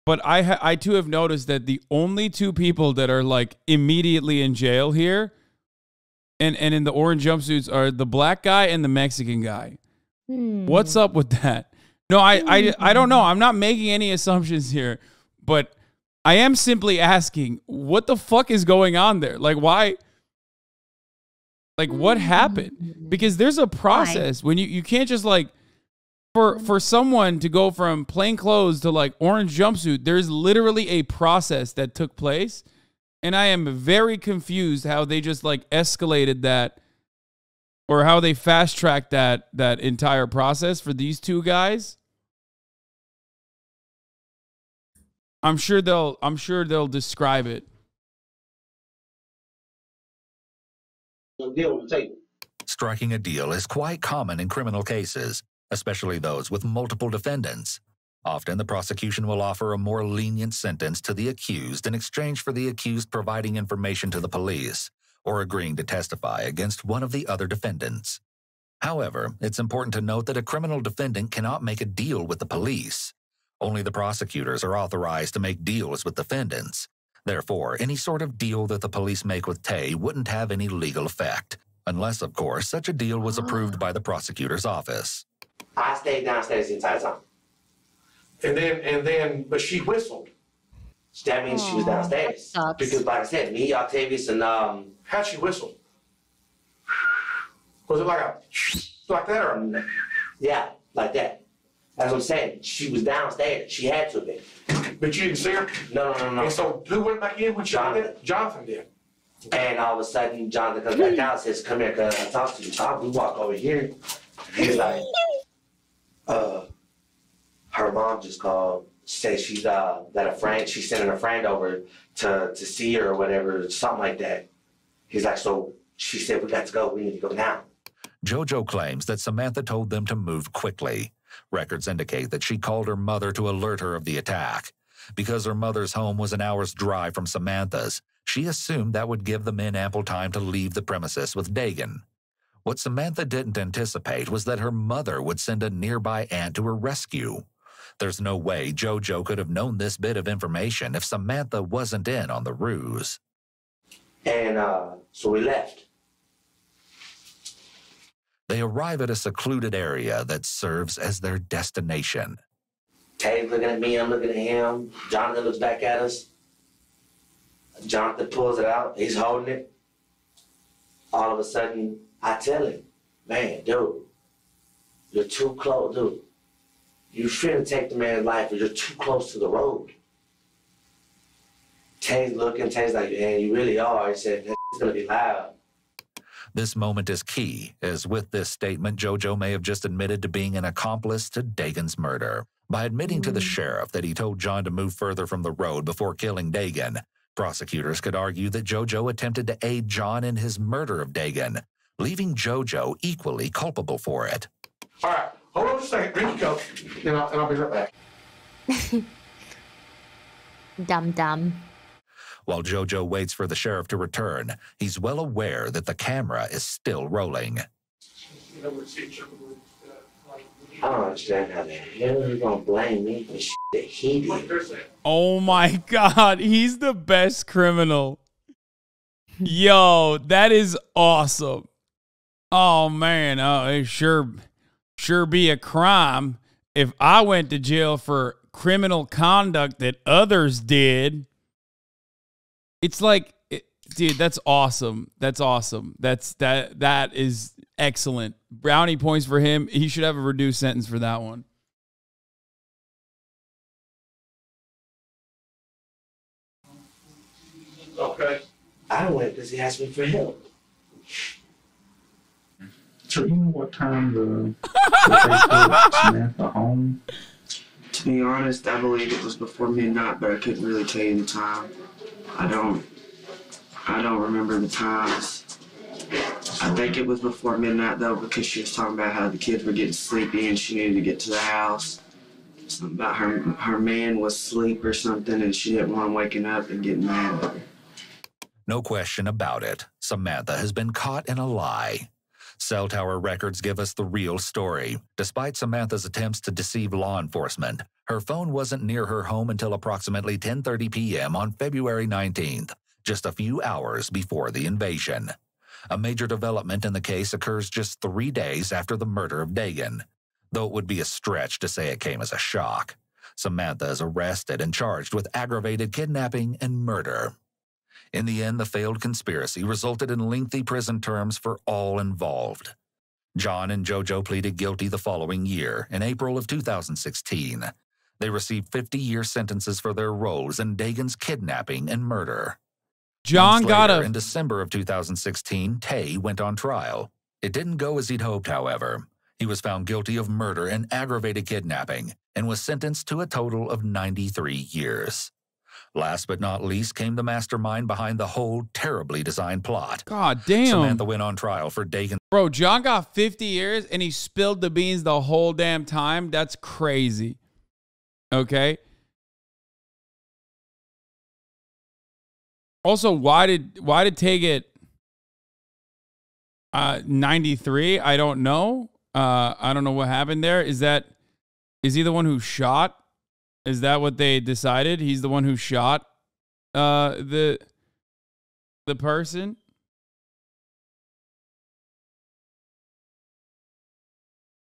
But I too have noticed that the only two people that are like immediately in jail here and in the orange jumpsuits are the black guy and the Mexican guy. What's up with that? No, I don't know. I'm not making any assumptions here, but I am simply asking, what the fuck is going on there? Like, why? Like, what happened? Because there's a process when you can't just like, for someone to go from plain clothes to like orange jumpsuit, there's literally a process that took place. And I am very confused how they just like escalated that, or how they fast tracked that entire process for these two guys. I'm sure they'll describe it. Striking a deal is quite common in criminal cases, especially those with multiple defendants. Often, the prosecution will offer a more lenient sentence to the accused in exchange for the accused providing information to the police or agreeing to testify against one of the other defendants. However, it's important to note that a criminal defendant cannot make a deal with the police. Only the prosecutors are authorized to make deals with defendants. Therefore, any sort of deal that the police make with Tay wouldn't have any legal effect, unless, of course, such a deal was approved by the prosecutor's office. I stayed downstairs the entire time. And then, but she whistled. That means she was downstairs. Because, like I said, me, Octavius, and how'd she whistle? Was it like that or? Yeah, like that. That's what I'm saying. She was downstairs. She had to be. But you didn't see her? No. And so who went back in when she did it? Jonathan did. And all of a sudden, Jonathan comes back out and says, "Come here, cuz I talk to you." We walk over here. He's like, her mom just called, said she's that a friend, she's sending a friend over to see her or whatever, something like that. He's like, so she said, we got to go. We need to go now. JoJo claims that Samantha told them to move quickly. Records indicate that she called her mother to alert her of the attack. Because her mother's home was an hour's drive from Samantha's, she assumed that would give the men ample time to leave the premises with Dagan. What Samantha didn't anticipate was that her mother would send a nearby aunt to her rescue. There's no way JoJo could have known this bit of information if Samantha wasn't in on the ruse. And so we left. They arrive at a secluded area that serves as their destination. Tay's looking at me, I'm looking at him. Jonathan looks back at us. Jonathan pulls it out, he's holding it. All of a sudden, I tell him, man, dude, you're too close, dude. You finna take the man's life, but you're too close to the road. Tay's looking, Tay's like, man, you really are. He said, it's gonna be loud. This moment is key, as with this statement, JoJo may have just admitted to being an accomplice to Dagan's murder. By admitting to the sheriff that he told John to move further from the road before killing Dagan, prosecutors could argue that JoJo attempted to aid John in his murder of Dagan, leaving JoJo equally culpable for it. All right, hold on just a second. Drink your Coke, and I'll be right back. Dumb. While JoJo waits for the sheriff to return, he's well aware that the camera is still rolling. I don't understand how the hell you're gonna blame me for shit that he did. Oh my God, he's the best criminal. Yo, that is awesome. Oh man, it sure be a crime if I went to jail for criminal conduct that others did. It's like, dude, that's awesome. That's awesome. That is excellent. Brownie points for him. He should have a reduced sentence for that one. Okay. I went because he asked me for help. So you know what time they put Samantha home? To be honest, I believe it was before midnight, but I couldn't really tell you the time. I don't remember the times. I think it was before midnight though, because she was talking about how the kids were getting sleepy and she needed to get to the house. Something about her man was asleep or something and she didn't want him waking up and getting mad at her. No question about it. Samantha has been caught in a lie. Cell tower records give us the real story. Despite Samantha's attempts to deceive law enforcement, her phone wasn't near her home until approximately 10:30 p.m. on February 19th, just a few hours before the invasion. A major development in the case occurs just 3 days after the murder of Dagan, though it would be a stretch to say it came as a shock. Samantha is arrested and charged with aggravated kidnapping and murder. In the end, the failed conspiracy resulted in lengthy prison terms for all involved. John and JoJo pleaded guilty the following year, in April of 2016. They received 50-year sentences for their roles in Dagan's kidnapping and murder. John got in December of 2016, Tay went on trial. It didn't go as he'd hoped, however. He was found guilty of murder and aggravated kidnapping and was sentenced to a total of 93 years. Last but not least came the mastermind behind the whole terribly designed plot. God damn. Samantha went on trial for Dagan. Bro, John got 50 years and he spilled the beans the whole damn time. That's crazy. Okay. Also, why did Tay get 93? I don't know. I don't know what happened there. Is he the one who shot? Is that what they decided? He's the one who shot the person?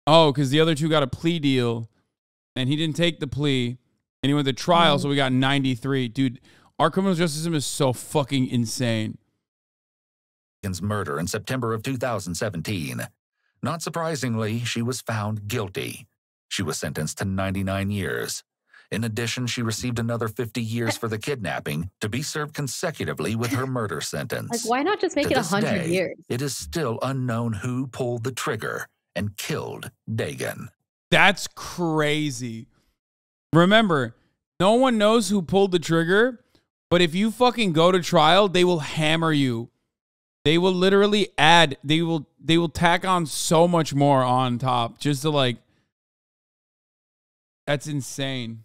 Oh, because the other two got a plea deal and he didn't take the plea and he went to trial, so we got 93. Dude, our criminal justice system is so fucking insane. Murder in September of 2017. Not surprisingly, she was found guilty. She was sentenced to 99 years. In addition, she received another 50 years for the kidnapping to be served consecutively with her murder sentence. Like, why not just make To it this 100 day, years? It is still unknown who pulled the trigger and killed Dagan. That's crazy. Remember, no one knows who pulled the trigger, but if you fucking go to trial, they will hammer you. They will literally add, they will tack on so much more on top just to like, that's insane.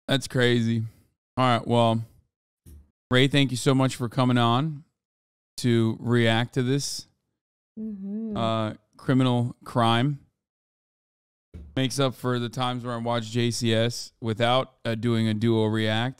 That's crazy. All right, well, Rae, thank you so much for coming on to react to this criminal crime. Makes up for the times where I watch JCS without doing a duo react.